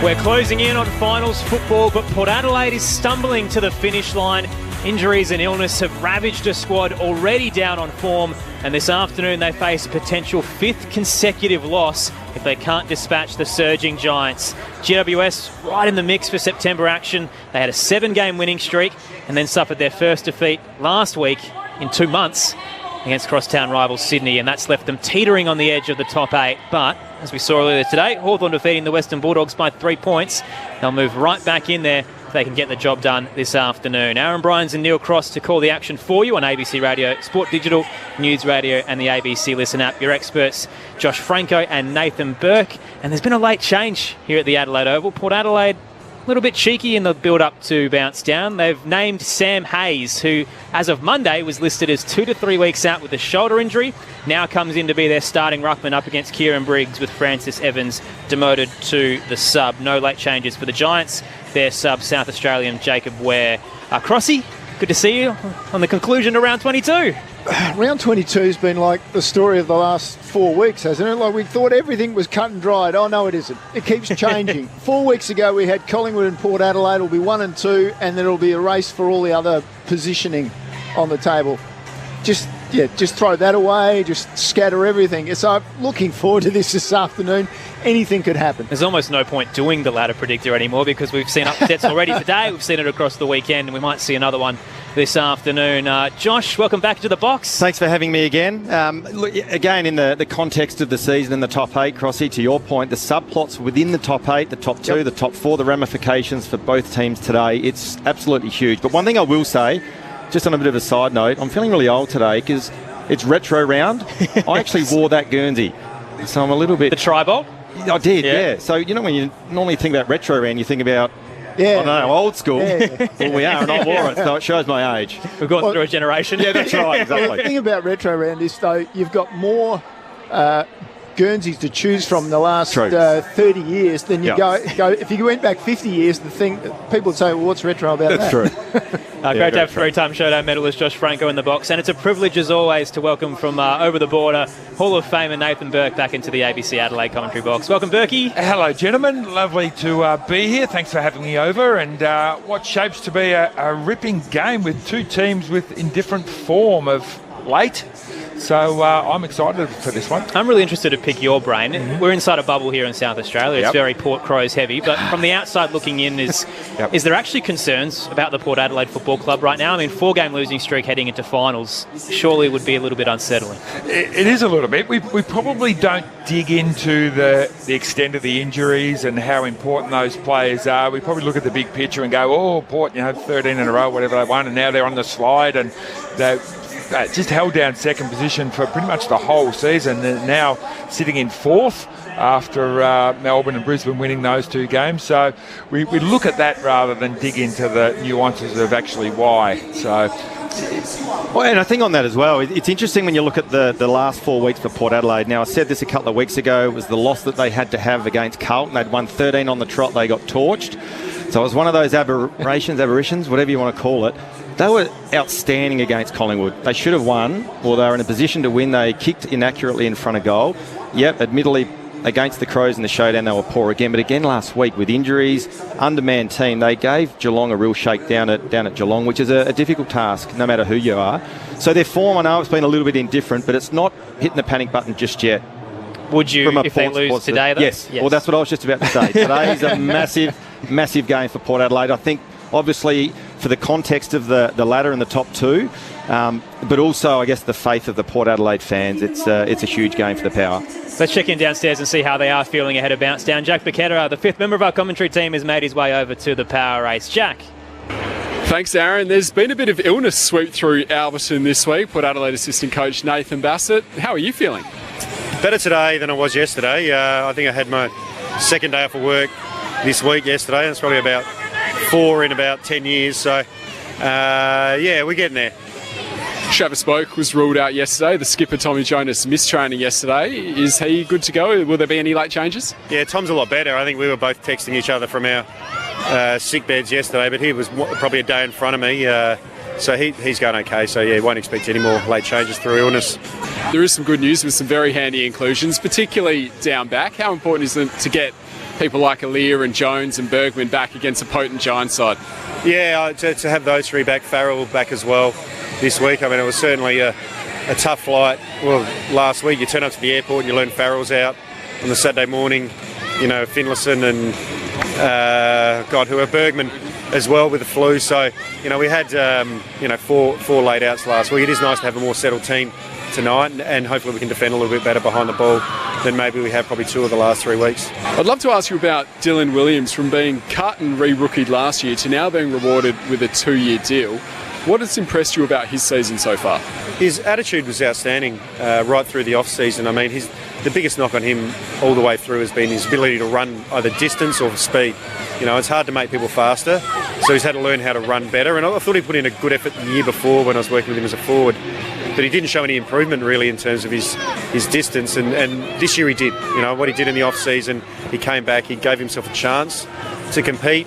We're closing in on finals football, but Port Adelaide is stumbling to the finish line. Injuries and illness have ravaged a squad already down on form, and this afternoon they face a potential 5th consecutive loss if they can't dispatch the surging Giants. GWS right in the mix for September action. They had a 7-game winning streak and then suffered their first defeat last week in 2 months against crosstown rival Sydney, and that's left them teetering on the edge of the top 8. But as we saw earlier today, Hawthorn defeating the Western Bulldogs by 3 points. They'll move right back in there if they can get the job done this afternoon. Aaron Bryans and Neil Cross to call the action for you on ABC Radio, Sport Digital, News Radio and the ABC Listen app. Your experts, Josh Franco and Nathan Burke. And there's been a late change here at the Adelaide Oval. Port Adelaide a little bit cheeky in the build-up to bounce down. They've named Sam Hayes, who, as of Monday, was listed as 2 to 3 weeks out with a shoulder injury. Now comes in to be their starting ruckman up against Kieran Briggs, with Francis Evans demoted to the sub. No late changes for the Giants. Their sub, South Australian Jacob Ware. Crossy, good to see you on the conclusion of round 22. Round 22 has been like the story of the last 4 weeks, hasn't it? Like, we thought everything was cut and dried. Oh, no, it isn't. It keeps changing. 4 weeks ago, we had Collingwood and Port Adelaide. It'll be 1 and 2, and then it'll be a race for all the other positioning on the table. Just throw that away. Just scatter everything. So I'm looking forward to this afternoon. Anything could happen. There's almost no point doing the ladder predictor anymore because we've seen upsets already today. We've seen it across the weekend, and we might see another one this afternoon. Josh, welcome back to the box. Thanks for having me again. Look, again, in the context of the season and the top 8, Crossy, to your point, the subplots within the top 8, the top 2, the top 4, the ramifications for both teams today, it's absolutely huge. But one thing I will say, just on a bit of a side note, I'm feeling really old today because it's retro round. I actually wore that Guernsey, so I'm a little bit... The tri-bolt? I did, yeah. So, you know, when you normally think about retro round, you think about... I don't know, old school. Yeah. Well, we are, and I wore it, so it shows my age. We've gone through a generation. Yeah, that's right, exactly. The thing about retro round is, though, you've got more Guernseys to choose from in the last 30 years than you go. If you went back 50 years, people would say, well, what's retro about that? That's true. Great to have 3-time Showdown medalist Josh Franco in the box, and it's a privilege as always to welcome from over the border Hall of Famer Nathan Burke back into the ABC Adelaide commentary box. Welcome, Burkie. Hello, gentlemen. Lovely to be here. Thanks for having me over. And what shapes to be a ripping game with two teams in different form of late. So I'm excited for this one. I'm really interested to pick your brain. Mm-hmm. We're inside a bubble here in South Australia. It's very Port Crows heavy. But from the outside looking in, is there actually concerns about the Port Adelaide Football Club right now? I mean, 4-game losing streak heading into finals surely would be a little bit unsettling. It is a little bit. We probably don't dig into the extent of the injuries and how important those players are. We probably look at the big picture and go, oh, Port, 13 in a row, whatever they won, and now they're on the slide and they're just held down second position for pretty much the whole season, and now sitting in 4th after Melbourne and Brisbane winning those 2 games. So we look at that rather than dig into the nuances of actually why. And I think on that as well, it's interesting when you look at the last 4 weeks for Port Adelaide. Now, I said this a couple of weeks ago, it was the loss that they had to have against Carlton. They'd won 13 on the trot, they got torched. So it was one of those aberrations, whatever you want to call it. They were outstanding against Collingwood. They should have won, or they were in a position to win. They kicked inaccurately in front of goal. Yep, admittedly, against the Crows in the showdown, they were poor again. But again, last week, with injuries, undermanned team, they gave Geelong a real shake down at Geelong, which is a difficult task, no matter who you are. So their form, I know it's been a little bit indifferent, but it's not hitting the panic button just yet. Would you, if they lose today, though? Yes. Well, that's what I was just about to say. Today is a massive game for Port Adelaide. I think, obviously, for the context of the ladder in the top 2, but also, I guess, the faith of the Port Adelaide fans. It's a huge game for the Power. Let's check in downstairs and see how they are feeling ahead of bounce down. Jack Paquetta, the 5th member of our commentary team, has made his way over to the Power race. Jack. Thanks, Aaron. There's been a bit of illness sweep through Alberton this week. Port Adelaide assistant coach Nathan Bassett. How are you feeling? Better today than I was yesterday. I think I had my second day off of work this week yesterday. It's probably about 4 in about 10 years. So, we're getting there. Travis Spoke was ruled out yesterday. The skipper, Tommy Jonas, missed training yesterday. Is he good to go? Will there be any late changes? Yeah, Tom's a lot better. I think we were both texting each other from our sick beds yesterday, but he was probably a day in front of me. So he's going okay. So, won't expect any more late changes through illness. There is some good news with some very handy inclusions, particularly down back. How important is it to get people like Aaliyah and Jones and Bergman back against a potent Giants side. Yeah, to have those three back, Farrell back as well this week. I mean, it was certainly a tough flight. Well, last week you turn up to the airport and you learn Farrell's out on the Saturday morning. You know, Finlayson and who are Bergman as well with the flu. So, you know, we had four laid outs last week. It is nice to have a more settled team tonight, and hopefully we can defend a little bit better behind the ball than maybe we have probably 2 of the last 3 weeks. I'd love to ask you about Dylan Williams, from being cut and re-rookied last year to now being rewarded with a 2-year deal. What has impressed you about his season so far? His attitude was outstanding right through the off-season. I mean, the biggest knock on him all the way through has been his ability to run either distance or speed. You know, it's hard to make people faster, so he's had to learn how to run better. And I thought he put in a good effort the year before when I was working with him as a forward. But he didn't show any improvement really in terms of his distance, and this year he did. You know, what he did in the off-season, he came back, he gave himself a chance to compete,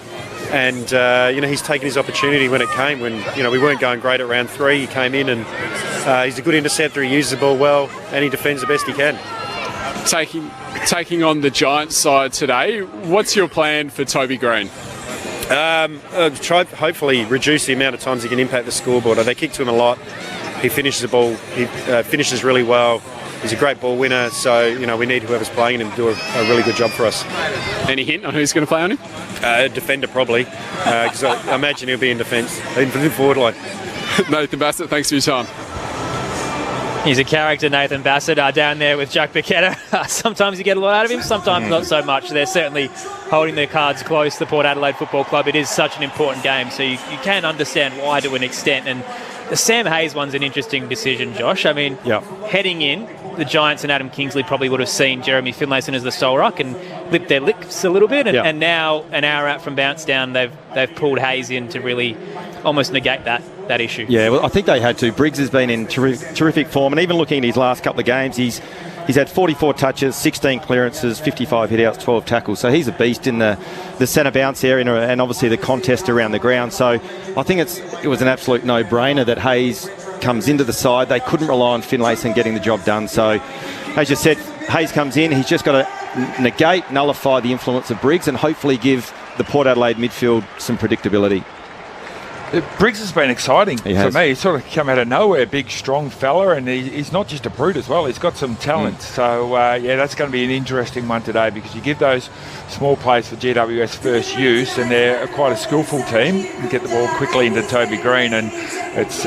and he's taken his opportunity when it came. When we weren't going great at round 3, he came in and he's a good interceptor, he uses the ball well, and he defends the best he can. Taking on the Giants side today, what's your plan for Toby Green? Try hopefully reduce the amount of times he can impact the scoreboard. They kick to him a lot. He finishes the ball. He finishes really well. He's a great ball winner. So we need whoever's playing him to do a really good job for us. Any hint on who's going to play on him? Defender probably, because I imagine he'll be in defence, in the forward line. Nathan Bassett, thanks for your time. He's a character, Nathan Bassett, down there with Jack Paqueta. Sometimes you get a lot out of him, sometimes not so much. They're certainly holding their cards close, the Port Adelaide Football Club. It is such an important game, so you can understand why to an extent. And the Sam Hayes one's an interesting decision, Josh. I mean, heading in, the Giants and Adam Kingsley probably would have seen Jeremy Finlayson as the sole ruck and lipped their lips a little bit. And now, an hour out from bounce down, they've pulled Hayes in to really almost negate that issue. Yeah, well, I think they had to. Briggs has been in terrific form, and even looking at his last couple of games, he's had 44 touches, 16 clearances, 55 hit-outs, 12 tackles. So he's a beast in the centre bounce area and obviously the contest around the ground. So I think it was an absolute no-brainer that Hayes comes into the side. They couldn't rely on Finlayson getting the job done. So, as you said, Hayes comes in. He's just got to nullify the influence of Briggs and hopefully give the Port Adelaide midfield some predictability. Briggs has been exciting for me. He's sort of come out of nowhere, big, strong fella, and he's not just a brute as well. He's got some talent. So, that's going to be an interesting one today, because you give those small plays for GWS first use, and they're quite a skillful team. You get the ball quickly into Toby Green, and it's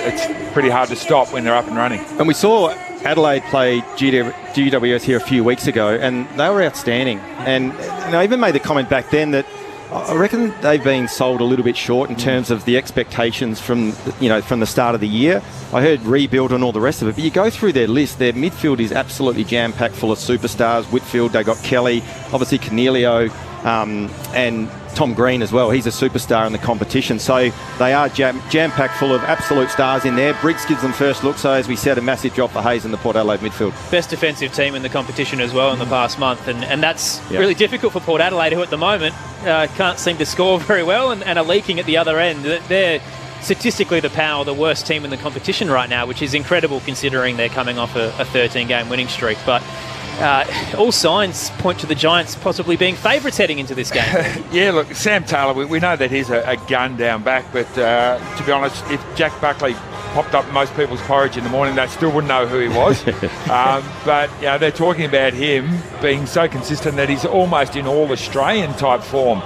pretty hard to stop when they're up and running. And we saw Adelaide play GWS here a few weeks ago, and they were outstanding. And I even made the comment back then that I reckon they've been sold a little bit short in terms of the expectations from the start of the year. I heard rebuild and all the rest of it, but you go through their list, their midfield is absolutely jam-packed full of superstars. Whitfield, they got Kelly, obviously Cornelio, and Tom Green as well. He's a superstar in the competition. So they are jam-packed full of absolute stars in there. Briggs gives them first look. So as we said, a massive drop for Hayes in the Port Adelaide midfield. Best defensive team in the competition as well in the past month. And that's really difficult for Port Adelaide, who at the moment can't seem to score very well and are leaking at the other end. They're statistically the worst team in the competition right now, which is incredible considering they're coming off a 13-game winning streak. But all signs point to the Giants possibly being favourites heading into this game. Yeah, look, Sam Taylor, we know that he's a gun down back, but to be honest, if Jack Buckley popped up in most people's porridge in the morning, they still wouldn't know who he was. But they're talking about him being so consistent that he's almost in all Australian type form,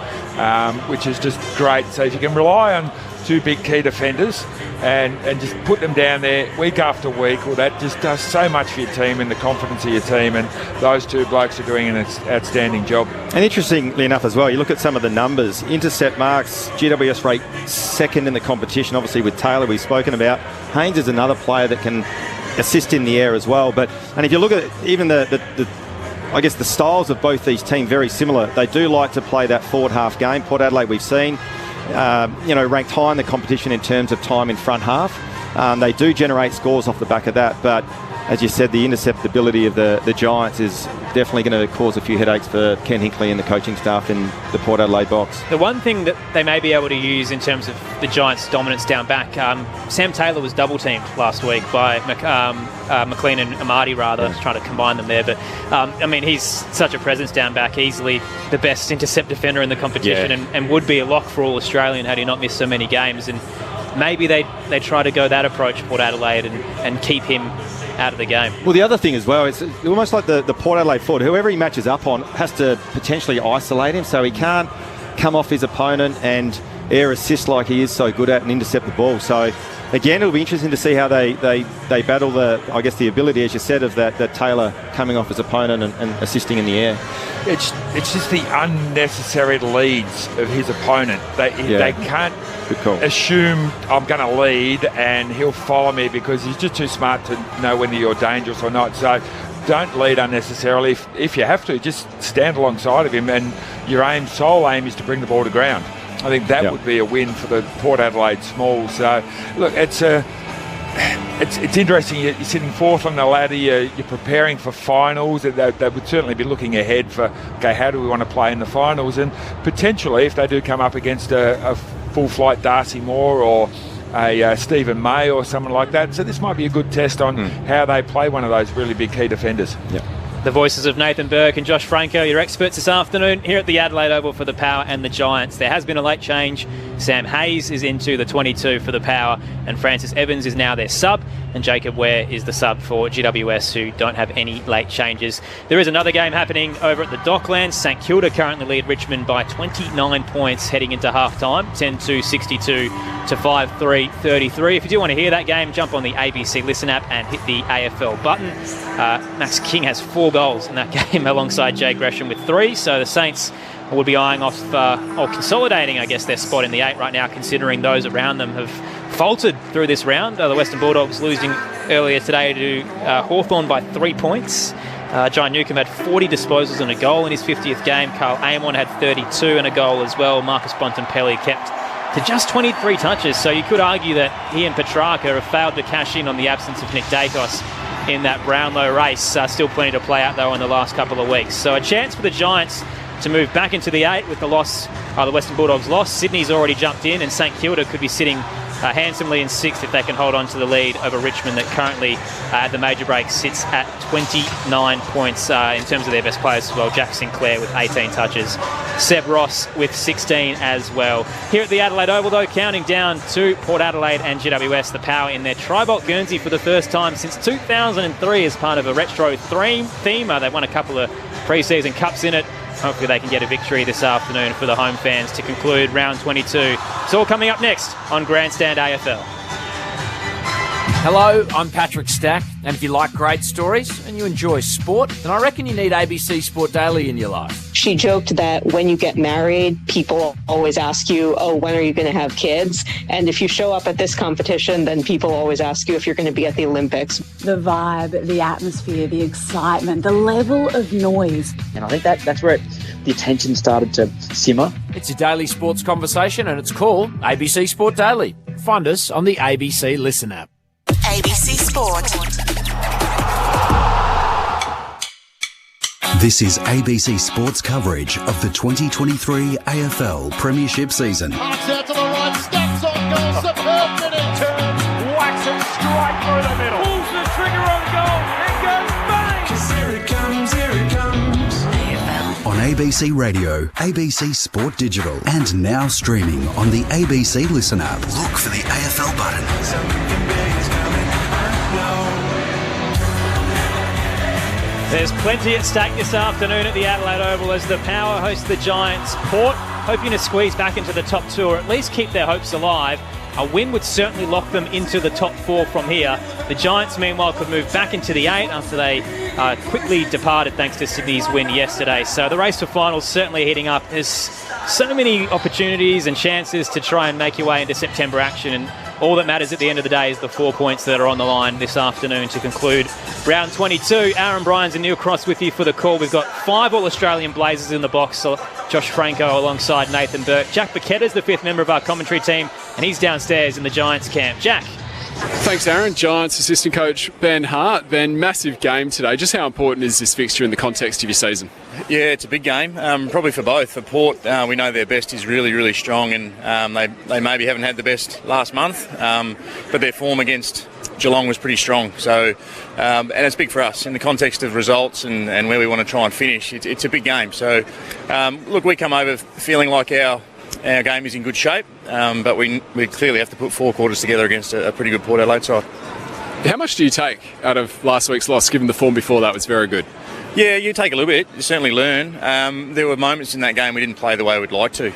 which is just great. So if you can rely on two big key defenders and just put them down there week after week, well, that just does so much for your team and the confidence of your team, and those two blokes are doing an outstanding job. And interestingly enough as well, you look at some of the numbers, intercept marks, GWS rate second in the competition, obviously with Taylor we've spoken about. Haynes is another player that can assist in the air as well. And if you look at even I guess the styles of both these teams, very similar. They do like to play that forward half game. Port Adelaide we've seen ranked high in the competition in terms of time in front half. They do generate scores off the back of that, but as you said, the interceptability of the Giants is definitely going to cause a few headaches for Ken Hinkley and the coaching staff in the Port Adelaide box. The one thing that they may be able to use in terms of the Giants' dominance down back, Sam Taylor was double-teamed last week by McLean and Amadi, trying to combine them there. But, he's such a presence down back, easily the best intercept defender in the competition, and would be a lock for all Australian had he not missed so many games. And maybe they try to go that approach, Port Adelaide, and keep him out of the game. Well, the other thing as well, it's almost like the Port Adelaide forward, whoever he matches up on has to potentially isolate him, so he can't come off his opponent and air assist like he is so good at and intercept the ball. So again, it'll be interesting to see how they battle the ability, as you said, of that Taylor coming off his opponent and assisting in the air. It's just the unnecessary leads of his opponent. They can't assume I'm going to lead and he'll follow me, because he's just too smart to know whether you're dangerous or not. So don't lead unnecessarily. If you have to, just stand alongside of him, and your sole aim is to bring the ball to ground. I think that would be a win for the Port Adelaide Small. So, look, it's interesting. You're sitting fourth on the ladder. You're preparing for finals. They would certainly be looking ahead for, okay, how do we want to play in the finals? And potentially, if they do come up against a full-flight Darcy Moore or a Stephen May or someone like that. So this might be a good test on how they play one of those really big key defenders. Yeah. The voices of Nathan Burke and Josh Franco, your experts this afternoon here at the Adelaide Oval for the Power and the Giants. There has been a late change. Sam Hayes is into the 22 for the Power, and Francis Evans is now their sub, and Jacob Ware is the sub for GWS, who don't have any late changes. There is another game happening over at the Docklands. St Kilda currently lead Richmond by 29 points heading into half-time, 10-62 to 5-3-33. If you do want to hear that game, jump on the ABC Listen app and hit the AFL button. Max King has 4 goals in that game alongside Jay Gresham with 3, so the Saints will be eyeing off or consolidating, I guess, their spot in the 8 right now, considering those around them have faltered through this round. The Western Bulldogs losing earlier today to Hawthorn by 3 points. John Newcomb had 40 disposals and a goal in his 50th game. Carl Amon had 32 and a goal as well. Marcus Bontempelli kept to just 23 touches, so you could argue that he and Petrarca have failed to cash in on the absence of Nick Dacos in that Brownlow race. Still plenty to play out, though, in the last couple of weeks. So a chance for the Giants to move back into the 8 with the Western Bulldogs loss. Sydney's already jumped in, and St Kilda could be sitting handsomely in 6th if they can hold on to the lead over Richmond, that currently at the major break sits at 29 points in terms of their best players as well. Jack Sinclair with 18 touches. Seb Ross with 16 as well. Here at the Adelaide Oval, though, counting down to Port Adelaide and GWS, the Power in their Tri-Bolt Guernsey for the first time since 2003 as part of a retro theme. They won a couple of pre-season cups in it. Hopefully they can get a victory this afternoon for the home fans to conclude round 22. It's all coming up next on Grandstand AFL. Hello, I'm Patrick Stack, and if you like great stories and you enjoy sport, then I reckon you need ABC Sport Daily in your life. She joked that when you get married, people always ask you, oh, when are you going to have kids? And if you show up at this competition, then people always ask you if you're going to be at the Olympics. The vibe, the atmosphere, the excitement, the level of noise. And I think that's where the attention started to simmer. It's a daily sports conversation, and it's called ABC Sport Daily. Find us on the ABC Listen app. ABC Sport. This is ABC Sports coverage of the 2023 AFL Premiership season. Parks out to the right, steps on goal, superb finish. Turns, whacks it straight through the middle. Pulls the trigger on goal, it goes bang! 'Cause here it comes. AFL. On ABC Radio, ABC Sport Digital, and now streaming on the ABC Listen app. Look for the AFL button. There's plenty at stake this afternoon at the Adelaide Oval as the Power host the Giants. Port hoping to squeeze back into the top 2 or at least keep their hopes alive. A win would certainly lock them into the top 4 from here. The Giants, meanwhile, could move back into the 8 after they quickly departed thanks to Sydney's win yesterday. So the race for finals certainly heating up. There's so many opportunities and chances to try and make your way into September action, and all that matters at the end of the day is the 4 points that are on the line this afternoon to conclude round 22. Aaron Bryans and Neil Cross with you for the call. We've got 5 All-Australian Blazers in the box. So Josh Franco alongside Nathan Burke. Jack Paquetta's the 5th member of our commentary team, and he's downstairs in the Giants camp. Jack, Thanks, Aaron. Giants assistant coach Ben Hart. Ben, massive game today. Just how important is this fixture in the context of your season? Yeah, it's a big game, probably for both. For Port, we know their best is really, really strong, and they maybe haven't had the best last month, but their form against Geelong was pretty strong. So, and it's big for us in the context of results and where we want to try and finish. It's a big game. So, look, we come over feeling like our game is in good shape, but we clearly have to put 4 quarters together against a pretty good Port Adelaide side. How much do you take out of last week's loss, given the form before that was very good? Yeah, you take a little bit. You certainly learn. There were moments in that game we didn't play the way we'd like to.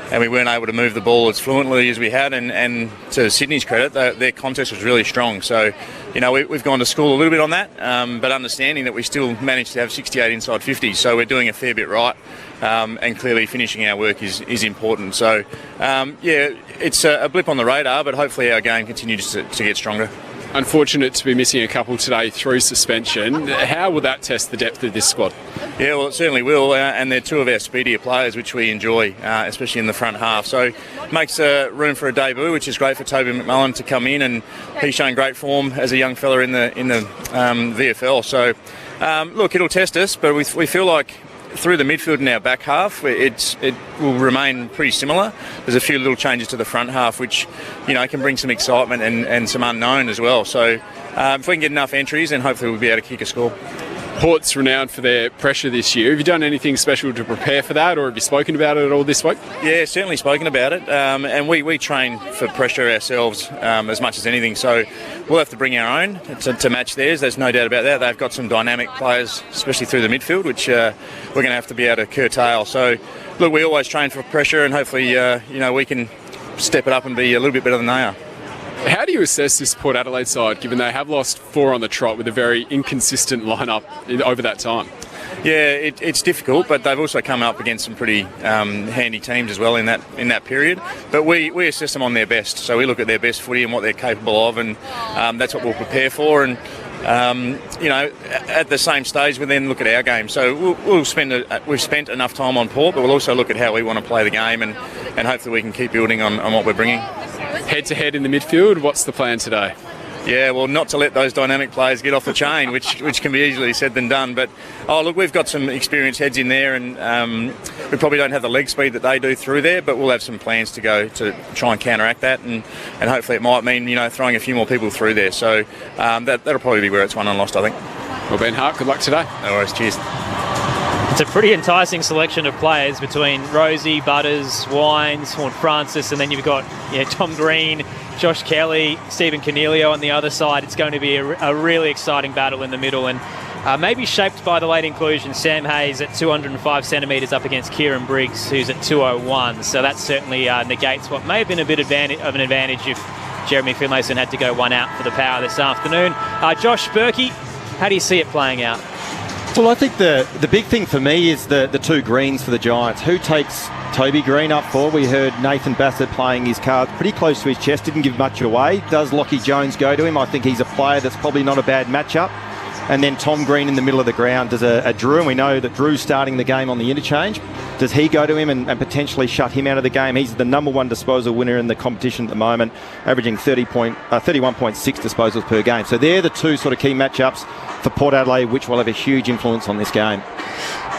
And we weren't able to move the ball as fluently as we had. And to Sydney's credit, their contest was really strong. So, we've gone to school a little bit on that, but understanding that we still managed to have 68 inside 50. So we're doing a fair bit right. And clearly finishing our work is important. So, it's a blip on the radar, but hopefully our game continues to get stronger. Unfortunate to be missing a couple today through suspension. How will that test the depth of this squad? Yeah, well, it certainly will, and they're 2 of our speedier players, which we enjoy, especially in the front half. So it makes room for a debut, which is great for Toby McMullen to come in, and he's shown great form as a young fella in the VFL. So, look, it'll test us, but we feel like through the midfield in our back half, it will remain pretty similar. There's a few little changes to the front half, which can bring some excitement and some unknown as well. So if we can get enough entries, then hopefully we'll be able to kick a score. Port's renowned for their pressure this year. Have you done anything special to prepare for that, or have you spoken about it at all this week? Yeah, certainly spoken about it. And we train for pressure ourselves as much as anything. So we'll have to bring our own to match theirs. There's no doubt about that. They've got some dynamic players, especially through the midfield, which we're going to have to be able to curtail. So, look, we always train for pressure, and hopefully, we can step it up and be a little bit better than they are. How do you assess this Port Adelaide side, given they have lost 4 on the trot with a very inconsistent lineup over that time? Yeah, it's difficult, but they've also come up against some pretty handy teams as well in that period. But we assess them on their best, so we look at their best footy and what they're capable of, and that's what we'll prepare for. And at the same stage, we then look at our game. So we've spent enough time on Port, but we'll also look at how we want to play the game, and hopefully we can keep building on what we're bringing. Head-to-head in the midfield, what's the plan today? Yeah, well, not to let those dynamic players get off the chain, which can be easily said than done. But, look, we've got some experienced heads in there, and we probably don't have the leg speed that they do through there, but we'll have some plans to go to try and counteract that, and hopefully it might mean, throwing a few more people through there. So that'll probably be where it's won and lost, I think. Well, Ben Hart, good luck today. No worries, cheers. It's a pretty enticing selection of players between Rosie, Butters, Wines, Horn Francis, and then you've got Tom Green, Josh Kelly, Stephen Cornelio on the other side. It's going to be a really exciting battle in the middle, and maybe shaped by the late inclusion. Sam Hayes at 205 centimetres up against Kieran Briggs, who's at 201. So that certainly negates what may have been a bit of an advantage if Jeremy Finlayson had to go one out for the power this afternoon. Josh Berkey, how do you see it playing out? Well, I think the big thing for me is the 2 greens for the Giants. Who takes Toby Green up for? We heard Nathan Bassett playing his cards pretty close to his chest, didn't give much away. Does Lockie Jones go to him? I think he's a player that's probably not a bad matchup. And then Tom Green in the middle of the ground does a Drew, and we know that Drew's starting the game on the interchange. Does he go to him and potentially shut him out of the game? He's the number 1 disposal winner in the competition at the moment, averaging 31.6 disposals per game. So they're the 2 sort of key matchups for Port Adelaide, which will have a huge influence on this game.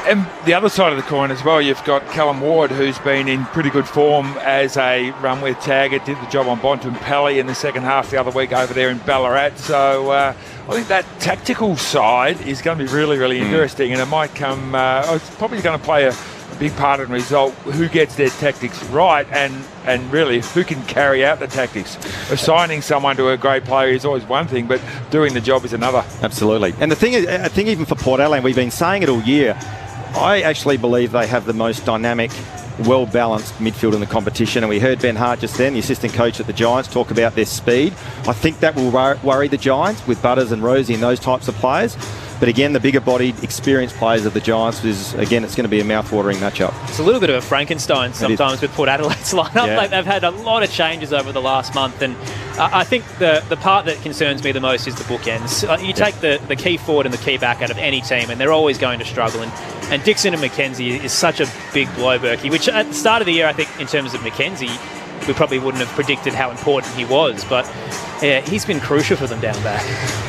And the other side of the coin as well, you've got Callum Ward, who's been in pretty good form as a run with tagger, did the job on Bontempelli in the second half the other week over there in Ballarat. So I think that tactical side is going to be really, really interesting, and it might come, it's probably going to play a big part in the result, who gets their tactics right and really who can carry out the tactics. Assigning someone to a great player is always one thing, but doing the job is another. Absolutely. And the thing is, I think even for Port Adelaide, we've been saying it all year, I actually believe they have the most dynamic, well-balanced midfield in the competition. And we heard Ben Hart just then, the assistant coach at the Giants, talk about their speed. I think that will worry the Giants with Butters and Rosie and those types of players. But again, the bigger-bodied, experienced players of the Giants is, again, it's going to be a mouth-watering matchup. It's a little bit of a Frankenstein sometimes with Port Adelaide's lineup. Yeah. They've had a lot of changes over the last month, and I think the part that concerns me the most is the bookends. You take the key forward and the key back out of any team, and they're always going to struggle. And Dixon and McKenzie is such a big blow, Berkey, which at the start of the year, I think, in terms of McKenzie, we probably wouldn't have predicted how important he was. But yeah, he's been crucial for them down back.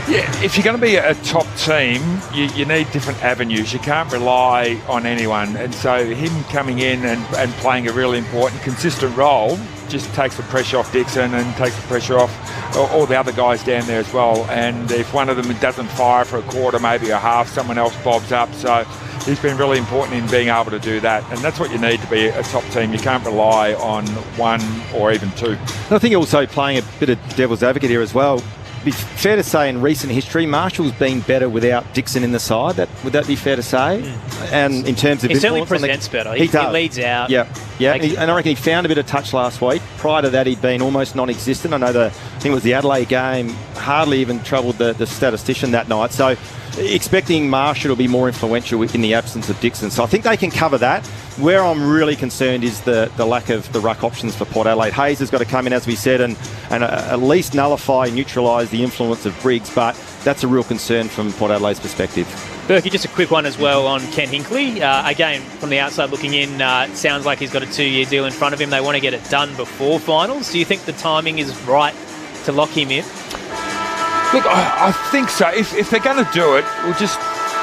Yeah, if you're going to be a top team, you need different avenues. You can't rely on anyone. And so him coming in and playing a really important, consistent role just takes the pressure off Dixon and takes the pressure off all the other guys down there as well. And if one of them doesn't fire for a quarter, maybe a half, someone else bobs up. So he's been really important in being able to do that. And that's what you need to be a top team. You can't rely on one or even two. And I think also playing a bit of devil's advocate here as well, be fair to say in recent history, Marshall's been better without Dixon in the side. Would that be fair to say? And in terms of he certainly presents better. He leads out. Yeah. And I reckon he found a bit of touch last week. Prior to that, he'd been almost non-existent. I know I think it was the Adelaide game, hardly even troubled the statistician that night. So expecting Marshall to be more influential in the absence of Dixon. So I think they can cover that. Where I'm really concerned is the lack of the ruck options for Port Adelaide. Hayes has got to come in, as we said, and at least nullify, neutralise the influence of Briggs, but that's a real concern from Port Adelaide's perspective. Berkey, just a quick one as well on Ken Hinkley. Again, from the outside looking in, it sounds like he's got a 2-year deal in front of him. They want to get it done before finals. Do you think the timing is right to lock him in? Look, I think so. If they're going to do it, we'll just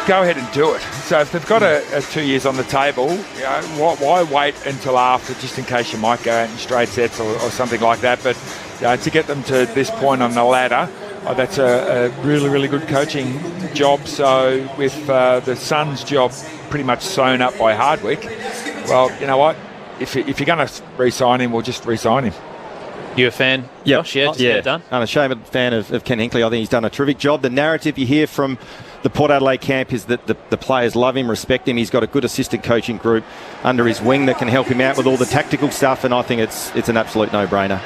go ahead and do it. So if they've got a 2 years on the table, why wait until after, just in case you might go out in straight sets or something like that. But to get them to this point on the ladder, that's a really, really good coaching job. So with the Suns' job pretty much sewn up by Hardwick, well, you know what? If you're going to re-sign him, we'll just re-sign him. You a fan? Yep. Josh, yeah, just get it done. Unashamed fan of Ken Hinkley. I think he's done a terrific job. The narrative you hear from the Port Adelaide camp is that the players love him, respect him. He's got a good assistant coaching group under his wing that can help him out with all the tactical stuff, and I think it's an absolute no-brainer.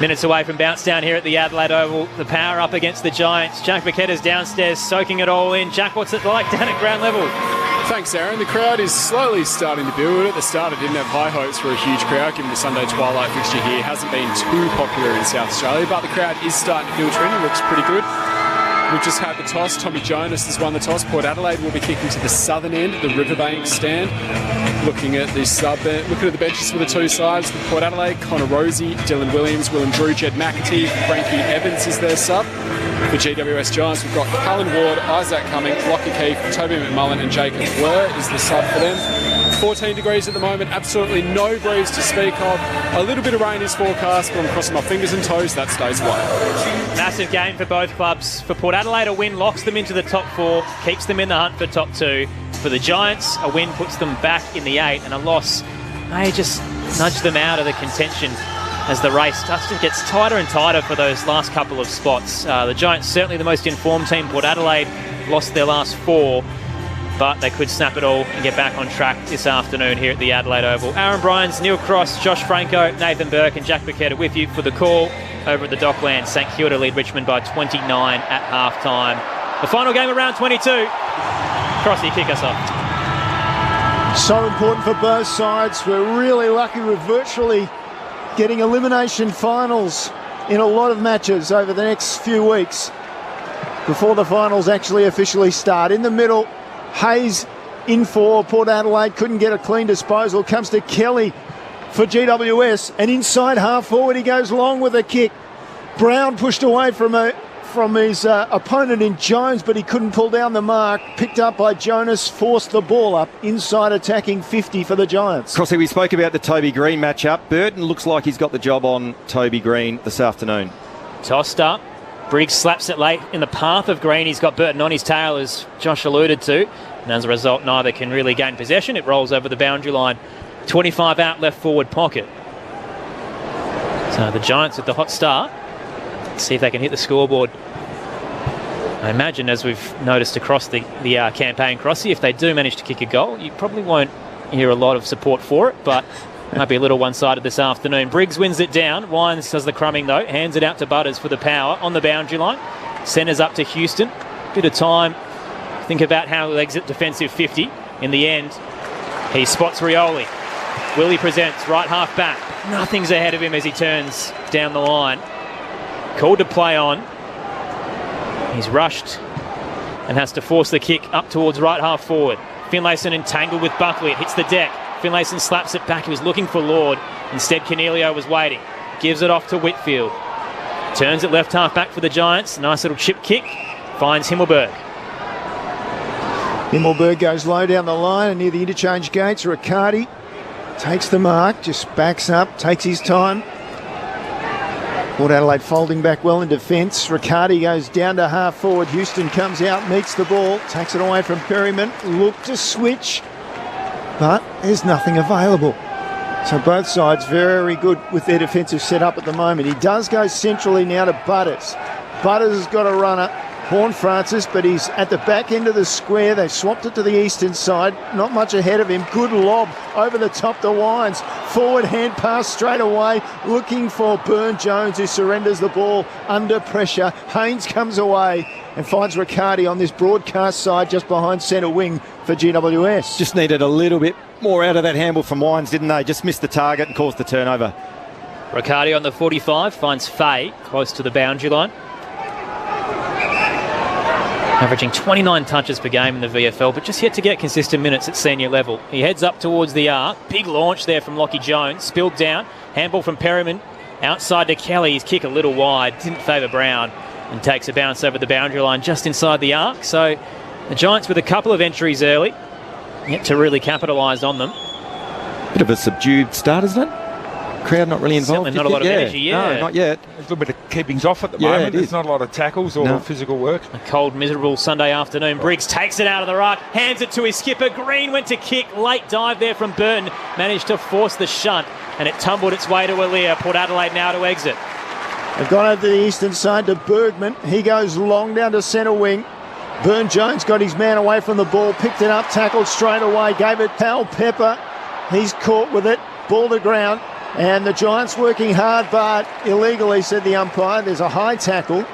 Minutes away from bounce down here at the Adelaide Oval. The Power up against the Giants. Jack Bucketter's downstairs soaking it all in. Jack, what's it like down at ground level? Thanks, Aaron. The crowd is slowly starting to build. At the start, I didn't have high hopes for a huge crowd, given the Sunday twilight fixture here hasn't been too popular in South Australia, but the crowd is starting to filter in. It looks pretty good. We've just had the toss. Tommy Jonas has won the toss. Port Adelaide will be kicking to the southern end, the Riverbank stand. Looking at the looking at the benches for the two sides. For Port Adelaide, Connor Rosie, Dylan Williams, Willem Drew, Jed McAtee, Frankie Evans is their sub. For GWS Giants, we've got Cullen Ward, Isaac Cumming, Lockie Keefe, Toby McMullen and Jacob Blur is the sub for them. 14 degrees at the moment, absolutely no breeze to speak of. A little bit of rain is forecast, but I'm crossing my fingers and toes that stays away. Massive game for both clubs. For Port Adelaide, a win locks them into the top 4, keeps them in the hunt for top 2. For the Giants, a win puts them back in the 8, and a loss may just nudge them out of the contention as the race gets tighter and tighter for those last couple of spots. The Giants certainly the most informed team. Port Adelaide lost their last 4, but they could snap it all and get back on track this afternoon here at the Adelaide Oval. Aaron Bryans, Neil Cross, Josh Franco, Nathan Burke and Jack Bucketta with you for the call over at the Docklands. St Kilda lead Richmond by 29 at half-time. The final game of round 22. Crossy, kick us off. So important for both sides. We're really lucky with virtually getting elimination finals in a lot of matches over the next few weeks before the finals actually officially start. In the middle, Hayes in for Port Adelaide, couldn't get a clean disposal, comes to Kelly for GWS, and inside half forward he goes long with a kick. Brown pushed away from his opponent in Jones, but he couldn't pull down the mark. Picked up by Jonas, forced the ball up inside attacking 50 for the Giants. Crossy, we spoke about the Toby Green matchup. Burton looks like he's got the job on Toby Green this afternoon. Tossed up. Briggs slaps it late in the path of Green. He's got Burton on his tail, as Josh alluded to. And as a result, neither can really gain possession. It rolls over the boundary line. 25 out left forward pocket. So the Giants with the hot start. Let's see if they can hit the scoreboard. I imagine, as we've noticed across the campaign, Crossy, if they do manage to kick a goal, you probably won't hear a lot of support for it, but might be a little one-sided this afternoon. Briggs wins it down. Wines does the crumbing, though. Hands it out to Butters for the Power on the boundary line. Centres up to Houston. Bit of time. Think about how he'll exit defensive 50. In the end, he spots Rioli. Willie presents right half back. Nothing's ahead of him as he turns down the line. Called to play on. He's rushed and has to force the kick up towards right half forward. Finlayson entangled with Buckley. It hits the deck. Finlayson slaps it back. He was looking for Lord. Instead, Cornelio was waiting. Gives it off to Whitfield. Turns it left half back for the Giants. Nice little chip kick. Finds Himmelberg. Himmelberg goes low down the line and near the interchange gates. Riccardi takes the mark, just backs up, takes his time. Port Adelaide folding back well in defence. Riccardi goes down to half forward. Houston comes out, meets the ball, takes it away from Perryman. Look to switch, but there's nothing available. So both sides very good with their defensive setup at the moment. He does go centrally now to Butters. Butters has got a runner, Horn Francis, but he's at the back end of the square. They've swapped it to the eastern side. Not much ahead of him. Good lob over the top to Wines. Forward hand pass straight away. Looking for Burne-Jones, who surrenders the ball under pressure. Haynes comes away and finds Riccardi on this broadcast side just behind centre wing for GWS. Just needed a little bit more out of that handball from Wines, didn't they? Just missed the target and caused the turnover. Riccardi on the 45 finds Fay close to the boundary line. Averaging 29 touches per game in the VFL, but just yet to get consistent minutes at senior level. He heads up towards the arc. Big launch there from Lockie Jones. Spilled down. Handball from Perryman. Outside to Kelly. His kick a little wide. Didn't favour Brown. And takes a bounce over the boundary line just inside the arc. So the Giants with a couple of entries early. Yet to really capitalise on them. Bit of a subdued start, isn't it? Crowd not really involved. Certainly not a lot of energy, No, not yet. There's a little bit of keepings off at the moment. There's not a lot of tackles or physical work. A cold, miserable Sunday afternoon. Briggs takes it out of the ruck, hands it to his skipper. Green went to kick. Late dive there from Burton. Managed to force the shunt, and it tumbled its way to Alia. Port Adelaide now to exit. They've gone over to the eastern side to Bergman. He goes long down to centre wing. Burne-Jones got his man away from the ball, picked it up, tackled straight away, gave it Pal Pepper. He's caught with it, ball to ground. And the Giants working hard, but illegally, said the umpire. There's a high tackle,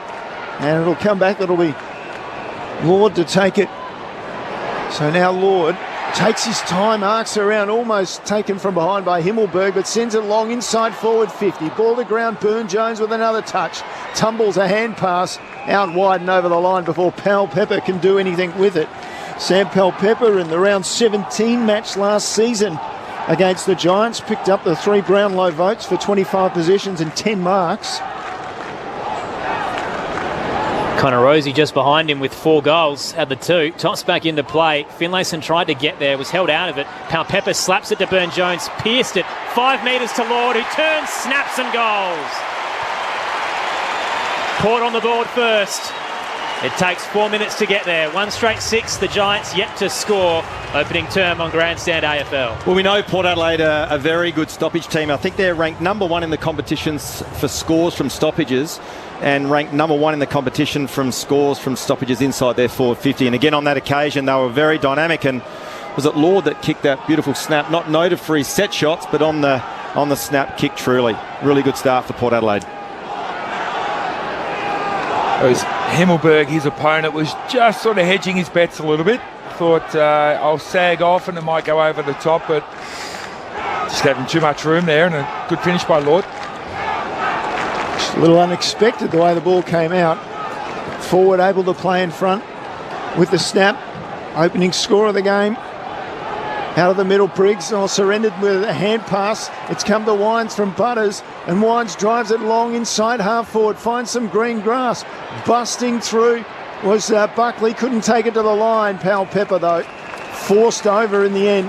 and it'll come back. It'll be Lord to take it. So now Lord takes his time, arcs around, almost taken from behind by Himmelberg, but sends it long inside forward 50. Ball to ground, Burne-Jones with another touch. Tumbles a hand pass out wide and over the line before Pal Pepper can do anything with it. Sam Pal Pepper in the round 17 match last season against the Giants picked up the 3 Brownlow votes for 25 possessions and 10 marks. Connor Rosie just behind him with 4 goals, had the 2. Tops back into play. Finlayson tried to get there, was held out of it. Pal Pepper slaps it to Burne-Jones, pierced it. 5 metres to Lord, who turns, snaps and goals. Port on the board first. It takes 4 minutes to get there. 1 straight 6. The Giants yet to score. Opening term on Grandstand AFL. Well, we know Port Adelaide are a very good stoppage team. I think they're ranked number 1 in the competitions for scores from stoppages and ranked number 1 in the competition from scores from stoppages inside their 450. And again, on that occasion, they were very dynamic. And was it Lord that kicked that beautiful snap? Not noted for his set shots, but on the snap kick, truly. Really good start for Port Adelaide. It was Himmelberg, his opponent, was just sort of hedging his bets a little bit. Thought I'll sag off and it might go over the top, but just gave him too much room there, and a good finish by Lord. Just a little unexpected the way the ball came out. Forward able to play in front with the snap. Opening score of the game. Out of the middle, Briggs surrendered with a hand pass. It's come to Wines from Butters, and Wines drives it long inside half forward, finds some green grass. Busting through was Buckley, couldn't take it to the line. Pal Pepper, though, forced over in the end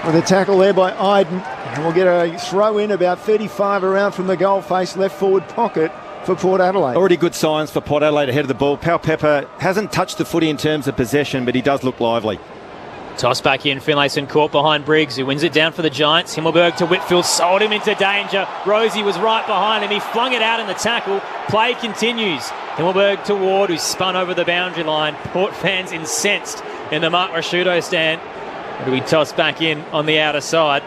with a tackle there by Iden. And we'll get a throw in about 35 around from the goal face, left forward pocket for Port Adelaide. Already good signs for Port Adelaide ahead of the ball. Pal Pepper hasn't touched the footy in terms of possession, but he does look lively. Toss back in, Finlayson caught behind Briggs, who wins it down for the Giants. Himmelberg to Whitfield, sold him into danger. Rosie was right behind him. He flung it out in the tackle. Play continues. Himmelberg to Ward, who spun over the boundary line. Port fans incensed in the Mark Rashudo stand. It'll be tossed back in on the outer side.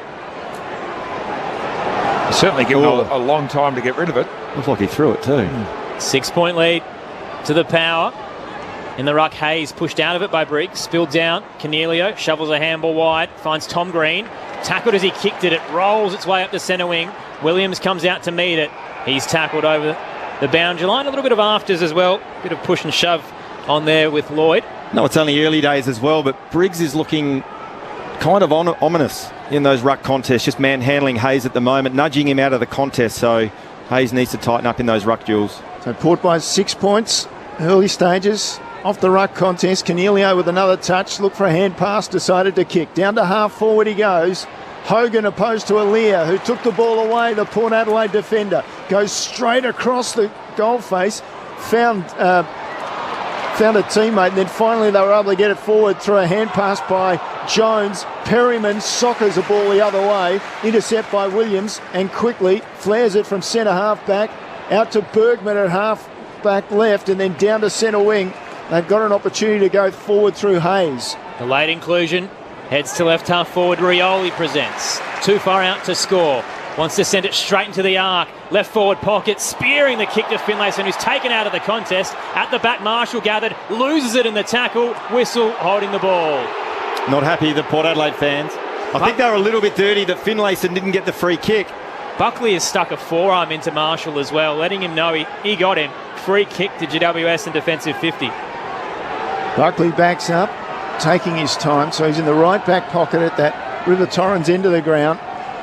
Certainly given a long time to get rid of it. Looks like he threw it too. 6-point lead to the Power. In the ruck, Hayes pushed out of it by Briggs. Spilled down. Cornelio shovels a handball wide. Finds Tom Green. Tackled as he kicked it. It rolls its way up the centre wing. Williams comes out to meet it. He's tackled over the boundary line. A little bit of afters as well. Bit of push and shove on there with Lloyd. No, it's only early days as well, but Briggs is looking kind of ominous in those ruck contests, just manhandling Hayes at the moment, nudging him out of the contest. So Hayes needs to tighten up in those ruck duels. So Port by 6 points, early stages. Off the ruck contest, Cornelio with another touch, look for a hand pass, decided to kick. Down to half forward he goes. Hogan opposed to Alia, who took the ball away, the Port Adelaide defender. Goes straight across the goal face, found a teammate, and then finally they were able to get it forward through a hand pass by Jones. Perryman soccers a ball the other way, intercept by Williams, and quickly flares it from centre half back out to Bergman at half back left, and then down to centre wing. They've got an opportunity to go forward through Hayes. The late inclusion heads to left half forward. Rioli presents. Too far out to score. Wants to send it straight into the arc. Left forward pocket, spearing the kick to Finlayson, who's taken out of the contest. At the back, Marshall gathered, loses it in the tackle. Whistle holding the ball. Not happy, the Port Adelaide fans. I think they were a little bit dirty that Finlayson didn't get the free kick. Buckley has stuck a forearm into Marshall as well, letting him know he got him. Free kick to GWS and defensive 50. Buckley backs up, taking his time, so he's in the right back pocket at that River Torrens end of the ground.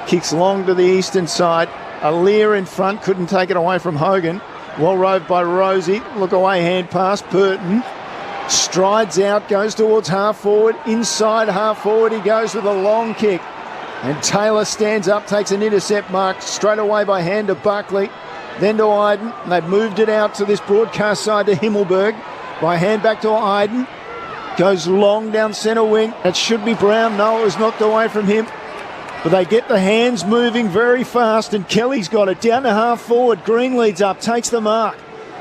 Kicks long to the eastern side. Alia in front, couldn't take it away from Hogan. Well roved by Rosie. Look away, hand pass. Burton strides out, goes towards half forward. Inside half forward he goes with a long kick. And Taylor stands up, takes an intercept mark straight away by hand to Buckley. Then to Iden. And they've moved it out to this broadcast side to Himmelberg. By hand back to Iden. Goes long down centre wing. It should be Brown. No, it was knocked away from him. But they get the hands moving very fast, and Kelly's got it down to half forward. Green leads up, takes the mark.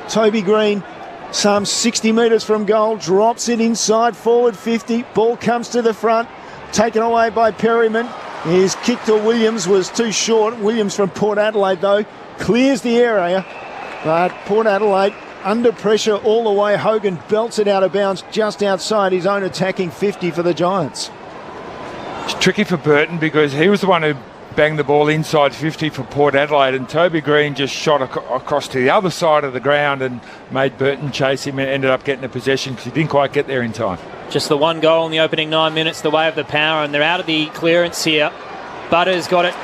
Toby Green, some 60 metres from goal, drops it inside forward 50. Ball comes to the front, taken away by Perryman. His kick to Williams was too short. Williams from Port Adelaide, though, clears the area. But Port Adelaide under pressure all the way. Hogan belts it out of bounds just outside his own attacking 50 for the Giants. It's tricky for Burton because he was the one who banged the ball inside 50 for Port Adelaide, and Toby Green just shot across to the other side of the ground and made Burton chase him and ended up getting a possession because he didn't quite get there in time. Just the one goal in the opening 9 minutes, the way of the power, and they're out of the clearance here. Butters got it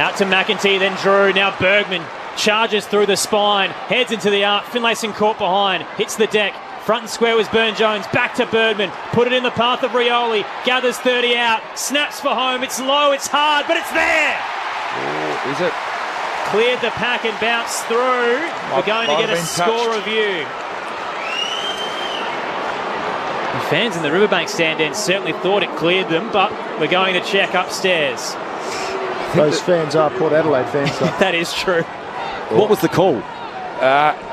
out to McEntee, then Drew, now Bergman. Charges through the spine, heads into the arc. Finlayson caught behind, hits the deck. Front and square was Burn-Jones, back to Bergman. Put it in the path of Rioli, gathers 30 out, snaps for home. It's low, it's hard, but it's there. Oh, is it? Cleared the pack and bounced through. We're going to get a score review. The fans in the Riverbank stand end certainly thought it cleared them, but we're going to check upstairs. Those fans are Port Adelaide fans, though. That is true. What was the call?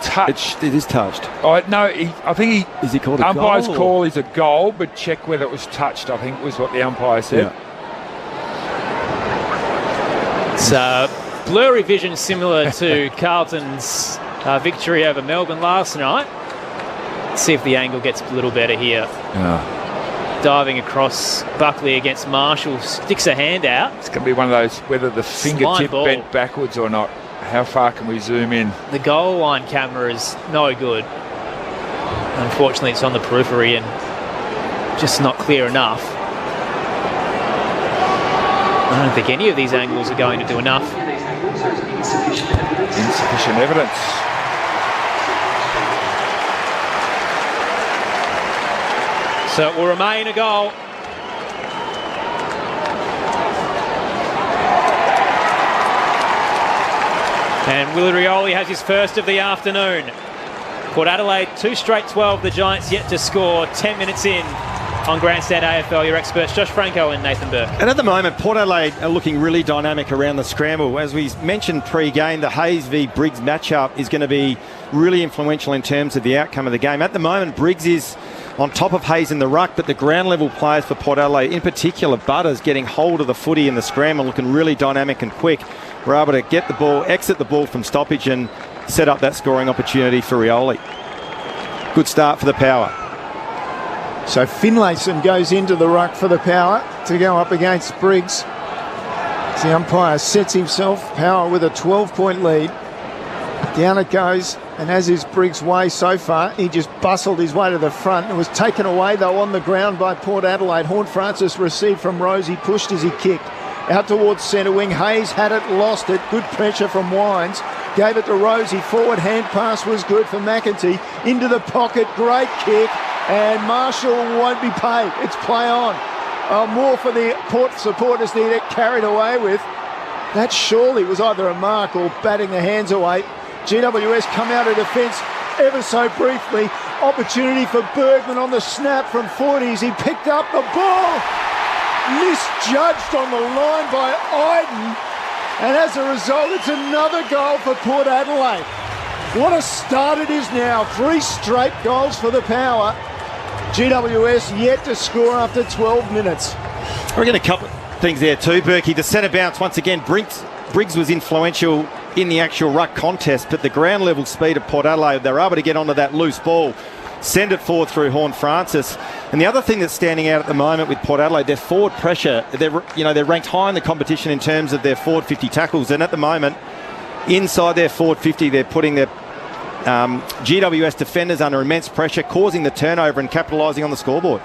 Touch. It is touched. Oh no, I think is he called a goal? Umpire's call is a goal, but check whether it was touched. I think was what the umpire said. Yeah. It's blurry vision, similar to Carlton's victory over Melbourne last night. Let's see if the angle gets a little better here. Yeah. Diving across Buckley against Marshall, sticks a hand out. It's going to be one of those whether the fingertip bent backwards or not. How far can we zoom in? The goal line camera is no good. Unfortunately, it's on the periphery and just not clear enough. I don't think any of these angles are going to do enough. Insufficient evidence. So it will remain a goal. And Willard Rioli has his first of the afternoon. Port Adelaide, 2 straight 12. The Giants yet to score. 10 minutes in on Grandstand AFL. Your experts, Josh Franco and Nathan Burke. And at the moment, Port Adelaide are looking really dynamic around the scramble. As we mentioned pre-game, the Hayes v Briggs matchup is going to be really influential in terms of the outcome of the game. At the moment, Briggs is on top of Hayes in the ruck, but the ground level players for Port Adelaide, in particular Butters, getting hold of the footy in the scramble, looking really dynamic and quick. We're able to get the ball, exit the ball from stoppage and set up that scoring opportunity for Rioli. Good start for the Power. So Finlayson goes into the ruck for the Power to go up against Briggs. The umpire sets himself, Power with a 12-point lead. Down it goes And as is Briggs' way so far, he just bustled his way to the front and was taken away, though, on the ground by Port Adelaide. Horn Francis received from Rosie, pushed as he kicked. Out towards centre wing. Hayes had it, lost it. Good pressure from Wines. Gave it to Rosie. Forward hand pass was good for McEntee. Into the pocket. Great kick. And Marshall won't be paid. It's play on. More for the Port supporters to get carried away with. That surely was either a mark or batting the hands away. GWS come out of defence ever so briefly. Opportunity for Bergman on the snap from 40s. He picked up the ball. Misjudged on the line by Iden. And as a result, it's another goal for Port Adelaide. What a start it is now. 3 straight goals for the Power. GWS yet to score after 12 minutes. We're going to couple things there too, Berkey. The centre bounce, once again, Briggs was influential in the actual ruck contest, but the ground level speed of Port Adelaide, they're able to get onto that loose ball, send it forward through Horn Francis. And the other thing that's standing out at the moment with Port Adelaide, their forward pressure, they're ranked high in the competition in terms of their forward 50 tackles, and at the moment, inside their forward 50, they're putting their GWS defenders under immense pressure, causing the turnover and capitalising on the scoreboard.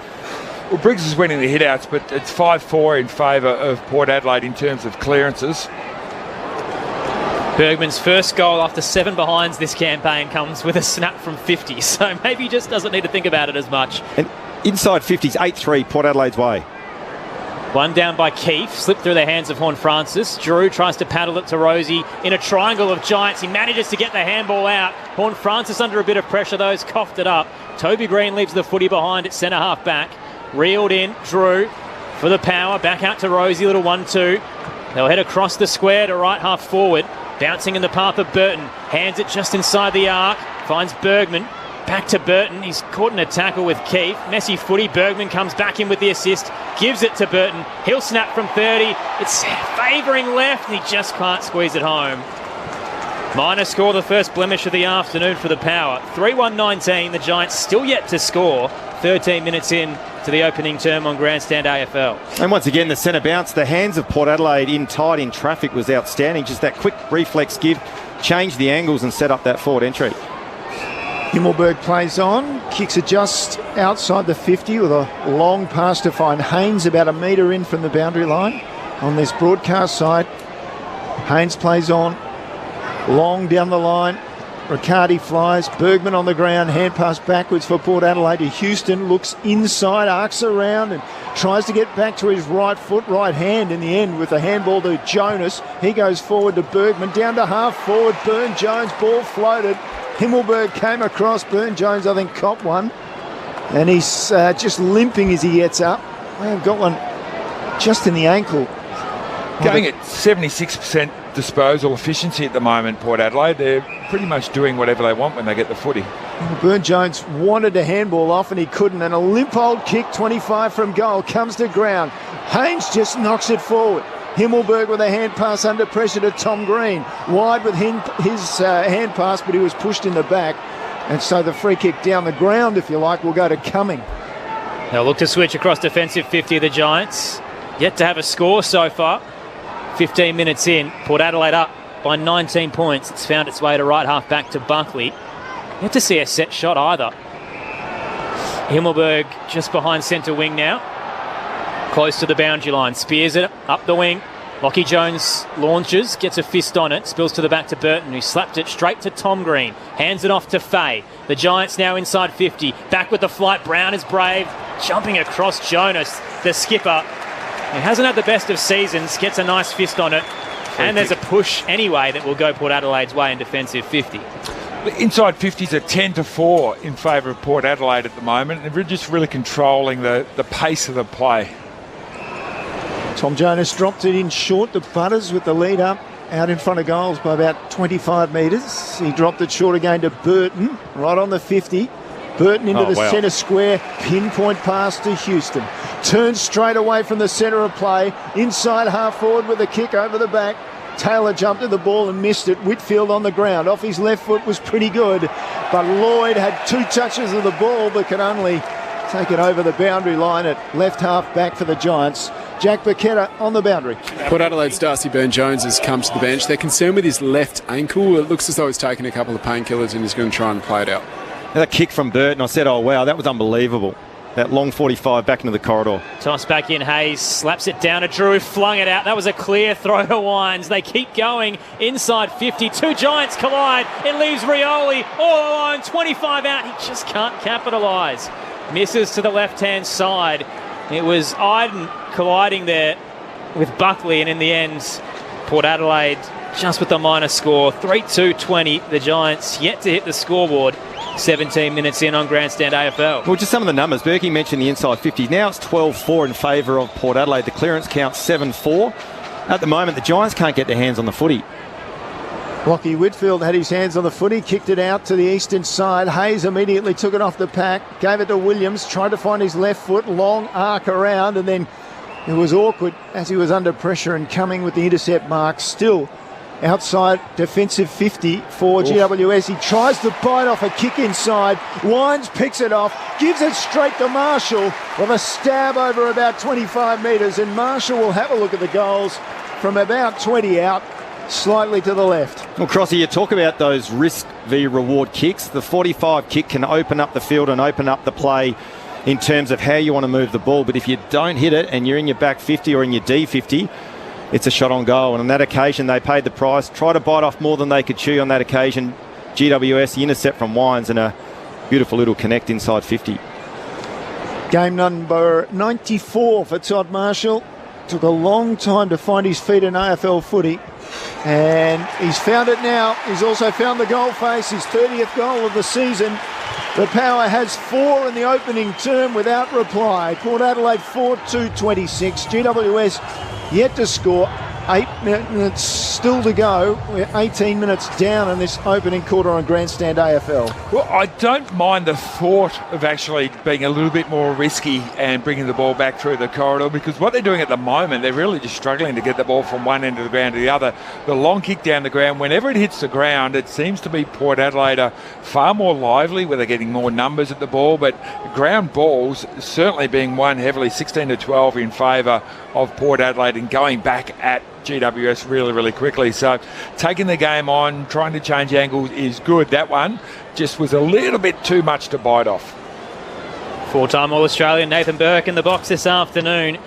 Well, Briggs is winning the hit-outs, but it's 5-4 in favour of Port Adelaide in terms of clearances. Bergman's first goal after 7 behinds this campaign comes with a snap from 50, so maybe he just doesn't need to think about it as much. And inside 50s, 8-3, Port Adelaide's way. One down by Keefe, slipped through the hands of Horn Francis. Drew tries to paddle it to Rosie in a triangle of giants. He manages to get the handball out. Horn Francis under a bit of pressure, though, has coughed it up. Toby Green leaves the footy behind at centre half back. Reeled in, Drew for the Power, back out to Rosie, little 1-2. They'll head across the square to right half forward. Bouncing in the path of Burton. Hands it just inside the arc. Finds Bergman. Back to Burton. He's caught in a tackle with Keefe. Messy footy. Bergman comes back in with the assist. Gives it to Burton. He'll snap from 30. It's favouring left and he just can't squeeze it home. Minor score, the first blemish of the afternoon for the Power. 3-1-19. The Giants still yet to score. 13 minutes in to the opening term on Grandstand AFL. And once again, the centre bounce, the hands of Port Adelaide in tight in traffic was outstanding. Just that quick reflex give, changed the angles and set up that forward entry. Himmelberg plays on, kicks it just outside the 50 with a long pass to find Haynes about a metre in from the boundary line. On this broadcast side, Haynes plays on, long down the line. Riccardi flies, Bergman on the ground, hand pass backwards for Port Adelaide to Houston, looks inside, arcs around and tries to get back to his right foot, right hand in the end with the handball to Jonas. He goes forward to Bergman, down to half forward, Burn-Jones, ball floated. Himmelberg came across, Burn-Jones I think caught one and he's just limping as he gets up. Got one just in the ankle. Going at 76% disposal efficiency at the moment, Port Adelaide. They're pretty much doing whatever they want when they get the footy. Burn-Jones wanted a handball off and he couldn't, and a limp old kick 25 from goal comes to ground. Haynes just knocks it forward. Himmelberg with a hand pass under pressure to Tom Green. Wide with his hand pass, but he was pushed in the back. And so the free kick down the ground, if you like, will go to Cumming. They'll look to switch across defensive 50 of the Giants. Yet to have a score so far. 15 minutes in, Port Adelaide up by 19 points. It's found its way to right half back to Buckley. Yet to see a set shot either. Himmelberg just behind centre wing now. Close to the boundary line. Spears it up the wing. Lockie Jones launches, gets a fist on it, spills to the back to Burton, who slapped it straight to Tom Green. Hands it off to Fay. The Giants now inside 50. Back with the flight. Brown is brave. Jumping across Jonas, the skipper. He hasn't had the best of seasons. Gets a nice fist on it. And there's a push anyway that will go Port Adelaide's way in defensive 50. The inside 50s are 10-4 in favour of Port Adelaide at the moment. They're just really controlling the pace of the play. Tom Jonas dropped it in short to Butters with the lead up out in front of goals by about 25 metres. He dropped it short again to Burton, right on the 50. Burton into the centre square, pinpoint pass to Houston. Turns straight away from the centre of play, inside half forward with a kick over the back. Taylor jumped at the ball and missed it. Whitfield on the ground, off his left foot was pretty good, but Lloyd had 2 touches of the ball but could only take it over the boundary line at left half back for the Giants. Jack Burketta on the boundary. Port Adelaide's Darcy Byrne-Jones has come to the bench. They're concerned with his left ankle. It looks as though he's taken a couple of painkillers and he's going to try and play it out. That kick from Burton, I said, oh, wow, that was unbelievable. That long 45 back into the corridor. Toss back in, Hayes slaps it down to Drew, flung it out. That was a clear throw to Wines. They keep going inside 50. Two Giants collide. It leaves Rioli all alone, 25 out. He just can't capitalise. Misses to the left-hand side. It was Iden colliding there with Buckley, and in the end, Port Adelaide just with the minor score. 3-2-20. The Giants yet to hit the scoreboard. 17 minutes in on Grandstand AFL. Well, just some of the numbers. Berkey mentioned the inside 50. Now it's 12-4 in favour of Port Adelaide. The clearance count 7-4. At the moment, the Giants can't get their hands on the footy. Lockie Whitfield had his hands on the footy, kicked it out to the eastern side. Hayes immediately took it off the pack, gave it to Williams, tried to find his left foot, long arc around, and then it was awkward as he was under pressure and coming with the intercept mark. Still outside defensive 50 for GWS. He tries to bite off a kick inside. Wines picks it off, gives it straight to Marshall with a stab over about 25 metres, and Marshall will have a look at the goals from about 20 out, slightly to the left. Well, Crossy, you talk about those risk v reward kicks. The 45 kick can open up the field and open up the play in terms of how you want to move the ball, but if you don't hit it and you're in your back 50 or in your D50, it's a shot on goal. And on that occasion, they paid the price. Tried to bite off more than they could chew on that occasion. GWS, the intercept from Wines, and a beautiful little connect inside 50. Game number 94 for Todd Marshall. Took a long time to find his feet in AFL footy, and he's found it now. He's also found the goal face, his 30th goal of the season. The Power has 4 in the opening term without reply. Port Adelaide 4-2-26. GWS yet to score. 8 minutes still to go. We're 18 minutes down in this opening quarter on Grandstand AFL. Well, I don't mind the thought of actually being a little bit more risky and bringing the ball back through the corridor, because what they're doing at the moment, they're really just struggling to get the ball from one end of the ground to the other. The long kick down the ground, whenever it hits the ground, it seems to be Port Adelaide are far more lively, where they're getting more numbers at the ball, but ground balls certainly being won heavily, 16-12 in favour of Port Adelaide, and going back at GWS really, really quickly. So taking the game on, trying to change angles is good. That one just was a little bit too much to bite off. Four-time All-Australian Nathan Burke in the box this afternoon.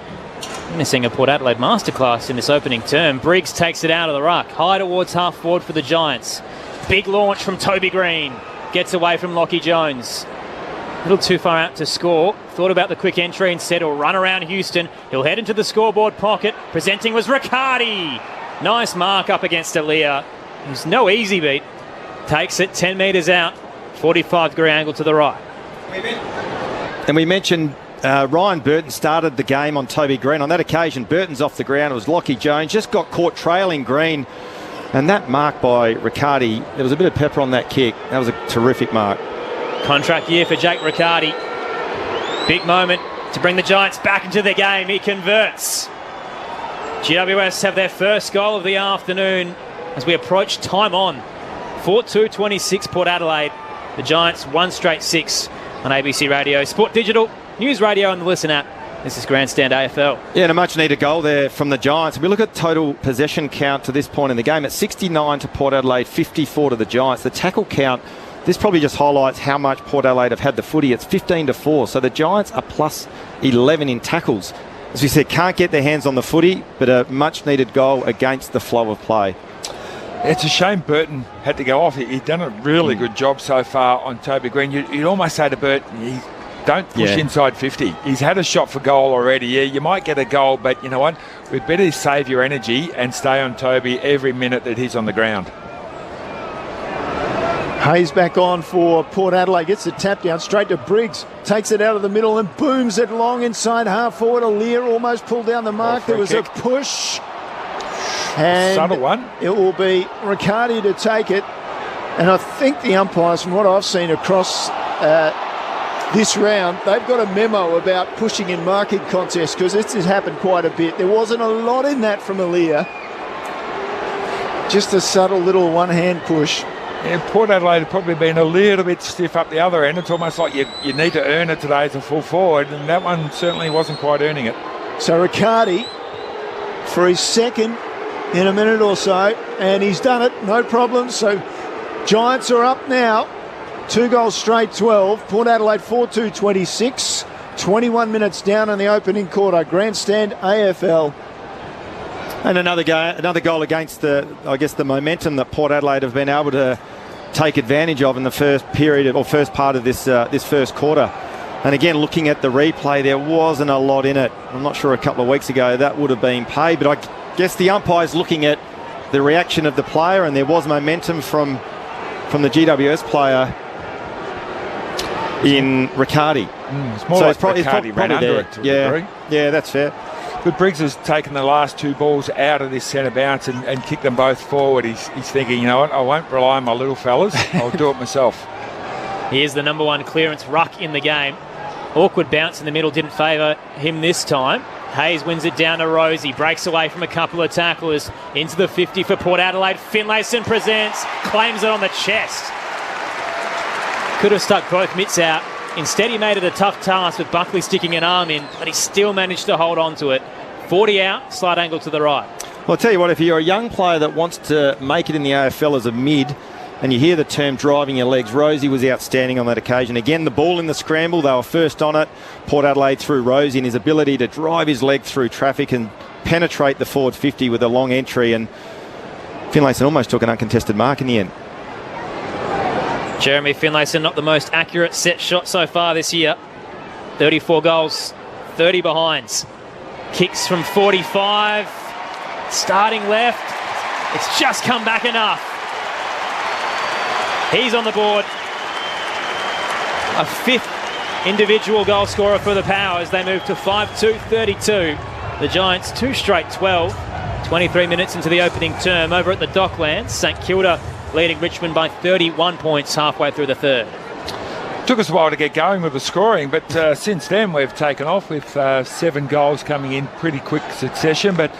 Missing a Port Adelaide masterclass in this opening term. Briggs takes it out of the ruck. High towards half forward for the Giants. Big launch from Toby Green. Gets away from Lockie Jones. A little too far out to score. Thought about the quick entry. Instead, he'll run around Houston. He'll head into the scoreboard pocket. Presenting was Riccardi. Nice mark up against Aaliyah. There's no easy beat. Takes it 10 metres out. 45-degree angle to the right. And we mentioned Ryan Burton started the game on Toby Green. On that occasion, Burton's off the ground. It was Lockie Jones. Just got caught trailing Green. And that mark by Riccardi, there was a bit of pepper on that kick. That was a terrific mark. Contract year for Jake Riccardi. Big moment to bring the Giants back into the game. He converts. GWS have their first goal of the afternoon as we approach time on. 4-2-26 Port Adelaide. The Giants 1 straight 6 on ABC Radio, Sport Digital, News Radio and the Listen app. This is Grandstand AFL. Yeah, and a much needed goal there from the Giants. We look at total possession count to this point in the game. It's 69 to Port Adelaide, 54 to the Giants. The tackle count, this probably just highlights how much Port Adelaide have had the footy. It's 15-4. So the Giants are plus 11 in tackles. As we said, can't get their hands on the footy, but a much needed goal against the flow of play. It's a shame Burton had to go off. He'd done a really good job so far on Toby Green. You'd almost say to Burton, don't push inside 50. He's had a shot for goal already. Yeah, you might get a goal, but you know what? We'd better save your energy and stay on Toby every minute that he's on the ground. Hayes back on for Port Adelaide, gets the tap down straight to Briggs, takes it out of the middle and booms it long inside half forward. Aaliyah almost pulled down the mark. There was a push. And subtle one. It will be Riccardi to take it. And I think the umpires, from what I've seen across this round, they've got a memo about pushing in marking contests, because this has happened quite a bit. There wasn't a lot in that from Aaliyah. Just a subtle little one-hand push. Yeah, Port Adelaide have probably been a little bit stiff up the other end. It's almost like you need to earn it today as a full forward, and that one certainly wasn't quite earning it. So Riccardi for his second in a minute or so, and he's done it, no problem. So Giants are up now, 2 goals straight, 12. Port Adelaide 4-2, 26. 21 minutes down in the opening quarter. Grandstand AFL. And another goal against the momentum that Port Adelaide have been able to take advantage of in the first period or first part of this first quarter. And again, looking at the replay, there wasn't a lot in it. I'm not sure a couple of weeks ago that would have been paid, but I guess the umpire's looking at the reaction of the player, and there was momentum from the GWS player in Riccardi. It's more like Riccardi ran under it to a degree. Yeah, that's fair. But Briggs has taken the last 2 balls out of this centre bounce and kicked them both forward. He's thinking, you know what, I won't rely on my little fellas. I'll do it myself. Here's the number 1 clearance ruck in the game. Awkward bounce in the middle didn't favour him this time. Hayes wins it down to Rosie, breaks away from a couple of tacklers into the 50 for Port Adelaide. Finlayson presents, claims it on the chest. Could have stuck both mitts out. Instead, he made it a tough task with Buckley sticking an arm in, but he still managed to hold on to it. 40 out, slight angle to the right. Well, I'll tell you what, if you're a young player that wants to make it in the AFL as a mid, and you hear the term driving your legs, Rosie was outstanding on that occasion. Again, the ball in the scramble, they were first on it. Port Adelaide through Rosie, and his ability to drive his leg through traffic and penetrate the forward 50 with a long entry, and Finlayson almost took an uncontested mark in the end. Jeremy Finlayson, not the most accurate set shot so far this year. 34 goals, 30 behinds. Kicks from 45, starting left. It's just come back enough. He's on the board. A 5th individual goal scorer for the Power as they move to 5-2, 32. The Giants 2 straight 12. 23 minutes into the opening term over at the Docklands. St Kilda leading Richmond by 31 points halfway through the third. Took us a while to get going with the scoring, but since then we've taken off with 7 goals coming in pretty quick succession. But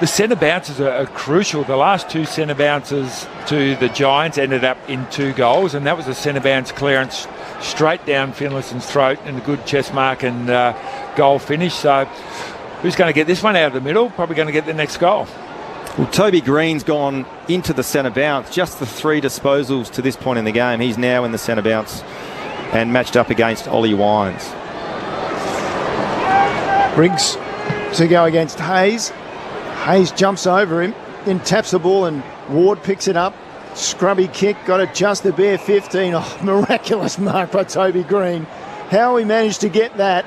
the centre bounces are crucial. The last 2 centre bounces to the Giants ended up in 2 goals, and that was a centre bounce clearance straight down Finlayson's throat and a good chest mark and goal finish. So who's going to get this one out of the middle? Probably going to get the next goal. Well, Toby Green's gone into the centre bounce. Just the 3 disposals to this point in the game. He's now in the centre bounce and matched up against Ollie Wines. Briggs to go against Hayes. Hayes jumps over him, then taps the ball, and Ward picks it up. Scrubby kick, got it just a bare 15. Oh, miraculous mark by Toby Green. How he managed to get that.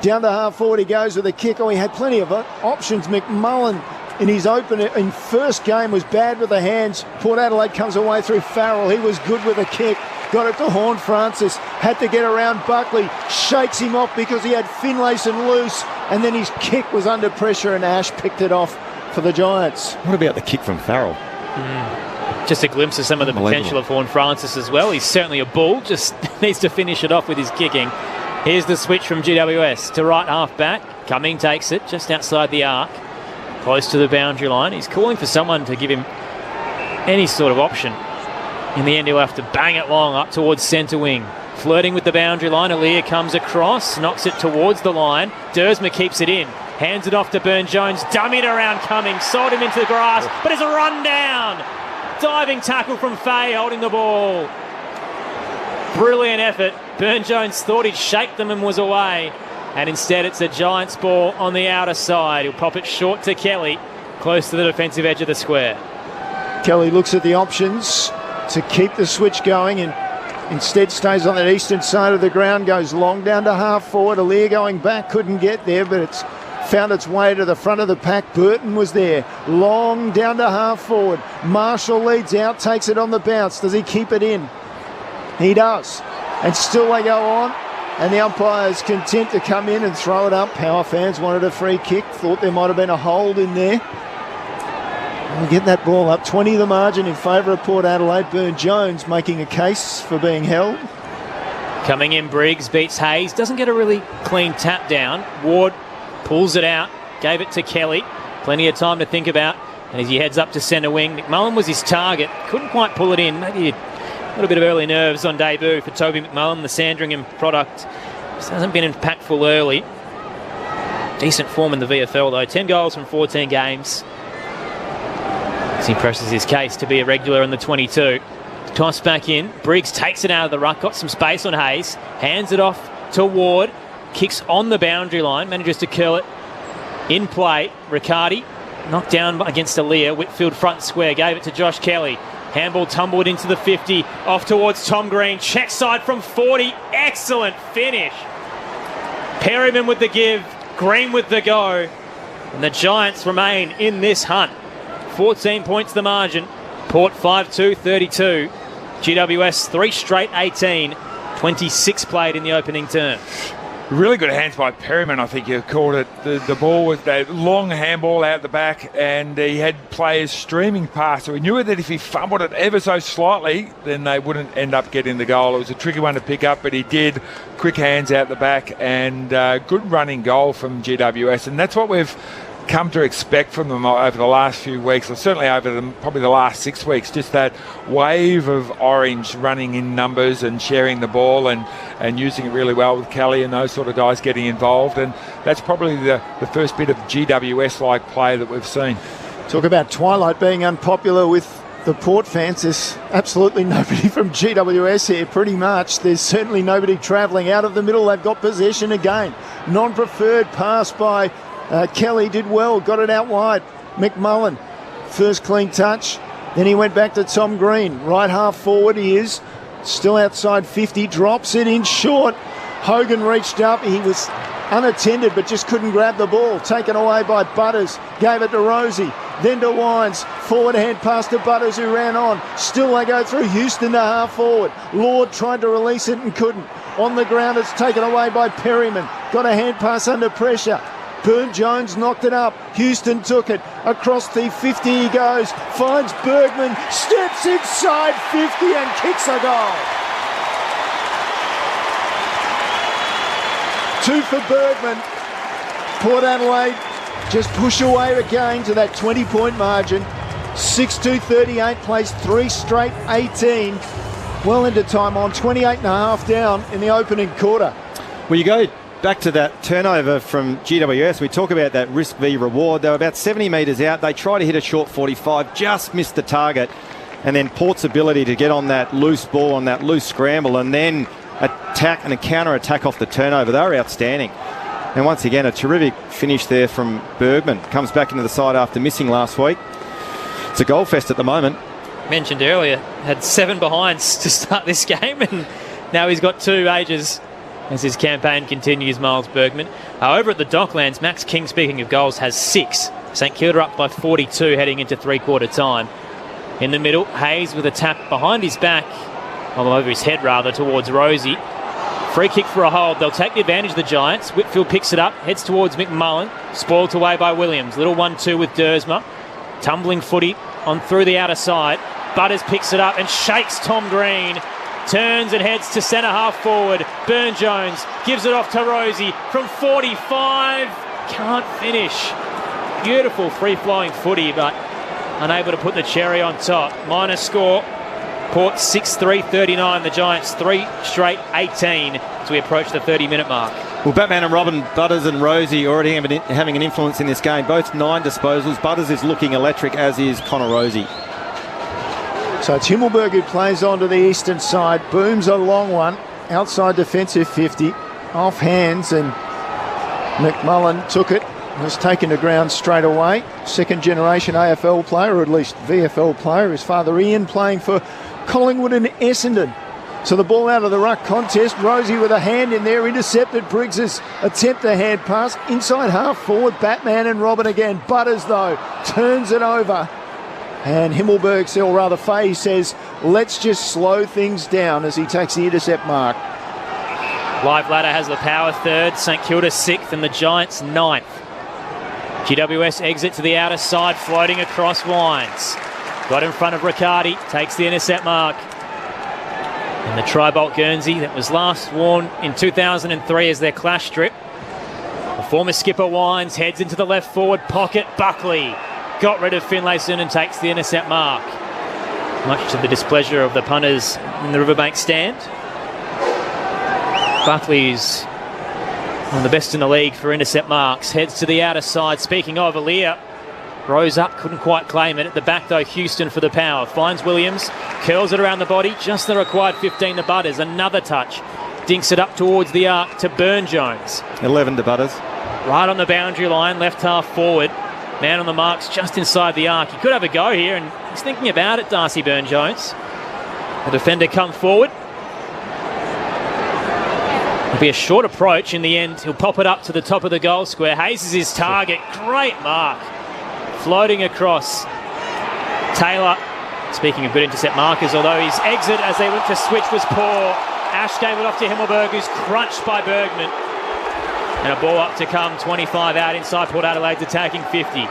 Down to half forward he goes with a kick. Oh, he had plenty of options. McMullen in his in first game was bad with the hands. Port Adelaide comes away through Farrell. He was good with a kick. Got it to Horn Francis. Had to get around Buckley. Shakes him off because he had Finlayson loose. And then his kick was under pressure and Ash picked it off for the Giants. What about the kick from Farrell? Just a glimpse of some of the potential of Horn Francis as well. He's certainly a bull. Just needs to finish it off with his kicking. Here's the switch from GWS to right half back. Cumming takes it just outside the arc. Close to the boundary line. He's calling for someone to give him any sort of option. In the end, he'll have to bang it long up towards centre wing. Flirting with the boundary line. Aaliyah comes across, knocks it towards the line. Dersma keeps it in. Hands it off to Burne-Jones. Dummied around Cumming. Sold him into the grass, but it's a run down. Diving tackle from Fay holding the ball. Brilliant effort. Burne-Jones thought he'd shake them and was away. And instead it's a Giants ball on the outer side. He'll pop it short to Kelly, close to the defensive edge of the square. Kelly looks at the options to keep the switch going and instead stays on that eastern side of the ground, goes long down to half forward. Aaliyah going back, couldn't get there, but it's found its way to the front of the pack. Burton was there, long down to half forward. Marshall leads out, takes it on the bounce. Does he keep it in? He does. And still they go on. And the umpire's content to come in and throw it up. Power fans wanted a free kick. Thought there might have been a hold in there. We'll get that ball up. 20 the margin in favour of Port Adelaide. Burne-Jones making a case for being held. Coming in, Briggs beats Hayes. Doesn't get a really clean tap down. Ward pulls it out. Gave it to Kelly. Plenty of time to think about. And as he heads up to centre wing, McMullen was his target. Couldn't quite pull it in. Maybe a little bit of early nerves on debut for Toby McMullen, the Sandringham product. Just hasn't been impactful early. Decent form in the VFL though. 10 goals from 14 games. As he presses his case to be a regular in the 22. Toss back in. Briggs takes it out of the ruck. Got some space on Hayes. Hands it off to Ward. Kicks on the boundary line. Manages to curl it. In play. Riccardi knocked down against Aaliyah. Whitfield front square. Gave it to Josh Kelly. Handball tumbled into the 50. Off towards Tom Green. Check side from 40. Excellent finish. Perryman with the give. Green with the go. And the Giants remain in this hunt. 14 points the margin. Port 5-2, 32. GWS 3 straight 18. 26 played in the opening term. Really good hands by Perryman, I think you called it. The ball was that long handball out the back, and he had players streaming past. So he knew that if he fumbled it ever so slightly, then they wouldn't end up getting the goal. It was a tricky one to pick up, but he did. Quick hands out the back, and good running goal from GWS. And that's what we've come to expect from them over the last few weeks, or certainly over probably the last 6 weeks. Just that wave of orange running in numbers and sharing the ball and using it really well with Kelly and those sort of guys getting involved. And that's probably the first bit of GWS-like play that we've seen. Talk about Twilight being unpopular with the Port fans. There's absolutely nobody from GWS here, pretty much. There's certainly nobody travelling out of the middle. They've got possession again. Non-preferred pass by Kelly, did well, got it out wide. McMullen, first clean touch. Then he went back to Tom Green. Right half forward he is. Still outside 50, drops it in short. Hogan reached up. He was unattended but just couldn't grab the ball. Taken away by Butters. Gave it to Rosie. Then to Wines. Forward hand pass to Butters who ran on. Still they go through Houston to half forward. Lord tried to release it and couldn't. On the ground it's taken away by Perryman. Got a hand pass under pressure. Burne-Jones knocked it up. Houston took it. Across the 50 he goes. Finds Bergman. Steps inside 50 and kicks a goal. 2 for Bergman. Port Adelaide just push away again to that 20-point margin. 6-2-38, plays 3 straight 18. Well into time on, 28 and a half down in the opening quarter. Well, you go back to that turnover from GWS. We talk about that risk v reward. They were about 70 metres out. They tried to hit a short 45, just missed the target. And then Port's ability to get on that loose ball, on that loose scramble, and then attack and a counter-attack off the turnover. They were outstanding. And once again, a terrific finish there from Bergman. Comes back into the side after missing last week. It's a goal fest at the moment. Mentioned earlier, had 7 behinds to start this game, and now he's got 2 ages as his campaign continues, Miles Bergman. Over at the Docklands, Max King, speaking of goals, has 6. St Kilda up by 42 heading into three-quarter time. In the middle, Hayes with a tap behind his back, or over his head rather, towards Rosie. Free kick for a hold. They'll take the advantage of the Giants. Whitfield picks it up, heads towards McMullen. Spoilt away by Williams. Little 1-2 with Dersma. Tumbling footy on through the outer side. Butters picks it up and shakes Tom Green. Turns and heads to centre half forward. Burne-Jones gives it off to Rosie from 45. Can't finish. Beautiful free-flowing footy, but unable to put the cherry on top. Minor score. Port 6-3-39. The Giants 3 straight 18 as we approach the 30-minute mark. Well, Batman and Robin, Butters and Rosie already having an influence in this game. Both 9 disposals. Butters is looking electric, as is Connor Rosie. So it's Himmelberg who plays on to the eastern side. Booms a long one. Outside defensive 50. Off hands, and McMullen took it. Was taken to ground straight away. Second generation AFL player, or at least VFL player. His father Ian playing for Collingwood and Essendon. So the ball out of the ruck contest. Rosie with a hand in there, intercepted Briggs's attempt to hand pass. Inside half forward, Batman and Robin again. Butters though, turns it over. And Himmelberg, or rather Fay, says, let's just slow things down as he takes the intercept mark. Live ladder has the power third. St Kilda 6th and the Giants 9th. GWS exit to the outer side, floating across Wines. Got in front of Riccardi, takes the intercept mark. And the Tri-Bolt Guernsey that was last worn in 2003 as their clash strip. The former skipper Wines heads into the left forward pocket. Buckley got rid of Finlayson and takes the intercept mark. Much to the displeasure of the punters in the Riverbank stand. Buckley's One of the best in the league for intercept marks. Heads to the outer side. Speaking of, Aaliyah rose up, couldn't quite claim it. At the back, though, Houston for the power. Finds Williams, curls it around the body. Just the required 15 to Butters. Another touch. Dinks it up towards the arc to Burne-Jones. 11 to Butters. Right on the boundary line, left half forward. Man on the marks just inside the arc. He could have a go here, and he's thinking about it, Darcy Burne-Jones. The defender come forward. It'll be a short approach in the end. He'll pop it up to the top of the goal square. Hayes is his target. Great mark. Floating across. Taylor, speaking of good intercept markers, although his exit as they looked to switch was poor. Ash gave it off to Himmelberg, who's crunched by Bergman. And a ball up to come, 25 out inside Port Adelaide's attacking 50.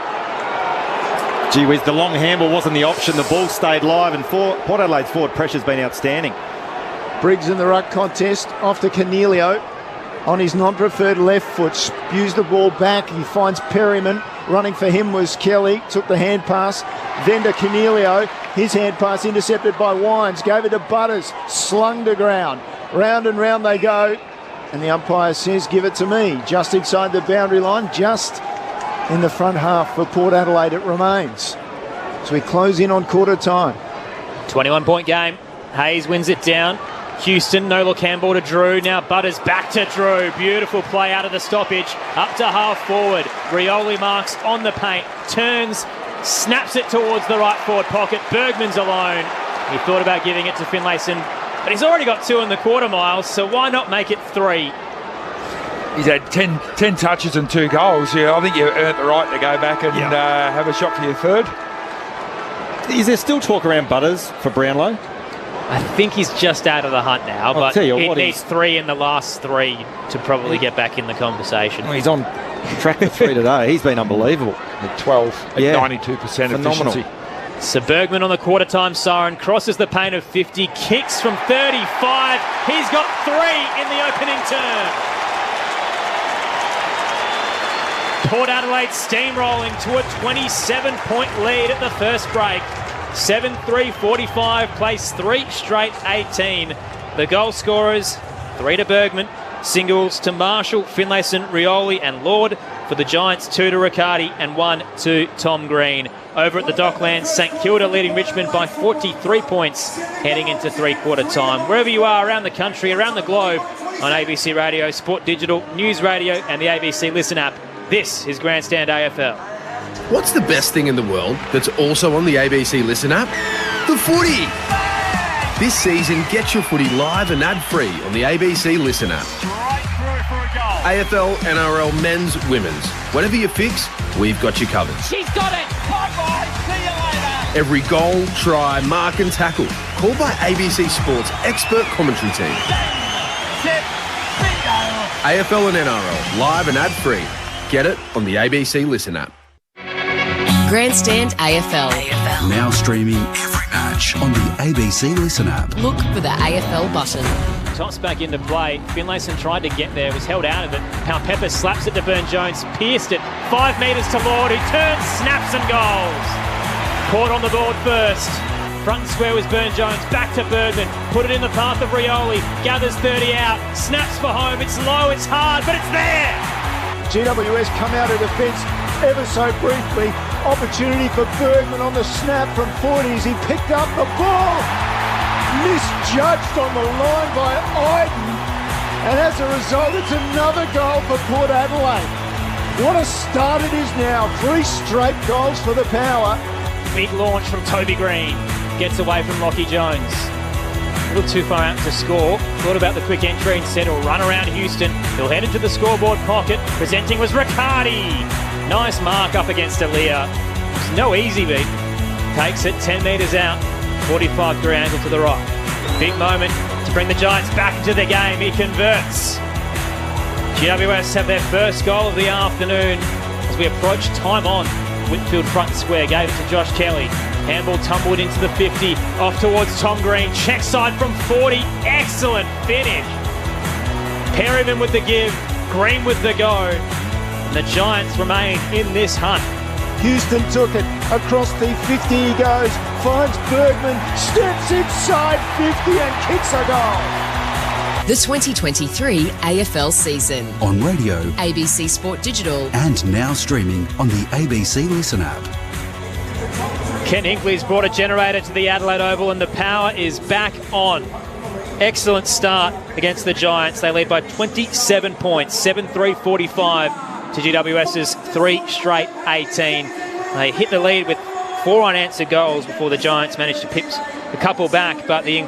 Gee whiz, the long handball wasn't the option. The ball stayed live, and Port Adelaide's forward pressure's been outstanding. Briggs in the ruck contest, off to Cornelio. On his non-preferred left foot, spews the ball back. He finds Perryman. Running for him was Kelly. Took the hand pass. Then to Cornelio. His hand pass intercepted by Wines. Gave it to Butters. Slung to ground. Round and round they go. And the umpire says, give it to me. Just inside the boundary line. Just in the front half for Port Adelaide it remains. So we close in on quarter time. 21-point game. Hayes wins it down. Houston, no look handball to Drew. Now Butters back to Drew. Beautiful play out of the stoppage. Up to half forward. Rioli marks on the paint. Turns, snaps it towards the right forward pocket. Bergman's alone. He thought about giving it to Finlayson, but he's already got 2 in the quarter miles, so why not make it 3? He's had 10 touches and 2 goals. Yeah, I think you earned the right to go back and have a shot for your third. Is there still talk around Butters for Brownlow? I think he's just out of the hunt now, but he needs 3 in the last 3 to probably get back in the conversation. Well, he's on track for 3 today. He's been unbelievable. At 12, at 92% efficiency. So Bergman on the quarter-time siren, crosses the paint of 50, kicks from 35. He's got 3 in the opening term. Port Adelaide steamrolling to a 27-point lead at the first break. 7-3-45, place 3 straight 18. The goal scorers, 3 to Bergman, singles to Marshall, Finlayson, Rioli and Lord. For the Giants, 2 to Riccardi and 1 to Tom Green. Over at the Docklands, St Kilda leading Richmond by 43 points heading into three-quarter time. Wherever you are around the country, around the globe, on ABC Radio, Sport Digital, News Radio and the ABC Listen app, this is Grandstand AFL. What's the best thing in the world that's also on the ABC Listen app? The footy! This season, get your footy live and ad-free on the ABC Listen app. AFL, NRL, men's, women's. Whatever you fix, we've got you covered. She's got it! Bye-bye! See you later! Every goal, try, mark and tackle. Called by ABC Sports' expert commentary team. AFL and NRL, live and ad-free. Get it on the ABC Listen app. Grandstand AFL. Now streaming every match on the ABC Listen app. Look for the AFL button. Toss back into play. Finlayson tried to get there, was held out of it. Pepper slaps it to Burne-Jones, pierced it. 5 metres to Lord, who turns, snaps and goals. Caught on the board first. Front and square was Burne-Jones, back to Bergman. Put it in the path of Rioli, gathers 30 out, snaps for home. It's low, it's hard, but it's there. GWS come out of defence ever so briefly. Opportunity for Bergman on the snap from 40s. He picked up the ball. Misjudged on the line by Iden. And as a result, it's another goal for Port Adelaide. What a start it is now. 3 straight goals for the Power. Big launch from Toby Green. Gets away from Lockie Jones. A little too far out to score. Thought about the quick entry and said he'll run around Houston. He'll head into the scoreboard pocket. Presenting was Riccardi. Nice mark up against Aaliyah. It's no easy beat. Takes it 10 metres out. 45-degree angle to the right. Big moment to bring the Giants back into the game. He converts. GWS have their first goal of the afternoon as we approach time on. Whitfield front square, gave it to Josh Kelly. Handball tumbled into the 50, off towards Tom Green. Check side from 40, excellent finish. Perryman with the give, Green with the go. And the Giants remain in this hunt. Houston took it across the 50. He goes, finds Bergman, steps inside 50 and kicks a goal. The 2023 AFL season. On radio, ABC Sport Digital. and now streaming on the ABC Listen app. Ken Hinkley's brought a generator to the Adelaide Oval and the power is back on. Excellent start against the Giants. They lead by 27 points, 7-3-45 to GWS's 3 straight 18. They hit the lead with 4 unanswered goals before the Giants managed to pip a couple back, but the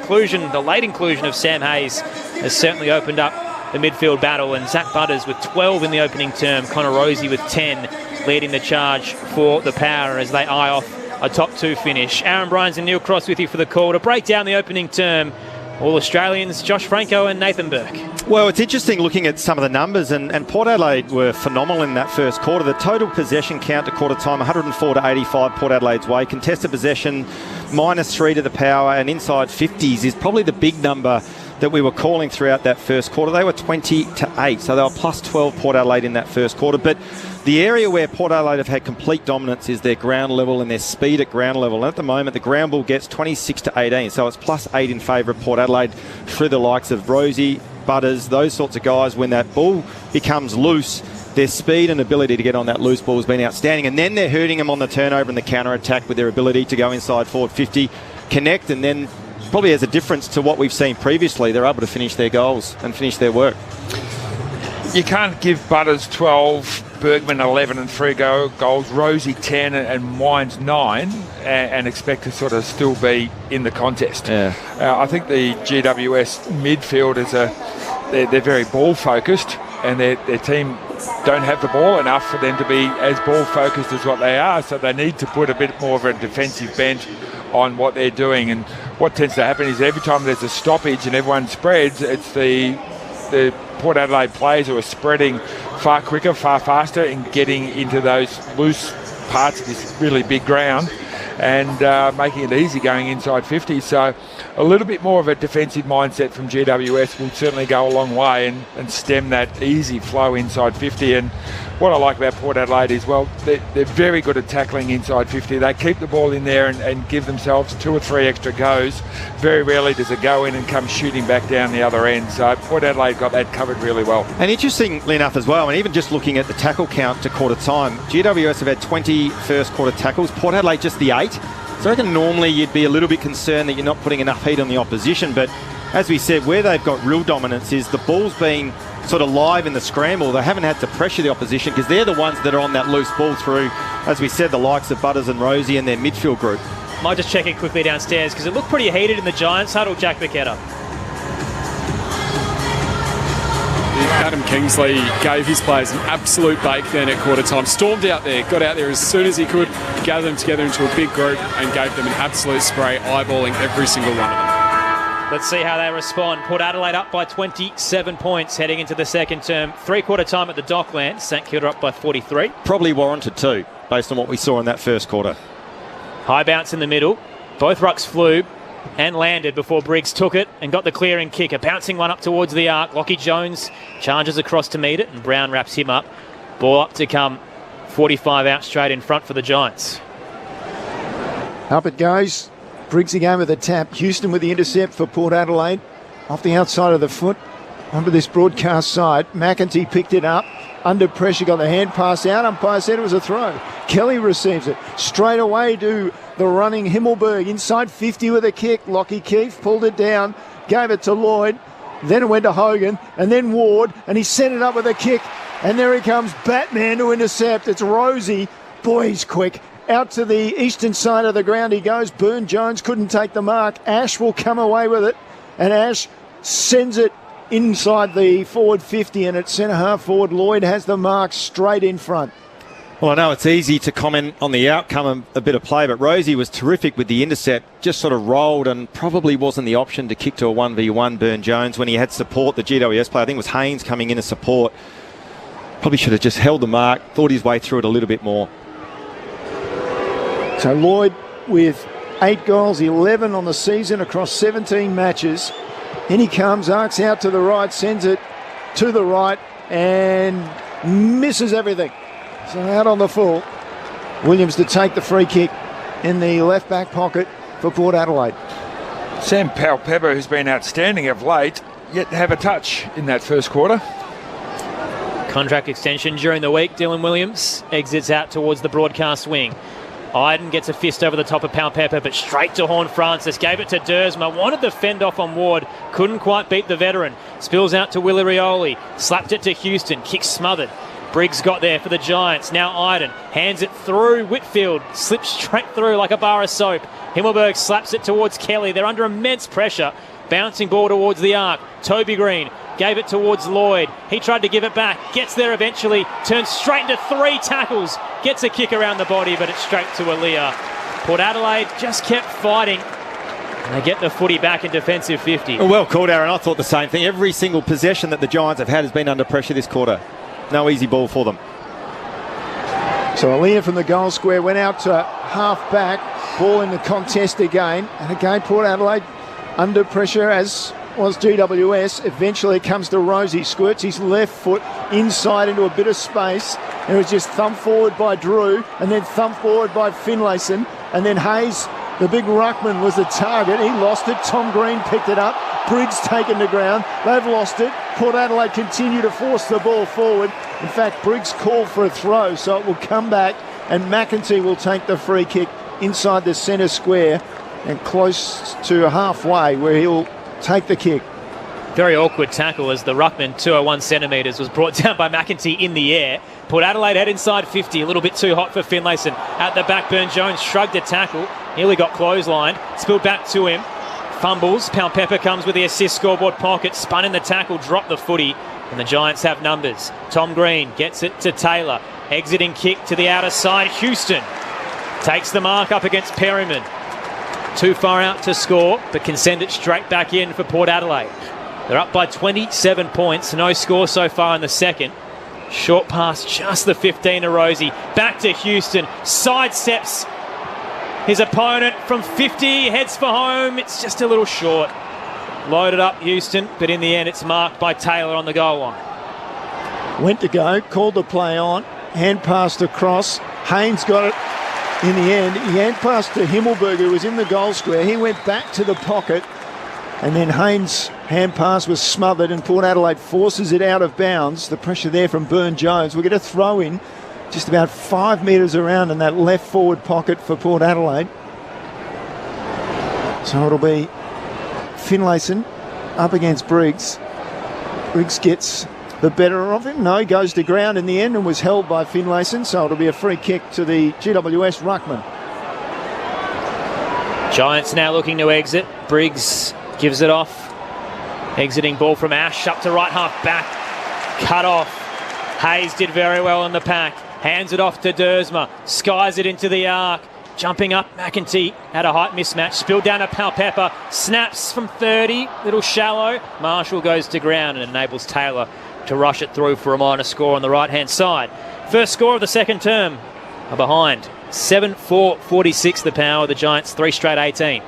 late inclusion of Sam Hayes has certainly opened up the midfield battle, and Zach Butters with 12 in the opening term, Connor Rozee with 10 leading the charge for the Power as they eye off a top 2 finish. Aaron Bryans and Neil Cross with you for the call to break down the opening term. All Australians, Josh Franco and Nathan Burke. Well, it's interesting looking at some of the numbers, and Port Adelaide were phenomenal in that first quarter. The total possession count to quarter time, 104-85 Port Adelaide's way. Contested possession, -3 to the Power, and inside 50s is probably the big number that we were calling throughout that first quarter. They were 20-8, so they were plus 12 Port Adelaide in that first quarter. But the area where Port Adelaide have had complete dominance is their ground level and their speed at ground level. And at the moment, the ground ball gets 26-18, so it's plus 8 in favour of Port Adelaide through the likes of Rozee, Butters, those sorts of guys. When that ball becomes loose, their speed and ability to get on that loose ball has been outstanding. And then they're hurting them on the turnover and the counter-attack with their ability to go inside forward 50, connect, and then probably as a difference to what we've seen previously, they're able to finish their goals and finish their work. You can't give Butters 12, Bergman 11 and 3 goals, Rozee 10 and Wines 9 and expect to sort of still be in the contest. Yeah. I think the GWS midfield they're very ball focused, and their team don't have the ball enough for them to be as ball focused as what they are, so they need to put a bit more of a defensive bent on what they're doing. And what tends to happen is every time there's a stoppage and everyone spreads, it's the Port Adelaide players who are spreading far quicker, far faster, and getting into those loose parts of this really big ground and making it easy going inside 50. So a little bit more of a defensive mindset from GWS will certainly go a long way and stem that easy flow inside 50. And what I like about Port Adelaide is, well, they're very good at tackling inside 50. They keep the ball in there and give themselves 2 or 3 extra goes. Very rarely does it go in and come shooting back down the other end. So Port Adelaide got that covered really well. And interestingly enough as well, and even just looking at the tackle count to quarter time, GWS have had 20 first quarter tackles, Port Adelaide just the 8. So I reckon normally you'd be a little bit concerned that you're not putting enough heat on the opposition, but as we said, where they've got real dominance is the ball's being sort of live in the scramble. They haven't had to pressure the opposition because they're the ones that are on that loose ball through, as we said, the likes of Butters and Rozee and their midfield group. Might just check in quickly downstairs because it looked pretty heated in the Giants huddle, Jack Bicketta. Adam Kingsley gave his players an absolute bake then at quarter time. Stormed out there, got out there as soon as he could, gathered them together into a big group and gave them an absolute spray, eyeballing every single one of them. Let's see how they respond. Port Adelaide up by 27 points heading into the second term. 3-quarter time at the Docklands. St Kilda up by 43. Probably warranted too, based on what we saw in that first quarter. High bounce in the middle. Both rucks flew and landed before Briggs took it and got the clearing kick. A bouncing one up towards the arc. Lockie Jones charges across to meet it and Brown wraps him up. Ball up to come. 45 out straight in front for the Giants. Up it goes. Briggs again with a tap. Houston with the intercept for Port Adelaide. Off the outside of the foot. Onto this broadcast side. McEntee picked it up. Under pressure, got the hand pass out. Umpire said it was a throw. Kelly receives it. Straight away to the running Himmelberg. Inside 50 with a kick. Lockie Keefe pulled it down. Gave it to Lloyd. Then it went to Hogan. And then Ward. And he sent it up with a kick. And there he comes. Batman to intercept. It's Rozee. Boy, he's quick. Out to the eastern side of the ground he goes. Burne-Jones couldn't take the mark. Ash will come away with it. And Ash sends it inside the forward 50, and at centre-half forward, Lloyd has the mark straight in front. Well, I know it's easy to comment on the outcome of a bit of play, but Rozee was terrific with the intercept, just sort of rolled and probably wasn't the option to kick to a 1v1 Burne-Jones when he had support, the GWS player. I think it was Haynes coming in as support. Probably should have just held the mark, thought his way through it a little bit more. So Lloyd with 8 goals, 11 on the season across 17 matches. In he comes, arcs out to the right, sends it to the right and misses everything. So out on the full. Williams to take the free kick in the left back pocket for Port Adelaide. Sam Palpepper, who's been outstanding of late, yet to have a touch in that first quarter. Contract extension during the week. Dylan Williams exits out towards the broadcast wing. Iden gets a fist over the top of Pepper, but straight to Horn Francis. Gave it to Dersma. Wanted the fend off on Ward. Couldn't quite beat the veteran. Spills out to Willie Rioli. Slapped it to Houston. Kick smothered. Briggs got there for the Giants. Now Iden hands it through Whitfield. Slips straight through like a bar of soap. Himmelberg slaps it towards Kelly. They're under immense pressure. Bouncing ball towards the arc. Toby Green gave it towards Lloyd. He tried to give it back. Gets there eventually. Turns straight into 3 tackles. Gets a kick around the body, but it's straight to Aaliyah. Port Adelaide just kept fighting. And they get the footy back in defensive 50. Well called, Aaron. I thought the same thing. Every single possession that the Giants have had has been under pressure this quarter. No easy ball for them. So Aaliyah from the goal square went out to half back. Ball in the contest again. And again, Port Adelaide under pressure, as was GWS. Eventually it comes to Rosie. Squirts his left foot inside into a bit of space. And it was just thumped forward by Drew and then thumped forward by Finlayson. And then Hayes, the big ruckman, was the target. He lost it. Tom Green picked it up. Briggs taken to ground. They've lost it. Port Adelaide continue to force the ball forward. In fact, Briggs called for a throw, so it will come back and McEntee will take the free kick inside the centre square and close to halfway where he'll take the kick. Very awkward tackle as the ruckman, 201 centimetres, was brought down by McEntee in the air. Port Adelaide head inside 50, a little bit too hot for Finlayson. At the back, Burne-Jones shrugged a tackle, nearly got clotheslined, spilled back to him. Fumbles, Pepper comes with the assist scoreboard pocket, spun in the tackle, dropped the footy, and the Giants have numbers. Tom Green gets it to Taylor, exiting kick to the outer side. Houston takes the mark up against Perryman. Too far out to score, but can send it straight back in for Port Adelaide. They're up by 27 points, no score so far in the second. Short pass, just the 15 to Rosie. Back to Houston, sidesteps his opponent from 50, heads for home. It's just a little short. Loaded up Houston, but in the end it's marked by Taylor on the goal line. Went to go, called the play on, hand passed across. Haynes got it in the end. He hand passed to Himmelberg, who was in the goal square. He went back to the pocket, and then Haynes' hand pass was smothered, and Port Adelaide forces it out of bounds. The pressure there from Burne-Jones. We'll get a throw in just about 5 metres around in that left forward pocket for Port Adelaide. So it'll be Finlayson up against Briggs. Briggs gets the better of him. No, he goes to ground in the end and was held by Finlayson, so it'll be a free kick to the GWS ruckman. Giants now looking to exit. Briggs gives it off. Exiting ball from Ash up to right half back. Cut off. Hayes did very well in the pack. Hands it off to Dersma. Skies it into the arc. Jumping up, McEntee had a height mismatch. Spilled down to Pepper. Snaps from 30. Little shallow. Marshall goes to ground and enables Taylor to rush it through for a minor score on the right-hand side. First score of the second term are behind. 7-4-46 the power. The Giants 3 straight 18.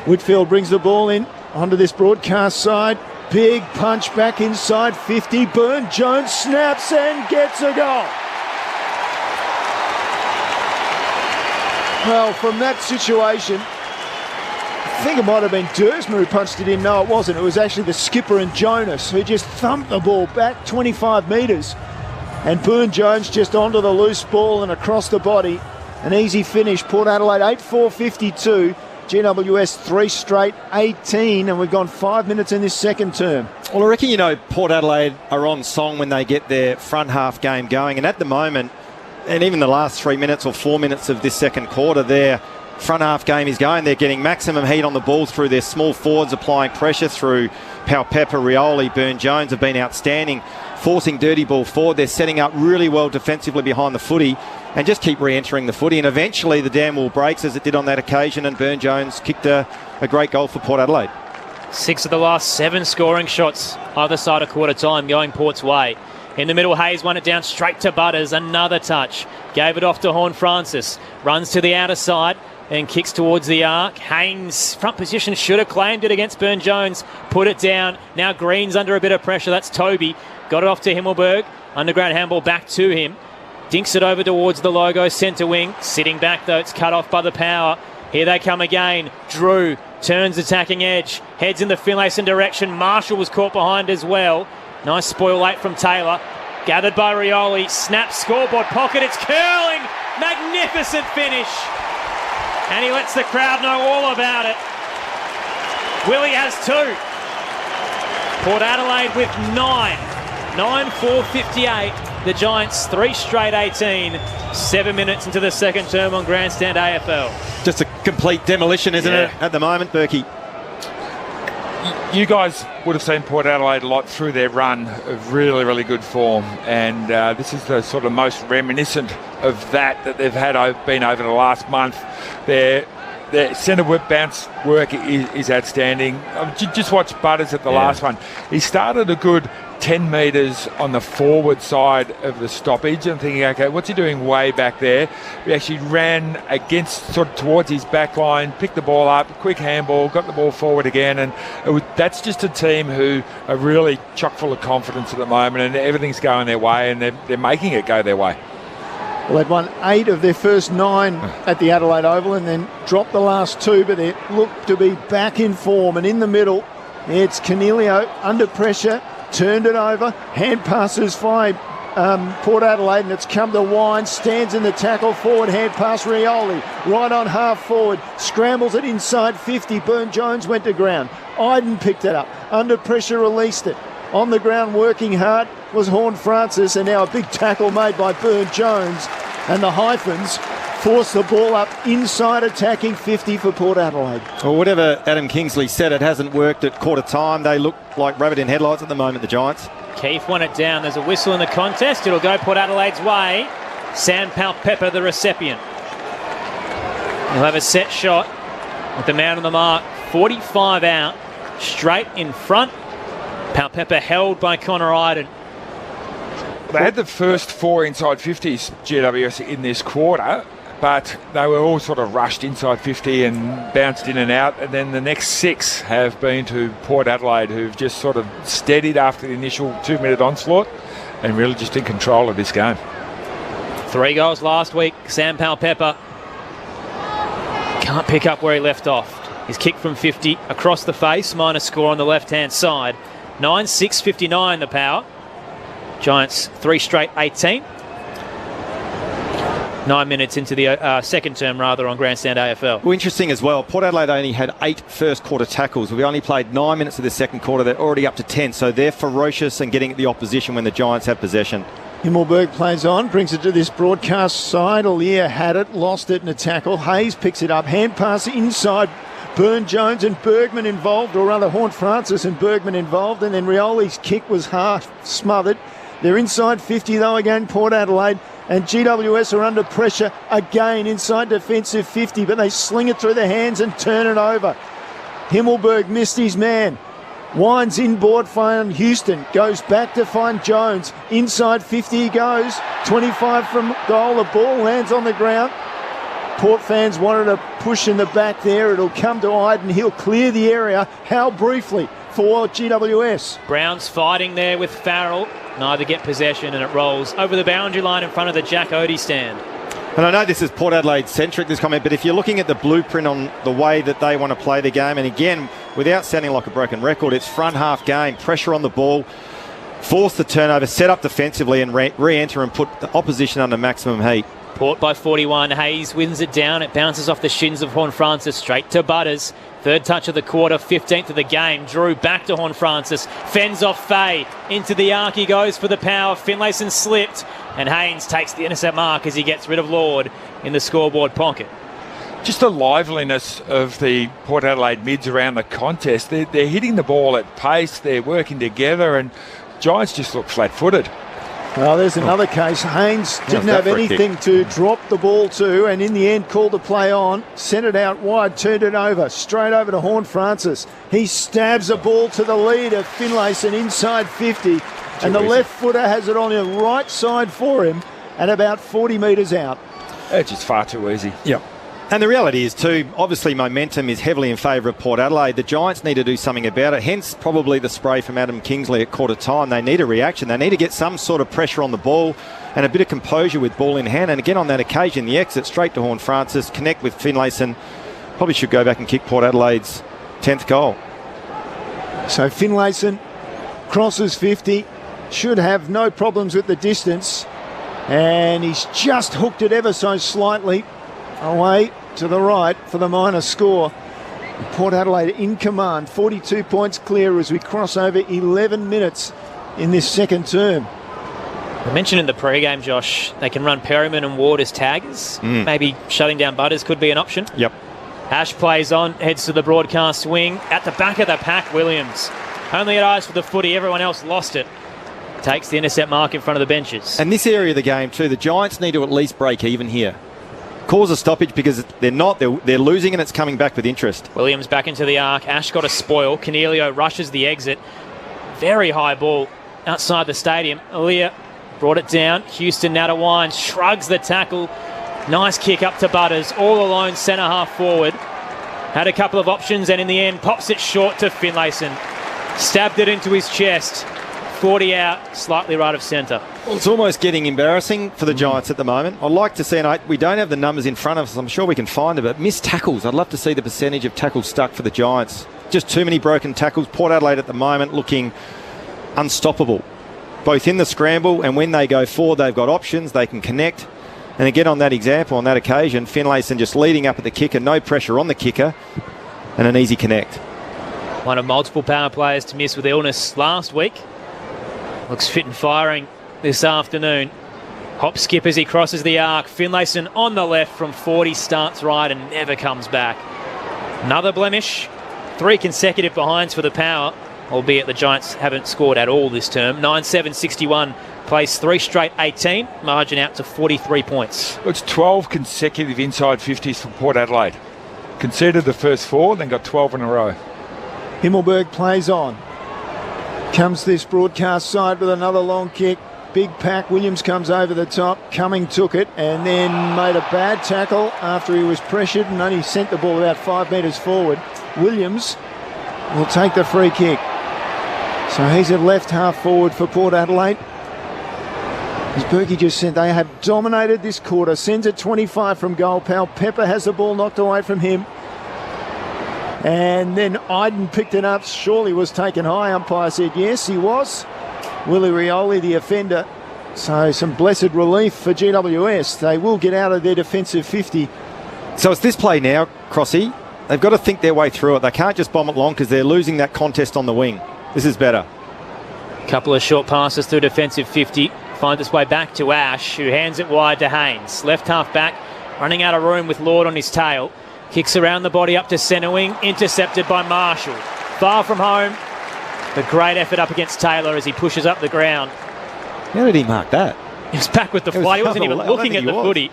Whitfield brings the ball in onto this broadcast side. Big punch back inside 50. Burne-Jones snaps and gets a goal. Well, from that situation, I think it might have been Dersma who punched it in. No, it wasn't. It was actually the skipper and Jonas who just thumped the ball back 25 metres. And Burne-Jones just onto the loose ball and across the body. An easy finish. Port Adelaide 8-4-52. GWS 3 straight 18, and we've gone 5 minutes in this second term. Well, I reckon, Port Adelaide are on song when they get their front half game going. And at the moment, and even the last 3 minutes or 4 minutes of this second quarter, their front half game is going. They're getting maximum heat on the ball through their small forwards, applying pressure through Pepper, Rioli, Burne-Jones have been outstanding, forcing dirty ball forward. They're setting up really well defensively behind the footy and just keep re-entering the footy. And eventually the dam wall breaks, as it did on that occasion, and Burne-Jones kicked a great goal for Port Adelaide. 6 of the last 7 scoring shots either side of quarter time going Port's way. In the middle, Hayes won it down straight to Butters. Another touch. Gave it off to Horn Francis. Runs to the outer side and kicks towards the arc. Haynes, front position, should have claimed it against Burne-Jones. Put it down. Now Green's under a bit of pressure. That's Toby. Got it off to Himmelberg. Underground handball back to him. Dinks it over towards the logo centre wing. Sitting back though, it's cut off by the power. Here they come again. Drew turns attacking edge, heads in the Finlayson direction. Marshall was caught behind as well. Nice spoil late from Taylor. Gathered by Rioli. Snaps scoreboard pocket. It's curling. Magnificent finish. And he lets the crowd know all about it. Willie has 2. Port Adelaide with 9. 9-4-58. The Giants 3 straight 18. 7 minutes into the second term on Grandstand AFL. Just a complete demolition, isn't it, at the moment, Berkey? You guys would have seen Port Adelaide a lot through their run of really, really good form, and this is the sort of most reminiscent of that they've been over the last month. Their centre whip bounce work is outstanding. Just watch Butters at the last one. He started a good 10 metres on the forward side of the stoppage and thinking, okay, what's he doing way back there? He actually ran sort of towards his back line, picked the ball up, quick handball, got the ball forward again, and that's just a team who are really chock full of confidence at the moment, and everything's going their way, and they're making it go their way. Well, they'd won 8 of their first 9 at the Adelaide Oval and then dropped the last 2, but they look to be back in form. And in the middle, it's Canelio under pressure, turned it over, hand passes by Port Adelaide, and it's come to Wine, stands in the tackle, forward hand pass Rioli, right on half forward, scrambles it inside 50, Burne-Jones went to ground, Iden picked it up, under pressure released it, on the ground working hard was Horne-Francis, and now a big tackle made by Burne-Jones, and the Hyphens force the ball up inside attacking 50 for Port Adelaide. Well, whatever Adam Kingsley said, it hasn't worked at quarter time. They look like rabbit in headlights at the moment, the Giants. Keefe won it down. There's a whistle in the contest. It'll go Port Adelaide's way. Sam Palpepper, the recipient. He'll have a set shot with the man on the mark. 45 out, straight in front. Palpepper held by Connor Iden. They had the first 4 inside 50s, GWS, in this quarter, but they were all sort of rushed inside 50 and bounced in and out, and then the next 6 have been to Port Adelaide, who've just sort of steadied after the initial 2-minute onslaught and really just in control of this game. 3 goals last week. Sam Palpepper can't pick up where he left off. His kick from 50 across the face, minus score on the left-hand side. 9-6-59 the Power. Giants 3 straight 18. 9 minutes into the second term, rather, on Grandstand AFL. Well, interesting as well. Port Adelaide only had 8 first quarter tackles. We only played 9 minutes of the second quarter. They're already up to 10, so they're ferocious and getting at the opposition when the Giants have possession. Himmelberg plays on, brings it to this broadcast side. Alier had it, lost it in a tackle. Hayes picks it up, hand pass inside. Burne-Jones and Bergman involved, or rather Horne-Francis and Bergman involved, and then Rioli's kick was half smothered. They're inside 50 though again, Port Adelaide, and GWS are under pressure again inside defensive 50, but they sling it through their hands and turn it over. Himmelberg missed his man. Wines inboard, find Houston, goes back to find Jones. Inside 50 he goes, 25 from goal, the ball lands on the ground. Port fans wanted a push in the back there. It'll come to Iden. He'll clear the area. How briefly for GWS. Brown's fighting there with Farrell. Neither get possession, and it rolls over the boundary line in front of the Jack Odie stand. And I know this is Port Adelaide-centric, this comment, but if you're looking at the blueprint on the way that they want to play the game, and again, without sounding like a broken record, it's front half game, pressure on the ball, force the turnover, set up defensively and re-enter and put the opposition under maximum heat. Port by 41. Hayes wins it down. It bounces off the shins of Horne-Francis straight to Butters. Third touch of the quarter, 15th of the game. Drew back to Horne-Francis. Fends off Fay. Into the arc he goes for the Power. Finlayson slipped. And Haynes takes the intercept mark as he gets rid of Lord in the scoreboard pocket. Just the liveliness of the Port Adelaide mids around the contest. They're hitting the ball at pace. They're working together, and Giants just look flat-footed. Well, there's another case. Haynes didn't have anything to drop the ball to, and in the end called the play on, sent it out wide, turned it over, straight over to Horne-Francis. He stabs a ball to the lead of Finlayson inside 50, and the left footer has it on the right side for him at about 40 metres out. It's just far too easy. Yep. And the reality is too, obviously momentum is heavily in favour of Port Adelaide. The Giants need to do something about it, hence probably the spray from Adam Kingsley at quarter time. They need a reaction. They need to get some sort of pressure on the ball and a bit of composure with ball in hand. And again, on that occasion, the exit straight to Horne-Francis, connect with Finlayson. Probably should go back and kick Port Adelaide's 10th goal. So Finlayson crosses 50, should have no problems with the distance, and he's just hooked it ever so slightly away to the right for the minor score. Port Adelaide in command, 42 points clear as we cross over 11 minutes in this second term. I mentioned in the pre-game, Josh, they can run Perryman and Ward as taggers. Maybe shutting down Butters could be an option. Yep. Ash plays on, heads to the broadcast wing. At the back of the pack, Williams. Only had eyes for the footy, everyone else lost it. Takes the intercept mark in front of the benches. And this area of the game too, the Giants need to at least break even here. Cause a stoppage because they're losing and it's coming back with interest. Williams back into the arc. Ash got a spoil. Cornelio rushes the exit. Very high ball outside the stadium. Aaliyah brought it down. Houston Natawine shrugs the tackle. Nice kick up to Butters. All alone, centre half forward. Had a couple of options and in the end pops it short to Finlayson. Stabbed it into his chest. 40 out, slightly right of centre. Well, it's almost getting embarrassing for the Giants at the moment. I'd like to see, and we don't have the numbers in front of us, I'm sure we can find it, but missed tackles. I'd love to see the percentage of tackles stuck for the Giants. Just too many broken tackles. Port Adelaide at the moment looking unstoppable, both in the scramble and when they go forward, they've got options, they can connect. And again, on that example, on that occasion, Finlayson just leading up at the kicker, no pressure on the kicker, and an easy connect. One of multiple power players to miss with illness last week. Looks fit and firing this afternoon. Hop skip as he crosses the arc. Finlayson on the left from 40, starts right and never comes back. Another blemish. 3 consecutive behinds for the power, albeit the Giants haven't scored at all this term. 9-7-61, plays 3 straight 18, margin out to 43 points. It's 12 consecutive inside 50s for Port Adelaide. Conceded the first 4, then got 12 in a row. Himmelberg plays on. Comes this broadcast side with another long kick. Big pack. Williams comes over the top. Cumming took it and then made a bad tackle after he was pressured and only sent the ball about 5 metres forward. Williams will take the free kick. So he's at left half forward for Port Adelaide. As Berkey just said, they have dominated this quarter. Sends it 25 from goal. Pal Pepper has the ball knocked away from him. And then Iden picked it up. Surely was taken high. Umpire said yes, he was. Willie Rioli, the offender. So some blessed relief for GWS. They will get out of their defensive 50. So it's this play now, Crossy. They've got to think their way through it. They can't just bomb it long because they're losing that contest on the wing. This is better. Couple of short passes through defensive 50. Finds its way back to Ash, who hands it wide to Haynes. Left half back, running out of room with Lord on his tail. Kicks around the body up to centre wing, intercepted by Marshall. Far from home, but great effort up against Taylor as he pushes up the ground. How did he mark that? He was back with the fly. He wasn't even looking at the footy.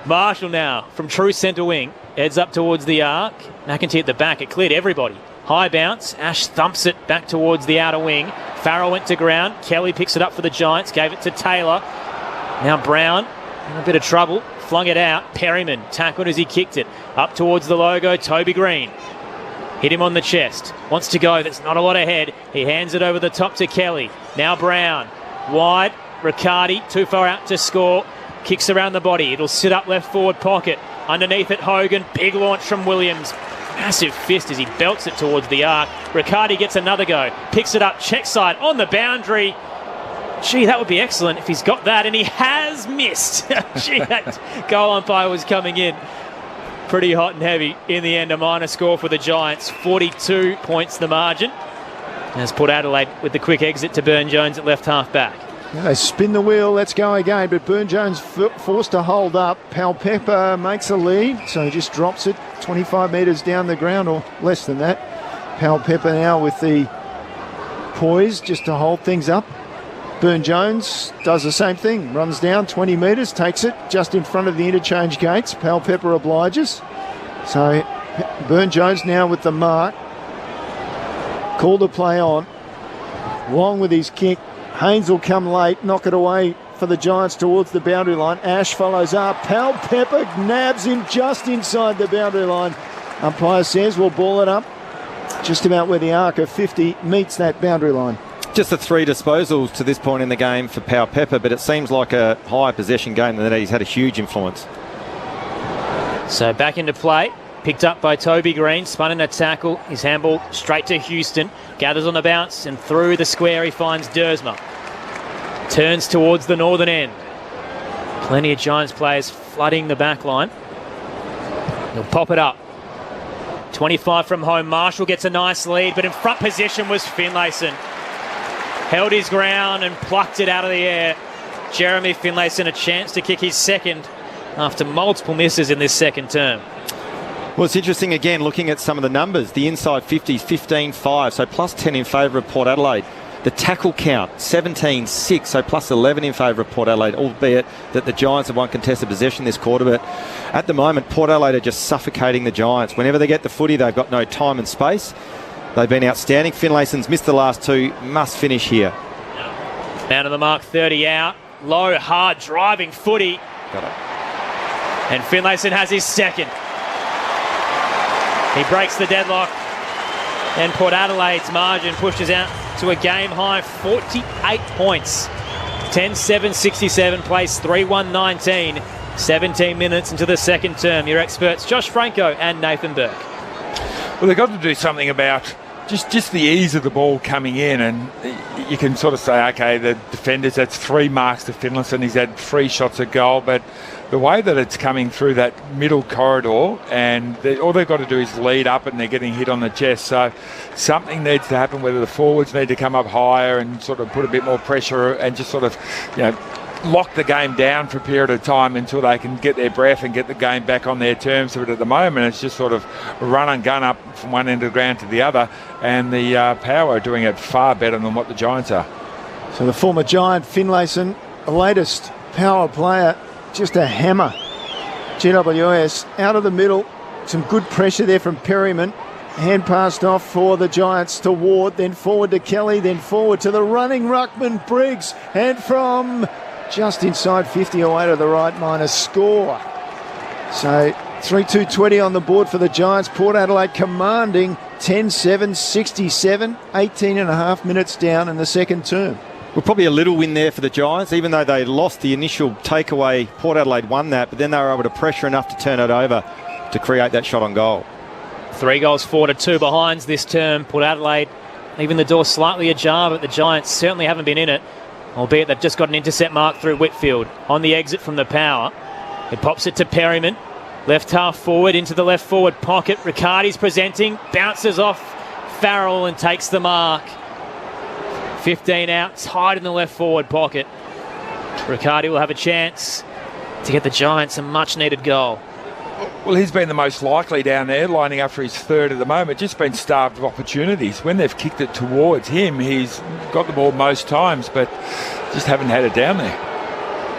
Marshall now, from true centre wing, heads up towards the arc. McEntee at the back, it cleared everybody. High bounce, Ash thumps it back towards the outer wing. Farrell went to ground, Kelly picks it up for the Giants, gave it to Taylor. Now Brown, in a bit of trouble, flung it out. Perryman tackled as he kicked it. Up towards the logo, Toby Green. Hit him on the chest. Wants to go, there's not a lot ahead. He hands it over the top to Kelly. Now Brown, wide. Riccardi, too far out to score. Kicks around the body. It'll sit up left forward pocket. Underneath it, Hogan. Big launch from Williams. Massive fist as he belts it towards the arc. Riccardi gets another go. Picks it up, check side on the boundary. Gee, that would be excellent if he's got that, and he has missed. Gee, that goal umpire was coming in pretty hot and heavy. In the end, a minor score for the Giants. 42 points the margin. As Port Adelaide with the quick exit to Burne-Jones at left half back. They spin the wheel, let's go again, but Burne-Jones forced to hold up. Pepper makes a lead, so he just drops it 25 metres down the ground, or less than that. Pepper now with the poise just to hold things up. Burne-Jones does the same thing, runs down 20 metres, takes it just in front of the interchange gates. Pepper obliges. So Burne-Jones now with the mark. Call to play on. Long with his kick. Haynes will come late, knock it away for the Giants towards the boundary line. Ash follows up. Pepper nabs him just inside the boundary line. Umpire says we'll ball it up just about where the arc of 50 meets that boundary line. Just the 3 disposals to this point in the game for Pepper, but it seems like a higher possession game than that. He's had a huge influence. So back into play. Picked up by Toby Green, spun in a tackle. His handball straight to Houston. Gathers on the bounce and through the square he finds Dersma. Turns towards the northern end. Plenty of Giants players flooding the back line. He'll pop it up. 25 from home. Marshall gets a nice lead, but in front position was Finlayson. Held his ground and plucked it out of the air. Jeremy Finlayson a chance to kick his second after multiple misses in this second term. Well, it's interesting again looking at some of the numbers. The inside 50s, 15-5, so plus 10 in favour of Port Adelaide. The tackle count, 17-6, so plus 11 in favour of Port Adelaide, albeit that the Giants have won contested possession this quarter. But at the moment, Port Adelaide are just suffocating the Giants. Whenever they get the footy, they've got no time and space. They've been outstanding. Finlayson's missed the last two, must finish here. Down to the mark, 30 out. Low, hard, driving footy. Got it. And Finlayson has his second. He breaks the deadlock. And Port Adelaide's margin pushes out to a game-high 48 points. 10-7-67, place 3-1-19. 17 minutes into the second term. Your experts, Josh Franco and Nathan Burke. Well, they've got to do something about just the ease of the ball coming in, and you can sort of say, okay, the defenders, that's 3 marks to Finlayson. He's had 3 shots at goal, but the way that it's coming through that middle corridor, and all they've got to do is lead up and they're getting hit on the chest. So something needs to happen, whether the forwards need to come up higher and sort of put a bit more pressure and just sort of, lock the game down for a period of time until they can get their breath and get the game back on their terms. But at the moment, it's just sort of run and gun up from one end of the ground to the other, and the Power are doing it far better than what the Giants are. So the former Giant, Finlayson, the latest Power player, just a hammer. GWS out of the middle, some good pressure there from Perryman. Hand passed off for the Giants to Ward, then forward to Kelly, then forward to the running ruckman Briggs, and from just inside 50 away to the right, minus score. So 3-2-20 on the board for the Giants. Port Adelaide commanding 10-7-67, 18 and a half minutes down in the second term. Well, probably a little win there for the Giants, even though they lost the initial takeaway. Port Adelaide won that, but then they were able to pressure enough to turn it over to create that shot on goal. 3 goals for to 2 behinds this term. Port Adelaide leaving the door slightly ajar, but the Giants certainly haven't been in it, albeit they've just got an intercept mark through Whitfield. On the exit from the Power, it pops it to Perryman. Left half forward into the left forward pocket. Riccardi's presenting, bounces off Farrell and takes the mark. 15 out, tied in the left forward pocket. Riccardi will have a chance to get the Giants a much needed goal. Well, he's been the most likely down there, lining up for his third at the moment, just been starved of opportunities. When they've kicked it towards him, he's got the ball most times, but just haven't had it down there.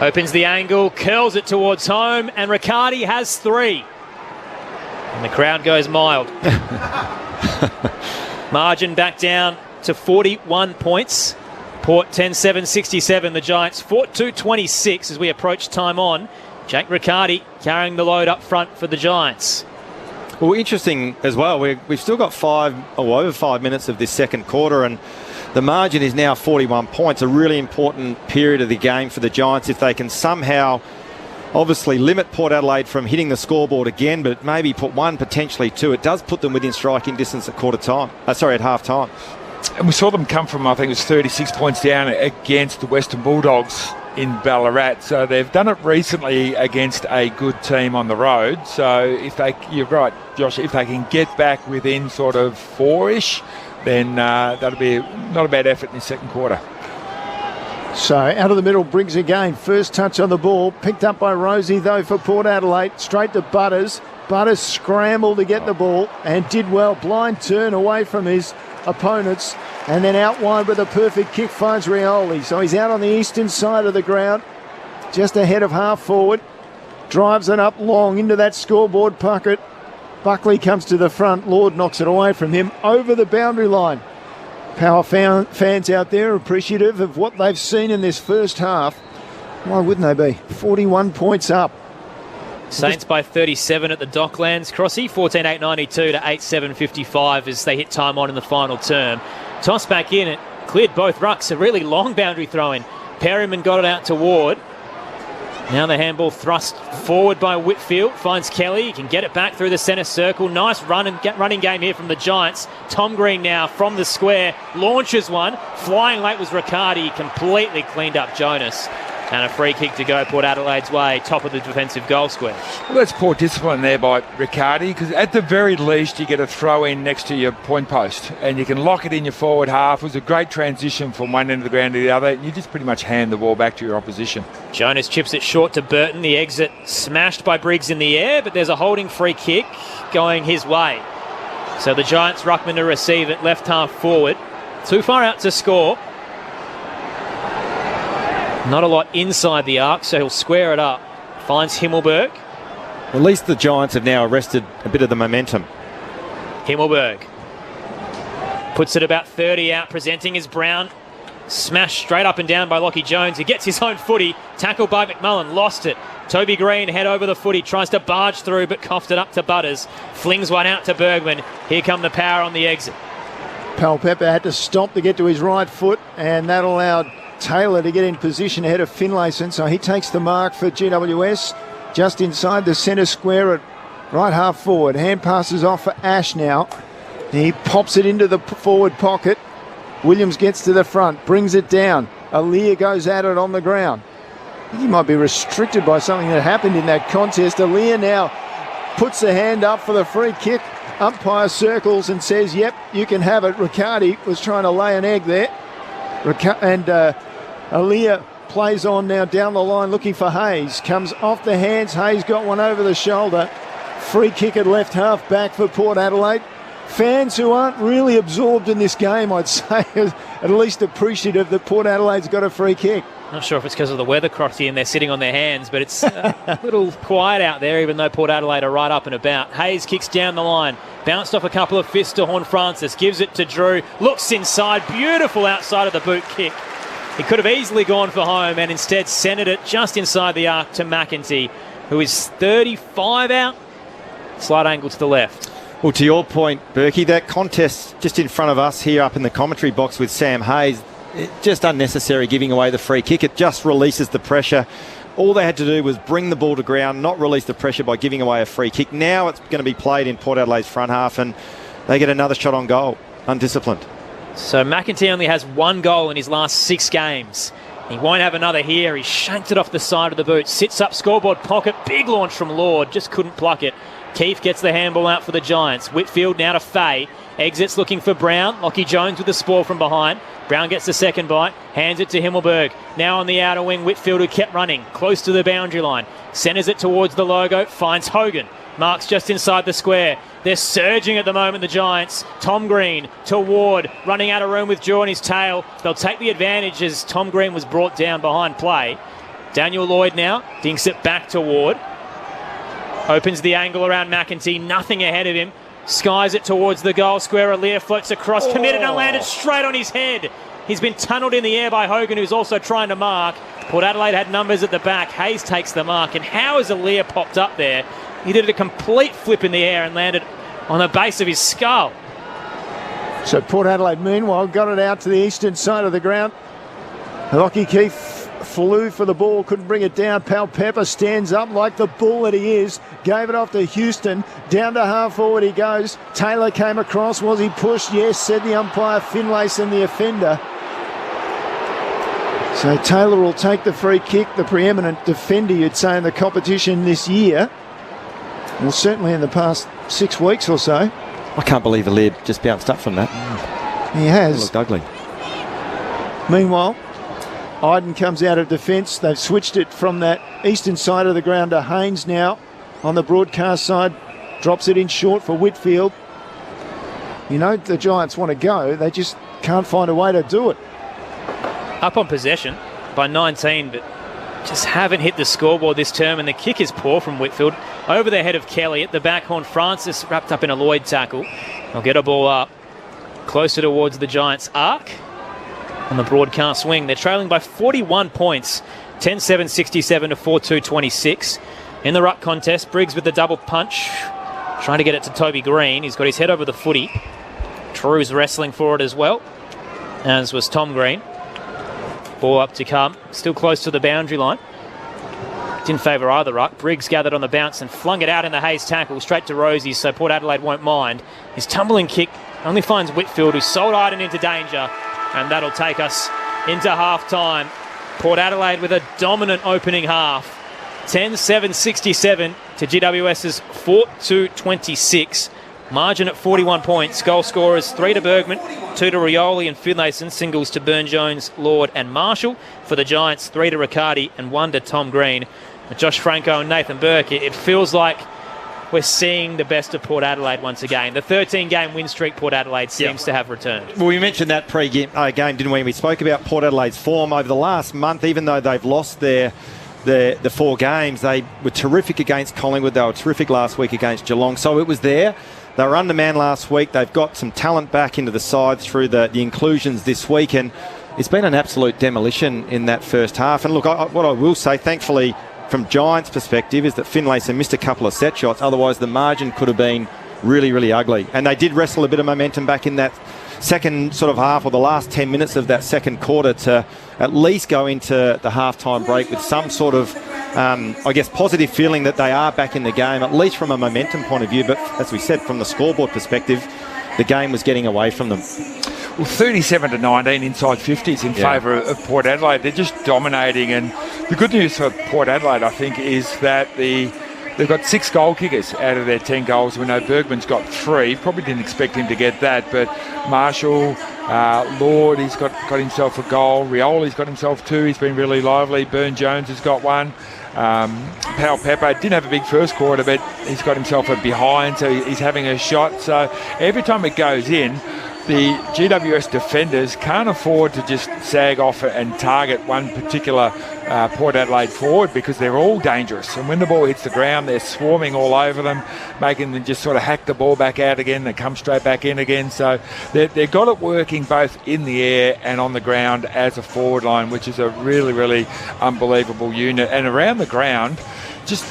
Opens the angle, curls it towards home, and Riccardi has 3. And the crowd goes mild. Margin back down to 41 points. Port 10-7-67. The Giants 4-2-26 as we approach time on. Jake Riccardi carrying the load up front for the Giants. Well, interesting as well. We've still got over 5 minutes of this second quarter, and the margin is now 41 points. A really important period of the game for the Giants. If they can somehow, obviously, limit Port Adelaide from hitting the scoreboard again, but maybe put 1, potentially 2, it does put them within striking distance at at half time. And we saw them come from, I think it was 36 points down against the Western Bulldogs in Ballarat. So they've done it recently against a good team on the road. So you're right, Josh, if they can get back within sort of 4-ish, then that'll be not a bad effort in the second quarter. So out of the middle, Briggs again. First touch on the ball. Picked up by Rosie, though, for Port Adelaide. Straight to Butters. Butters scrambled to get the ball and did well. Blind turn away from his opponents, and then out wide with a perfect kick finds Rioli. So he's out on the eastern side of the ground, just ahead of half forward. Drives it up long into that scoreboard pocket. Buckley comes to the front. Lord knocks it away from him over the boundary line. Power fans out there are appreciative of what they've seen in this first half. Why wouldn't they be? 41 points up. Saints by 37 at the Docklands. Crossy 14-8-92 to 8-7-55 as they hit time on in the final term. Toss back in, it cleared both rucks. A really long boundary throw in. Perryman got it out to Ward. Now the handball thrust forward by Whitfield. Finds Kelly. He can get it back through the centre circle. Nice running game here from the Giants. Tom Green now from the square. Launches one. Flying late was Riccardi. Completely cleaned up Jonas. And a free kick to go Port Adelaide's way. Top of the defensive goal square. Well, that's poor discipline there by Riccardi, because at the very least you get a throw in next to your point post and you can lock it in your forward half. It was a great transition from one end of the ground to the other. You just pretty much hand the ball back to your opposition. Jonas chips it short to Burton. The exit smashed by Briggs in the air, but there's a holding free kick going his way. So the Giants ruckman to receive it, left half forward. Too far out to score. Not a lot inside the arc, so he'll square it up. Finds Himmelberg. At least the Giants have now arrested a bit of the momentum. Himmelberg puts it about 30 out, presenting as Brown. Smashed straight up and down by Lockie Jones. He gets his own footy. Tackled by McMullen. Lost it. Toby Green head over the footy. Tries to barge through, but coughed it up to Butters. Flings one out to Bergman. Here come the power on the exit. Pepper had to stomp to get to his right foot, and that allowed Taylor to get in position ahead of Finlayson, so he takes the mark for GWS just inside the centre square at right half forward. Hand passes off for Ash now. He pops it into the forward pocket. Williams gets to the front, brings it down. Aaliyah goes at it on the ground. I think he might be restricted by something that happened in that contest. Aaliyah now puts the hand up for the free kick. Umpire circles and says, yep, you can have it. Riccardi was trying to lay an egg there. And Aaliyah plays on now down the line looking for Hayes. Comes off the hands. Hayes got one over the shoulder. Free kick at left half back for Port Adelaide. Fans who aren't really absorbed in this game, I'd say, at least appreciative that Port Adelaide's got a free kick. Not sure if it's because of the weather, Crotty, and they're sitting on their hands, but it's a little quiet out there, even though Port Adelaide are right up and about. Hayes kicks down the line. Bounced off a couple of fists to Horn Francis. Gives it to Drew. Looks inside. Beautiful outside of the boot kick. He could have easily gone for home and instead centred it just inside the arc to McEntee, who is 35 out. Slight angle to the left. Well, to your point, Berkey, that contest just in front of us here up in the commentary box with Sam Hayes, just unnecessary giving away the free kick. It just releases the pressure. All they had to do was bring the ball to ground, not release the pressure by giving away a free kick. Now it's going to be played in Port Adelaide's front half and they get another shot on goal, undisciplined. So McEntee only has one goal in his last 6 games. He won't have another here. He shanked it off the side of the boot. Sits up scoreboard pocket. Big launch from Lord. Just couldn't pluck it. Keefe gets the handball out for the Giants. Whitfield now to Fay. Exits looking for Brown. Lockie Jones with the spoil from behind. Brown gets the second bite. Hands it to Himmelberg. Now on the outer wing, Whitfield, who kept running close to the boundary line. Centres it towards the logo. Finds Hogan. Marks just inside the square. They're surging at the moment, the Giants. Tom Green to Ward. Running out of room with Drew on his tail. They'll take the advantage as Tom Green was brought down behind play. Daniel Lloyd now dinks it back to Ward. Opens the angle around McEntee. Nothing ahead of him. Skies it towards the goal square. Aaliyah floats across. Committed and landed straight on his head. He's been tunnelled in the air by Hogan, who's also trying to mark. Port Adelaide had numbers at the back. Hayes takes the mark. And how has Aaliyah popped up there? He did a complete flip in the air and landed on the base of his skull. So Port Adelaide, meanwhile, got it out to the eastern side of the ground. Lockie Keefe flew for the ball, couldn't bring it down. Pal Pepper stands up like the bull that he is. Gave it off to Houston. Down to half forward he goes. Taylor came across. Was he pushed? Yes, said the umpire. Finlayson, the offender. So Taylor will take the free kick, the preeminent defender, you'd say, in the competition this year. Well, certainly in the past 6 weeks or so. I can't believe Aaliyah just bounced up from that. He has. It looked ugly. Meanwhile, Iden comes out of defence. They've switched it from that eastern side of the ground to Haynes now. On the broadcast side, drops it in short for Whitfield. You know, the Giants want to go. They just can't find a way to do it. Up on possession by 19, but just haven't hit the scoreboard this term, and the kick is poor from Whitfield. Over the head of Kelly at the back. Horn Francis wrapped up in a Lloyd tackle. They'll get a ball up closer towards the Giants' arc on the broadcast wing. They're trailing by 41 points, 10-7-67 to 4-2-26. In the ruck contest, Briggs with the double punch, trying to get it to Toby Green. He's got his head over the footy. Drew's wrestling for it as well, as was Tom Green. Ball up to come, still close to the boundary line. didn't favour either ruck. Briggs gathered on the bounce and flung it out in the Hayes tackle straight to Rosie, so Port Adelaide won't mind. His tumbling kick only finds Whitfield, who sold Iden into danger, and that'll take us into half-time. Port Adelaide with a dominant opening half. 10-7-67 to GWS's 4-2-26. Margin at 41 points. Goal scorers 3 to Bergman, 2 to Rioli and Finlayson. Singles to Burne-Jones, Lord and Marshall. For the Giants, 3 to Riccardi and 1 to Tom Green. Josh Franco and Nathan Burke, it feels like we're seeing the best of Port Adelaide once again. The 13-game win streak Port Adelaide seems to have returned. Well, we mentioned that pre-game, didn't we? We spoke about Port Adelaide's form over the last month. Even though they've lost the 4 games, they were terrific against Collingwood. They were terrific last week against Geelong. So it was there. They were undermanned last week. They've got some talent back into the side through the inclusions this week, and it's been an absolute demolition in that first half. And look, what I will say, thankfully, from Giants' perspective, is that Finlayson missed a couple of set shots. Otherwise, the margin could have been really, really ugly. And they did wrestle a bit of momentum back in that second sort of half, or the last 10 minutes of that second quarter, to at least go into the halftime break with some sort of, positive feeling that they are back in the game, at least from a momentum point of view. But as we said, from the scoreboard perspective, the game was getting away from them. Well, 37-19 inside 50s in favour of Port Adelaide. They're just dominating, and the good news for Port Adelaide, I think, is that they've got 6 goal kickers out of their 10 goals. We know Bergman's got 3. Probably didn't expect him to get that, but Marshall, Lord, he's got himself a goal. Rioli's got himself 2. He's been really lively. Burne-Jones has got 1. Pal Pepper didn't have a big first quarter, but he's got himself a behind, so he's having a shot. So every time it goes in, the GWS defenders can't afford to just sag off and target one particular Port Adelaide forward, because they're all dangerous. And when the ball hits the ground, they're swarming all over them, making them just sort of hack the ball back out again. They come straight back in again. So they've got it working both in the air and on the ground as a forward line, which is a really, really unbelievable unit. And around the ground, just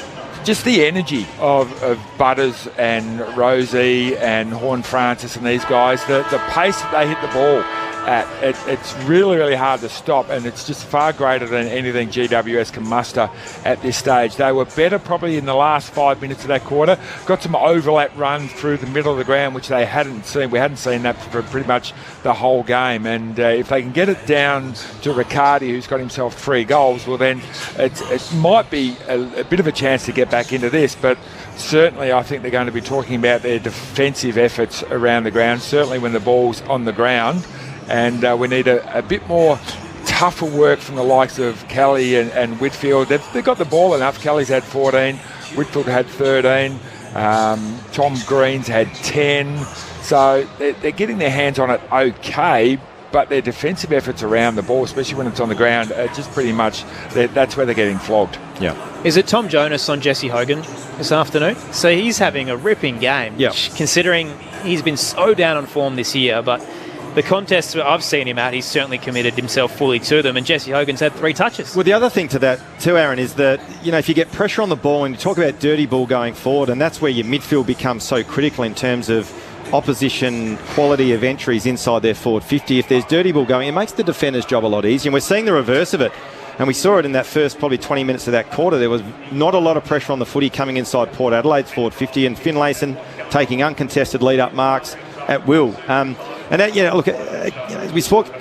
the energy of Butters and Rosie and Horn Francis and these guys, the pace that they hit the ball at, it's really, really hard to stop, and it's just far greater than anything GWS can muster at this stage. They were better probably in the last 5 minutes of that quarter. Got some overlap run through the middle of the ground, which they hadn't seen. We hadn't seen that for pretty much the whole game. And if they can get it down to Riccardi, who's got himself 3 goals, well then it might be a bit of a chance to get back into this. But certainly I think they're going to be talking about their defensive efforts around the ground, certainly when the ball's on the ground. And we need a bit more tougher work from the likes of Kelly and Whitfield. They've got the ball enough. Kelly's had 14, Whitfield had 13, Tom Green's had 10. So they're getting their hands on it okay, but their defensive efforts around the ball, especially when it's on the ground, are just pretty much, that's where they're getting flogged. Yeah. Is it Tom Jonas on Jesse Hogan this afternoon? So he's having a ripping game, considering he's been so down on form this year, but the contests I've seen him at, he's certainly committed himself fully to them, and Jesse Hogan's had 3 touches. Well, the other thing to that too, Aaron, is that, if you get pressure on the ball, and you talk about dirty ball going forward, and that's where your midfield becomes so critical in terms of opposition quality of entries inside their forward 50. If there's dirty ball going, it makes the defender's job a lot easier, and we're seeing the reverse of it. And we saw it in that first probably 20 minutes of that quarter. There was not a lot of pressure on the footy coming inside Port Adelaide's forward 50, and Finlayson taking uncontested lead-up marks at will. And that, look, we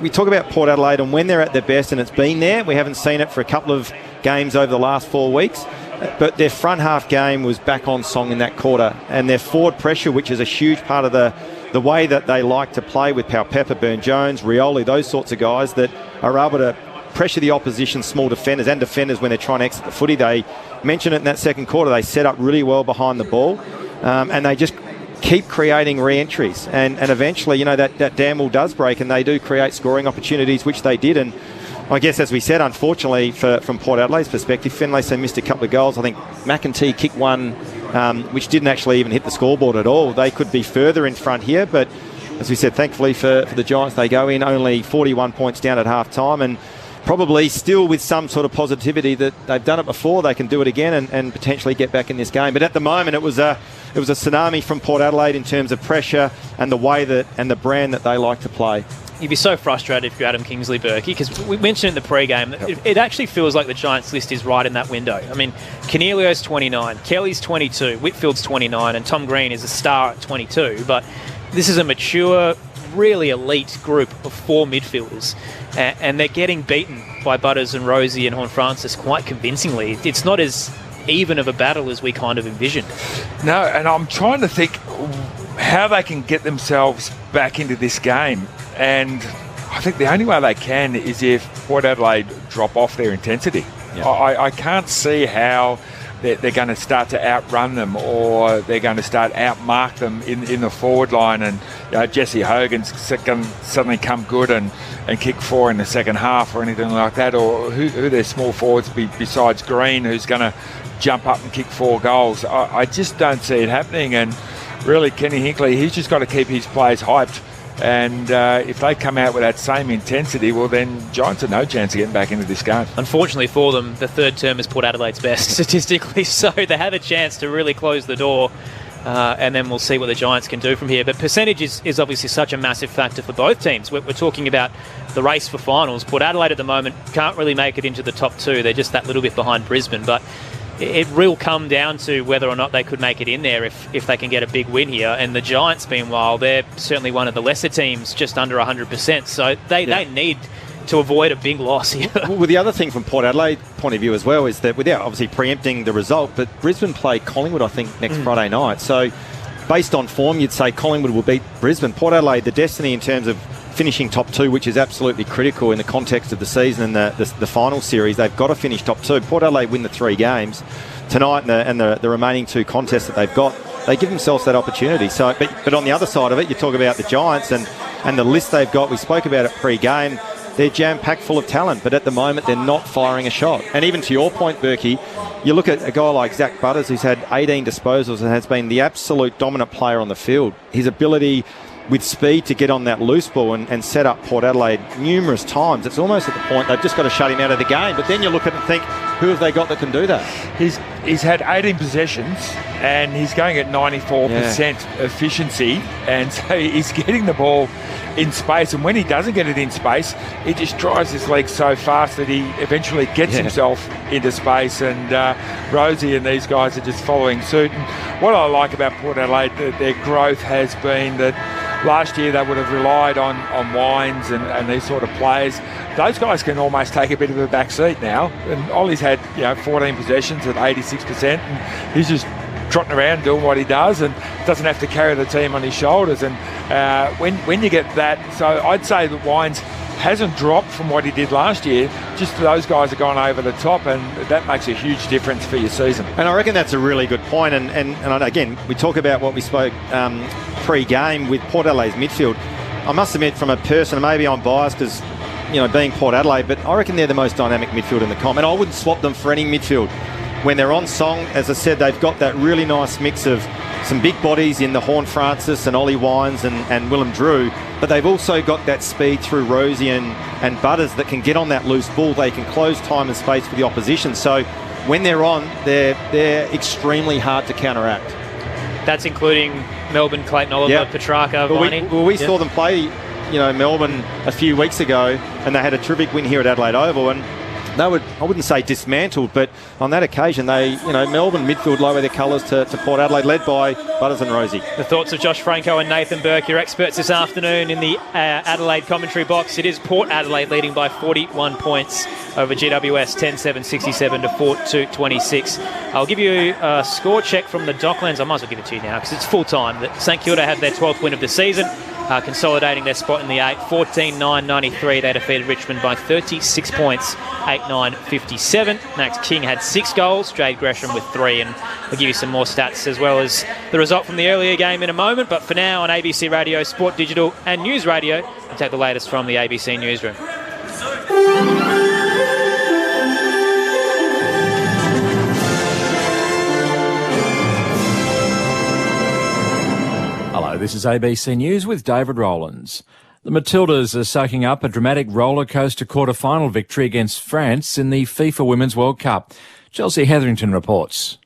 talk about Port Adelaide and when they're at their best, and it's been there. We haven't seen it for a couple of games over the last 4 weeks, but their front half game was back on song in that quarter, and their forward pressure, which is a huge part of the way that they like to play with Pal Pepper, Burne-Jones, Rioli, those sorts of guys that are able to pressure the opposition small defenders and defenders when they're trying to exit the footy. They mentioned it in that second quarter. They set up really well behind the ball, and they just keep creating re-entries, and eventually, that dam wall does break, and they do create scoring opportunities, which they did. And I guess, as we said, unfortunately from Port Adelaide's perspective, Finlayson missed a couple of goals. I think McEntee kicked one which didn't actually even hit the scoreboard at all. They could be further in front here, but as we said, thankfully for the Giants, they go in only 41 points down at half time, and probably still with some sort of positivity that they've done it before, they can do it again and potentially get back in this game. But at the moment, it was a tsunami from Port Adelaide in terms of pressure and the way that and the brand that they like to play. You'd be so frustrated if you're Adam Kingsley, Berkey, because we mentioned in the pre-game that it actually feels like the Giants list is right in that window. I mean, Cornelio's 29, Kelly's 22, Whitfield's 29, and Tom Green is a star at 22. But this is a mature, really elite group of 4 midfielders, and they're getting beaten by Butters and Rosie and Horne-Francis quite convincingly. It's not as even of a battle as we kind of envisioned. No, and I'm trying to think how they can get themselves back into this game. And I think the only way they can is if Port Adelaide drop off their intensity. Yeah. I can't see how they're going to start to outrun them or they're going to start outmark them in the forward line. And Jesse Hogan's going to suddenly come good and kick 4 in the second half or anything like that. Or who their small forwards besides Green, who's going to jump up and kick 4 goals. I just don't see it happening. And really, Kenny Hinkley, he's just got to keep his players hyped. And if they come out with that same intensity, well, then Giants have no chance of getting back into this game. Unfortunately for them, the third term is Port Adelaide's best statistically, so they have a chance to really close the door, and then we'll see what the Giants can do from here. But percentage is obviously such a massive factor for both teams. We're talking about the race for finals. Port Adelaide at the moment can't really make it into the top 2. They're just that little bit behind Brisbane, but it will come down to whether or not they could make it in there if they can get a big win here. And the Giants, meanwhile, they're certainly one of the lesser teams, just under 100%. So they need to avoid a big loss here. Well, the other thing from Port Adelaide point of view as well is that without obviously preempting the result, but Brisbane play Collingwood, I think, next Friday night. So based on form, you'd say Collingwood will beat Brisbane. Port Adelaide, the destiny in terms of finishing top 2, which is absolutely critical in the context of the season and the final series. They've got to finish top 2. Port Adelaide win the 3 games tonight and the remaining 2 contests that they've got. They give themselves that opportunity. So, but on the other side of it, you talk about the Giants and the list they've got. We spoke about it pre-game. They're jam-packed full of talent, but at the moment they're not firing a shot. And even to your point, Berkey, you look at a guy like Zach Butters, who's had 18 disposals and has been the absolute dominant player on the field. His ability with speed to get on that loose ball and set up Port Adelaide numerous times. It's almost at the point they've just got to shut him out of the game. But then you look at it and think, who have they got that can do that? He's had 18 possessions and he's going at 94% efficiency. And so he's getting the ball in space. And when he doesn't get it in space, he just drives his legs so fast that he eventually gets himself into space. And Rosie and these guys are just following suit. And what I like about Port Adelaide, their growth has been that last year they would have relied on Wines and these sort of players. Those guys can almost take a bit of a back seat now. And Ollie's had 14 possessions at 86%, and he's just trotting around doing what he does and doesn't have to carry the team on his shoulders. And when you get that, so I'd say that Wines hasn't dropped from what he did last year, just those guys have gone over the top, and that makes a huge difference for your season. And I reckon that's a really good point. And again, we talk about what we spoke pre-game with Port Adelaide's midfield. I must admit, from a person, maybe I'm biased because, being Port Adelaide, but I reckon they're the most dynamic midfield in the comp, and I wouldn't swap them for any midfield. When they're on song, as I said, they've got that really nice mix of some big bodies in the Horne-Francis and Ollie Wines and Willem Drew, but they've also got that speed through Rosie and Butters that can get on that loose ball. They can close time and space for the opposition. So when they're on, they're extremely hard to counteract. That's including Melbourne, Clayton Oliver, Petrarca, Viney. We saw them play, Melbourne a few weeks ago, and they had a terrific win here at Adelaide Oval, and they would, I wouldn't say dismantled, but on that occasion, they, Melbourne midfield lower their colours to Port Adelaide, led by Butters and Rosie. The thoughts of Josh Franco and Nathan Burke, your experts this afternoon in the Adelaide commentary box. It is Port Adelaide leading by 41 points over GWS, 10-7, 67-4-26. I'll give you a score check from the Docklands. I might as well give it to you now because it's full time. That St Kilda had their 12th win of the season. Consolidating their spot in the 8, 14-9-93. They defeated Richmond by 36 points, 8-9-57. Max King had 6 goals, Jade Gresham with 3, and we'll give you some more stats as well as the result from the earlier game in a moment. But for now, on ABC Radio, Sport Digital and News Radio, we'll take the latest from the ABC Newsroom. Hello, this is ABC News with David Rowlands. The Matildas are soaking up a dramatic roller coaster quarter-final victory against France in the FIFA Women's World Cup. Chelsea Hetherington reports.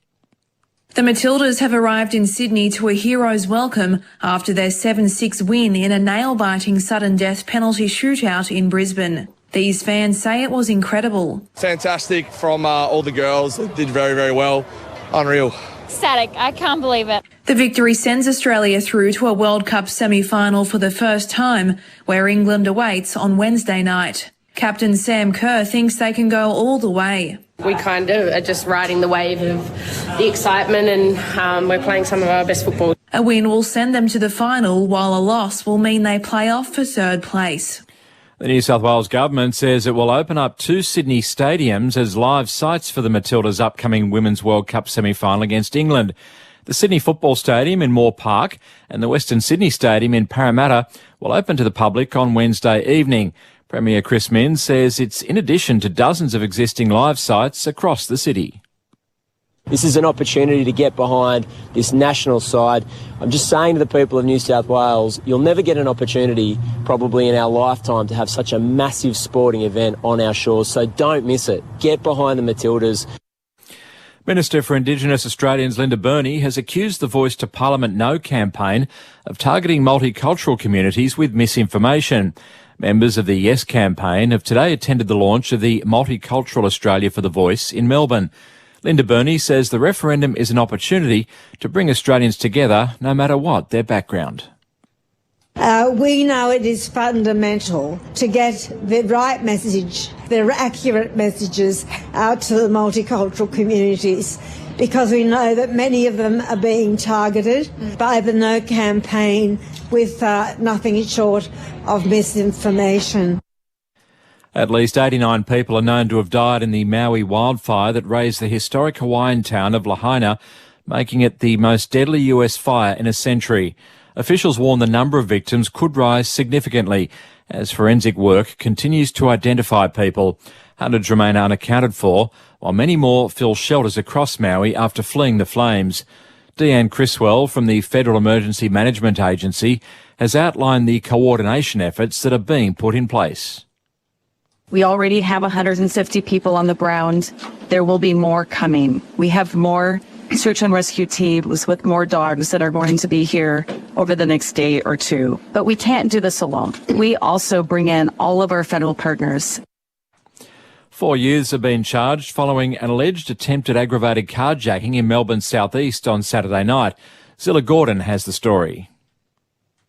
The Matildas have arrived in Sydney to a hero's welcome after their 7-6 win in a nail-biting sudden death penalty shootout in Brisbane. These fans say it was incredible. Fantastic from all the girls. They did very, very well. Unreal. Ecstatic. I can't believe it. The victory sends Australia through to a World Cup semi-final for the first time, where England awaits on Wednesday night. Captain Sam Kerr thinks they can go all the way. We kind of are just riding the wave of the excitement, and we're playing some of our best football. A win will send them to the final, while a loss will mean they play off for third place. The New South Wales government says it will open up 2 Sydney stadiums as live sites for the Matildas' upcoming Women's World Cup semi-final against England. The Sydney Football Stadium in Moore Park and the Western Sydney Stadium in Parramatta will open to the public on Wednesday evening. Premier Chris Minns says it's in addition to dozens of existing live sites across the city. This is an opportunity to get behind this national side. I'm just saying to the people of New South Wales, you'll never get an opportunity probably in our lifetime to have such a massive sporting event on our shores, so don't miss it. Get behind the Matildas. Minister for Indigenous Australians Linda Burney has accused the Voice to Parliament No campaign of targeting multicultural communities with misinformation. Members of the Yes campaign have today attended the launch of the Multicultural Australia for the Voice in Melbourne. Linda Burney says the referendum is an opportunity to bring Australians together no matter what their background. We know it is fundamental to get the right message, the accurate messages out to the multicultural communities, because we know that many of them are being targeted by the No campaign with nothing short of misinformation. At least 89 people are known to have died in the Maui wildfire that razed the historic Hawaiian town of Lahaina, making it the most deadly US fire in a century. Officials warn the number of victims could rise significantly as forensic work continues to identify people. Hundreds remain unaccounted for, while many more fill shelters across Maui after fleeing the flames. Deanne Criswell from the Federal Emergency Management Agency has outlined the coordination efforts that are being put in place. We already have 150 people on the ground. There will be more coming. We have more search and rescue teams with more dogs that are going to be here over the next day or two. But we can't do this alone. We also bring in all of our federal partners. 4 youths have been charged following an alleged attempted aggravated carjacking in Melbourne's southeast on Saturday night. Zilla Gordon has the story.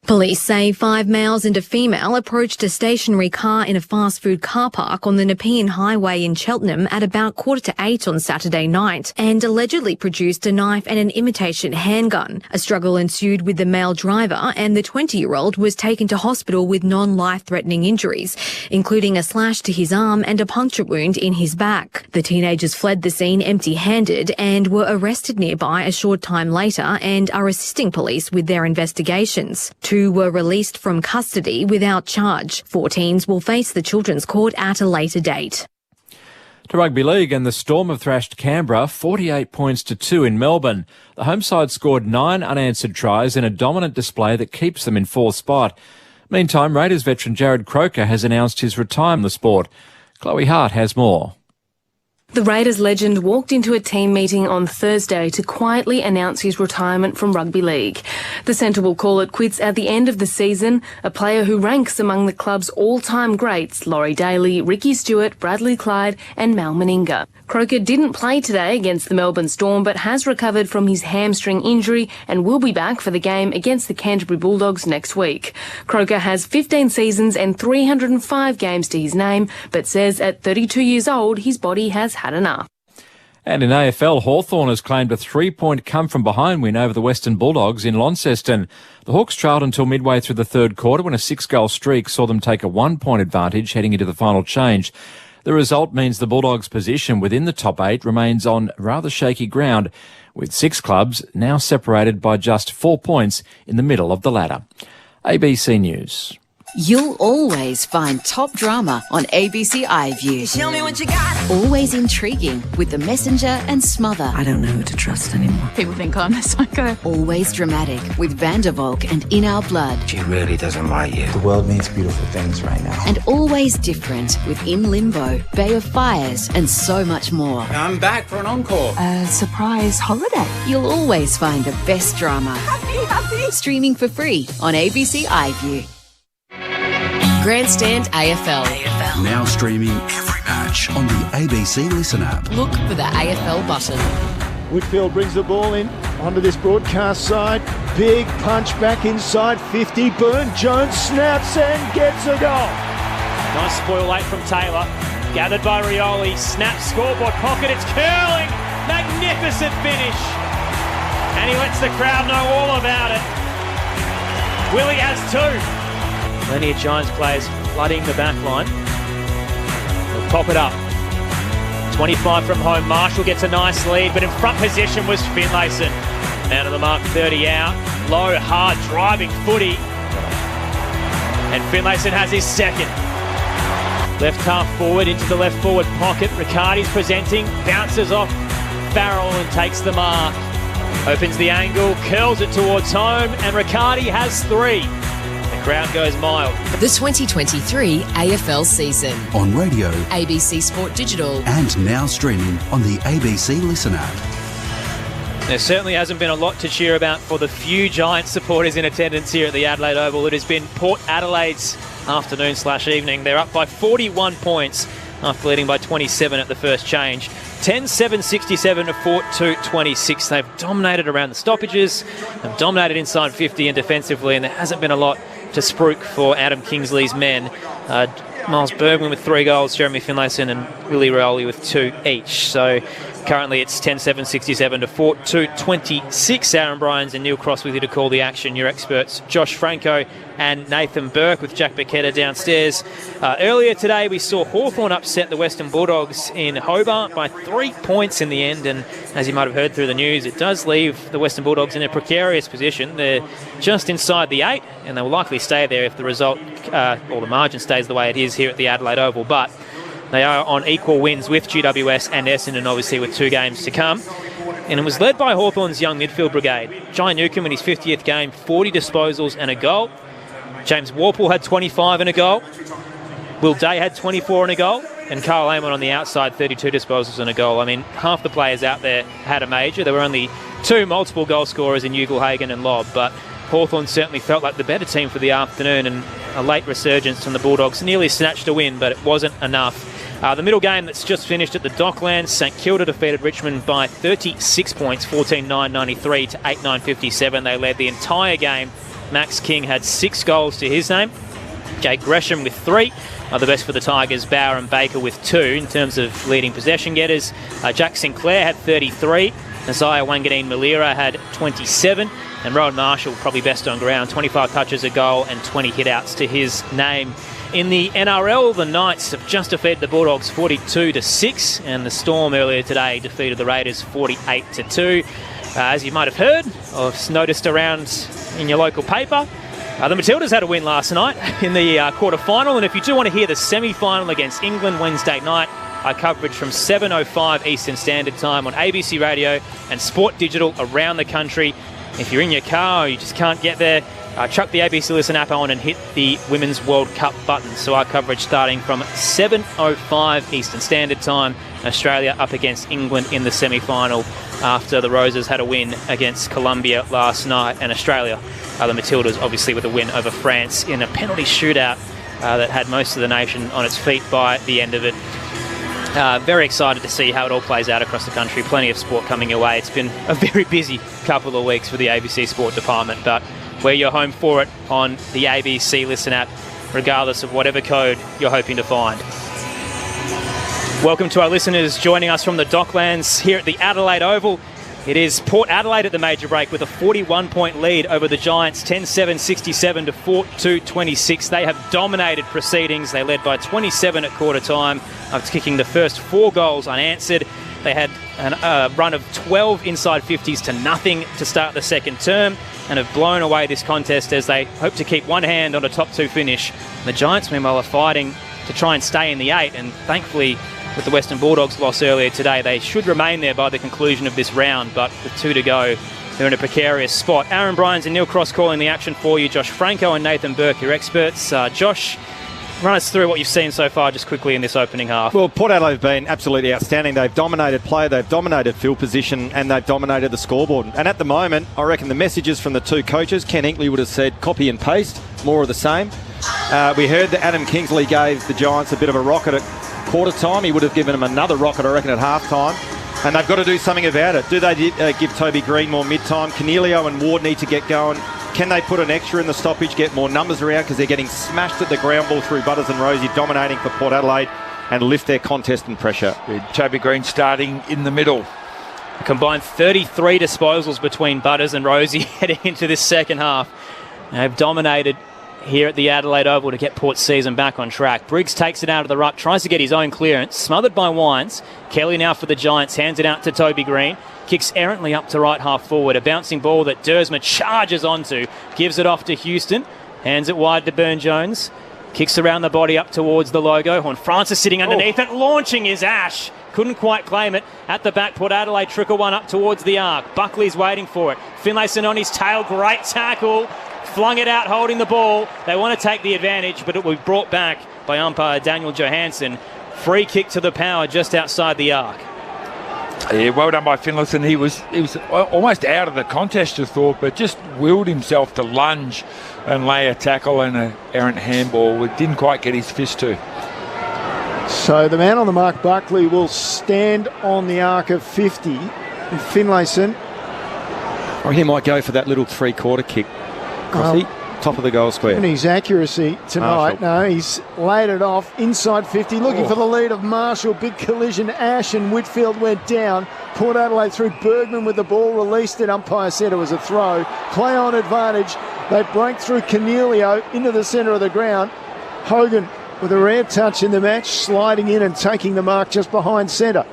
Police say 5 males and a female approached a stationary car in a fast food car park on the Nepean Highway in Cheltenham at about 7:45 on Saturday night and allegedly produced a knife and an imitation handgun. A struggle ensued with the male driver, and the 20-year-old was taken to hospital with non-life-threatening injuries, including a slash to his arm and a puncture wound in his back. The teenagers fled the scene empty-handed and were arrested nearby a short time later and are assisting police with their investigations. 2 were released from custody without charge. 4 teens will face the Children's Court at a later date. To rugby league, and the Storm have thrashed Canberra 48 points to 2 in Melbourne. The home side scored 9 unanswered tries in a dominant display that keeps them in 4th spot. Meantime, Raiders veteran Jared Croker has announced his retirement from the sport. Chloe Hart has more. The Raiders legend walked into a team meeting on Thursday to quietly announce his retirement from rugby league. The centre will call it quits at the end of the season, a player who ranks among the club's all-time greats, Laurie Daly, Ricky Stewart, Bradley Clyde and Mal Meninga. Croker didn't play today against the Melbourne Storm but has recovered from his hamstring injury and will be back for the game against the Canterbury Bulldogs next week. Croker has 15 seasons and 305 games to his name, but says at 32 years old his body has had enough. And in AFL, Hawthorn has claimed a 3-point come-from-behind win over the Western Bulldogs in Launceston. The Hawks trailed until midway through the third quarter when a 6-goal streak saw them take a 1-point advantage heading into the final change. The result means the Bulldogs' position within the top 8 remains on rather shaky ground, with 6 clubs now separated by just 4 points in the middle of the ladder. ABC News. You'll always find top drama on ABC iView. Show me what you got. Always intriguing with The Messenger and Smother. I don't know who to trust anymore. People think I'm a psycho. Always dramatic with Vandervalk and In Our Blood. She really doesn't like you. The world needs beautiful things right now. And always different with In Limbo, Bay of Fires, and so much more. I'm back for an encore. A surprise holiday. You'll always find the best drama. Happy. Streaming for free on ABC iView. Grandstand AFL. Now streaming every match on the ABC Listen app. Look for the AFL button. Whitfield brings the ball in onto this broadcast side. Big punch back inside 50. Burne-Jones snaps and gets a goal. Nice spoil late from Taylor. Gathered by Rioli. Snaps scoreboard pocket. It's curling. Magnificent finish. And he lets the crowd know all about it. Willie has two. Plenty of Giants players flooding the back line. They'll pop it up. 25 from home. Marshall gets a nice lead, but in front position was Finlayson. Out of the mark, 30 out. Low, hard, driving footy. And Finlayson has his second. Left half forward into the left forward pocket. Riccardi's presenting, bounces off Farrell and takes the mark. Opens the angle, curls it towards home, and Riccardi has three. The crowd goes mild. The 2023 AFL season. On radio, ABC Sport Digital. and now streaming on the ABC Listen app. There certainly hasn't been a lot to cheer about for the few Giants supporters in attendance here at the Adelaide Oval. It has been Port Adelaide's afternoon/evening. They're up by 41 points after leading by 27 at the first change. 10-7-67 to 4-2-26. They've dominated around the stoppages. They've dominated inside 50 and defensively, and there hasn't been a lot to spruik for Adam Kingsley's men. Miles Bergman with 3 goals, Jeremy Finlayson and Willie Rioli with 2 each. So currently it's 10-7-67 to 4-2-26. Aaron Bryans and Neil Cross with you to call the action. Your experts, Josh Franco and Nathan Burke with Jack Becchetta downstairs. Earlier today we saw Hawthorn upset the Western Bulldogs in Hobart by 3 points in the end, and as you might have heard through the news, it does leave the Western Bulldogs in a precarious position. They're just inside the 8 and they will likely stay there if the result or the margin stays the way it is here at the Adelaide Oval, but they are on equal wins with GWS and Essendon, obviously with 2 games to come. And it was led by Hawthorn's young midfield brigade. Jai Newcomb in his 50th game, 40 disposals and a goal. James Warple had 25 and a goal. Will Day had 24 and a goal. And Carl Amon on the outside, 32 disposals and a goal. I mean, half the players out there had a major. There were only 2 multiple goal scorers in Ugle-Hagan and Lobb, but Hawthorn certainly felt like the better team for the afternoon, and a late resurgence from the Bulldogs nearly snatched a win, but it wasn't enough. The middle game that's just finished at the Docklands, St Kilda defeated Richmond by 36 points, 14-9-93 to 8-9-57. They led the entire game. Max King had 6 goals to his name. Jake Gresham with 3. The best for the Tigers, Bauer and Baker with 2 in terms of leading possession getters. Jack Sinclair had 33. Isaiah Wanganeen-Malira had 27. And Rowan Marshall, probably best on ground, 25 touches, a goal and 20 hit-outs to his name. In the NRL, the Knights have just defeated the Bulldogs 42-6, and the Storm earlier today defeated the Raiders 48-2. As you might have heard or noticed around in your local paper, the Matildas had a win last night in the quarter-final, and if you do want to hear the semi-final against England Wednesday night, our coverage from 7:05 Eastern Standard Time on ABC Radio and Sport Digital around the country. If you're in your car or you just can't get there, chuck the ABC Listen app on and hit the Women's World Cup button. So our coverage starting from 7:05 Eastern Standard Time. Australia up against England in the semi-final after the Roses had a win against Colombia last night. And Australia, the Matildas, obviously with a win over France in a penalty shootout that had most of the nation on its feet by the end of it. Very excited to see how it all plays out across the country. Plenty of sport coming your way. It's been a very busy couple of weeks for the ABC Sport Department, but we're your home for it on the ABC Listen app, regardless of whatever code you're hoping to find. Welcome to our listeners joining us from the Docklands here at the Adelaide Oval. It is Port Adelaide at the major break with a 41-point lead over the Giants, 10-7-67 to 4-2-26. They have dominated proceedings. They led by 27 at quarter time after kicking the first 4 goals unanswered. They had a run of 12 inside 50s to nothing to start the second term and have blown away this contest as they hope to keep one hand on a top 2 finish. The Giants, meanwhile, are fighting to try and stay in the 8, and thankfully, with the Western Bulldogs loss earlier today, they should remain there by the conclusion of this round, but with 2 to go, they're in a precarious spot. Aaron Bryans and Neil Cross calling the action for you. Josh Franco and Nathan Burke, your experts. Josh, run us through what you've seen so far just quickly in this opening half. Well, Port Adelaide have been absolutely outstanding. They've dominated play, they've dominated field position, and they've dominated the scoreboard. And at the moment, I reckon the messages from the 2 coaches, Ken Hinkley would have said copy and paste, more of the same. We heard that Adam Kingsley gave the Giants a bit of a rocket at quarter time. He would have given them another rocket, I reckon, at half time. And they've got to do something about it. Do they give Toby Green more mid-time? Cornelio and Ward need to get going. Can they put an extra in the stoppage, get more numbers around, because they're getting smashed at the ground ball through Butters and Rosie, dominating for Port Adelaide, and lift their contest and pressure. Toby Green starting in the middle. A combined 33 disposals between Butters and Rosie heading into this second half. They've dominated here at the Adelaide Oval to get Port's season back on track. Briggs takes it out of the ruck, tries to get his own clearance, smothered by Wines. Kelly now for the Giants, hands it out to Toby Green. Kicks errantly up to right half forward. A bouncing ball that Dersma charges onto. Gives it off to Houston. Hands it wide to Burne-Jones. Kicks around the body up towards the logo. Horne-Francis sitting underneath it. Launching is Ash. Couldn't quite claim it. At the back, Port Adelaide trickle one up towards the arc. Buckley's waiting for it. Finlayson on his tail. Great tackle. Flung it out, holding the ball. They want to take the advantage, but it will be brought back by umpire Daniel Johansson. Free kick to the power just outside the arc. Yeah, well done by Finlayson. He was almost out of the contest, you thought, but just willed himself to lunge and lay a tackle and an errant handball. It didn't quite get his fist to. So the man on the mark, Buckley, will stand on the arc of 50. And Finlayson, or he might go for that little 3-quarter kick. Crossy, top of the goal square. And his accuracy tonight, no, he's laid it off inside 50, looking for the lead of Marshall. Big collision, Ash and Whitfield went down. Port Adelaide through Bergman with the ball, released it. Umpire said it was a throw. Play on advantage. They break through Cornelio into the centre of the ground. Hogan with a rare touch in the match, sliding in and taking the mark just behind centre.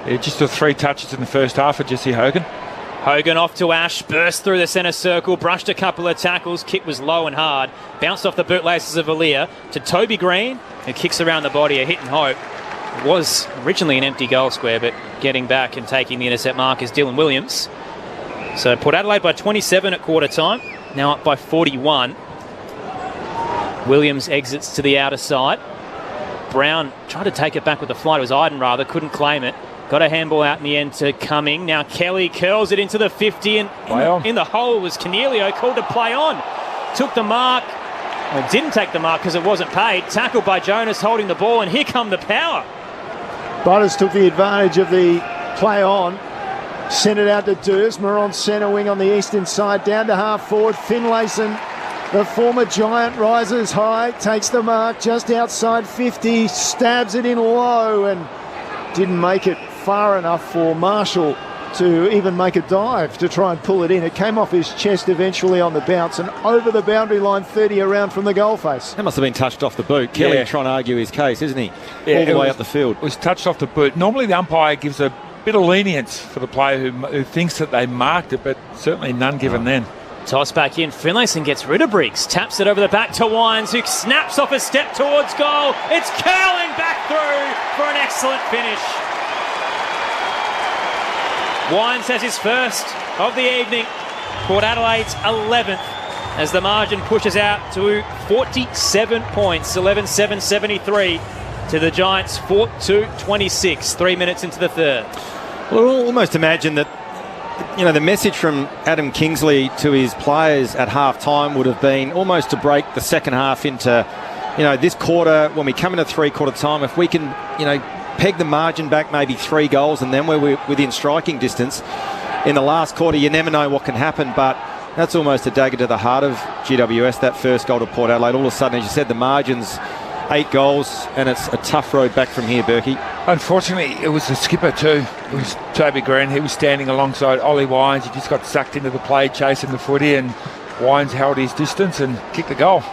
Yeah, just the 3 touches in the first half for Jesse Hogan. Hogan off to Ash, burst through the centre circle, brushed a couple of tackles, kick was low and hard, bounced off the bootlaces of Valia to Toby Green, who kicks around the body, a hit and hope. It was originally an empty goal square, but getting back and taking the intercept mark is Dylan Williams. So Port Adelaide by 27 at quarter time, now up by 41. Williams exits to the outer side. Brown tried to take it back with the flight, it was Iden rather, couldn't claim it. Got a handball out in the end to Cumming. Now Kelly curls it into the 50, and in the hole was Cornelio, called to play on. Took the mark, well, didn't take the mark because it wasn't paid. Tackled by Jonas holding the ball, and here come the power. Butters took the advantage of the play on. Sent it out to Dersma on centre wing on the eastern side, down to half forward. Finlayson, the former Giant, rises high, takes the mark just outside 50, stabs it in low and didn't make it far enough for Marshall to even make a dive to try and pull it in. It came off his chest eventually on the bounce and over the boundary line 30 around from the goal face. That must have been touched off the boot. Kelly trying to argue his case, isn't he? Yeah, all the way up the field. It was touched off the boot. Normally the umpire gives a bit of lenience for the player who thinks that they marked it, but certainly none given then. Toss back in. Finlayson gets rid of Briggs. Taps it over the back to Wines, who snaps off a step towards goal. It's curling back through for an excellent finish. Wines has his first of the evening. Port Adelaide's 11th as the margin pushes out to 47 points. 11-7-73 to the Giants 4-2-26. 3 minutes into the third. Well, we'll almost imagine that, you know, the message from Adam Kingsley to his players at half-time would have been almost to break the second half into, you know, this quarter, when we come into 3-quarter time, if we can, you know, peg the margin back maybe 3 goals and then we're within striking distance in the last quarter, you never know what can happen, but that's almost a dagger to the heart of GWS, that first goal to Port Adelaide. All of a sudden, as you said, the margin's 8 goals and it's a tough road back from here, Berkey. Unfortunately, it was the skipper too. It was Toby Green. He was standing alongside Ollie Wines. He just got sucked into the play, chasing the footy, and Wines held his distance and kicked the goal.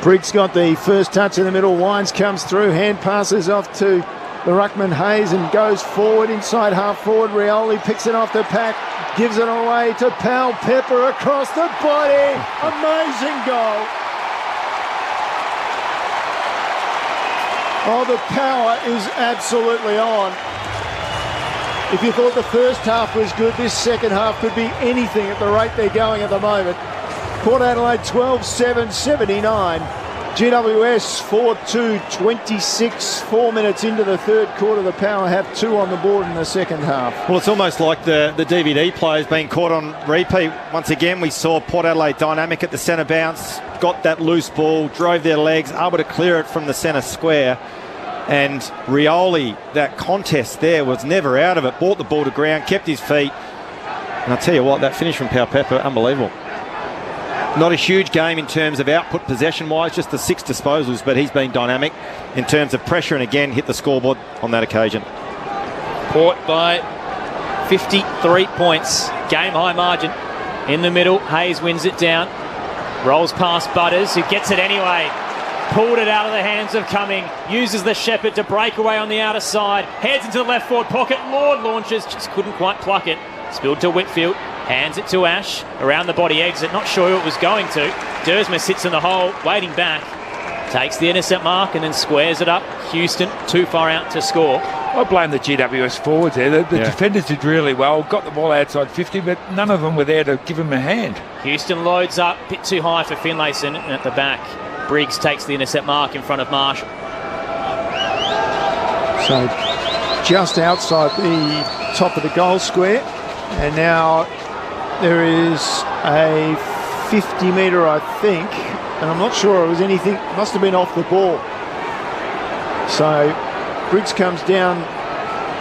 Briggs got the first touch in the middle. Wines comes through, hand passes off to The ruckman Hayes and goes forward, inside half forward. Rioli picks it off the pack, gives it away to Powell Pepper across the body. Amazing goal. Oh, the power is absolutely on. If you thought the first half was good, this second half could be anything at the rate they're going at the moment. Port Adelaide 12-7, 79. GWS 4-2, 26. 4 minutes into the third quarter, the Power have 2 on the board in the second half. Well, it's almost like the DVD players being caught on repeat. Once again, we saw Port Adelaide dynamic at the centre bounce, got that loose ball, drove their legs, able to clear it from the centre square. And Rioli, that contest there, was never out of it. Brought the ball to ground, kept his feet. And I'll tell you what, that finish from Powell Pepper, unbelievable. Not a huge game in terms of output possession-wise, just the 6 disposals, but he's been dynamic in terms of pressure and, again, hit the scoreboard on that occasion. Port by 53 points. Game-high margin. In the middle, Hayes wins it down. Rolls past Butters, who gets it anyway. Pulled it out of the hands of Cumming. Uses the Shepherd to break away on the outer side. Heads into the left forward pocket. Lord launches, just couldn't quite pluck it. Spilled to Whitfield. Hands it to Ash. Around the body exit. Not sure who it was going to. Dersma sits in the hole, waiting back. Takes the intercept mark and then squares it up. Houston too far out to score. I blame the GWS forwards there. The defenders did really well. Got the ball outside 50, but none of them were there to give him a hand. Houston loads up. Bit too high for Finlayson. And at the back, Briggs takes the intercept mark in front of Marshall. So just outside the top of the goal square. And now there is a 50 metre, I think. And I'm not sure it was anything. Must have been off the ball. So Briggs comes down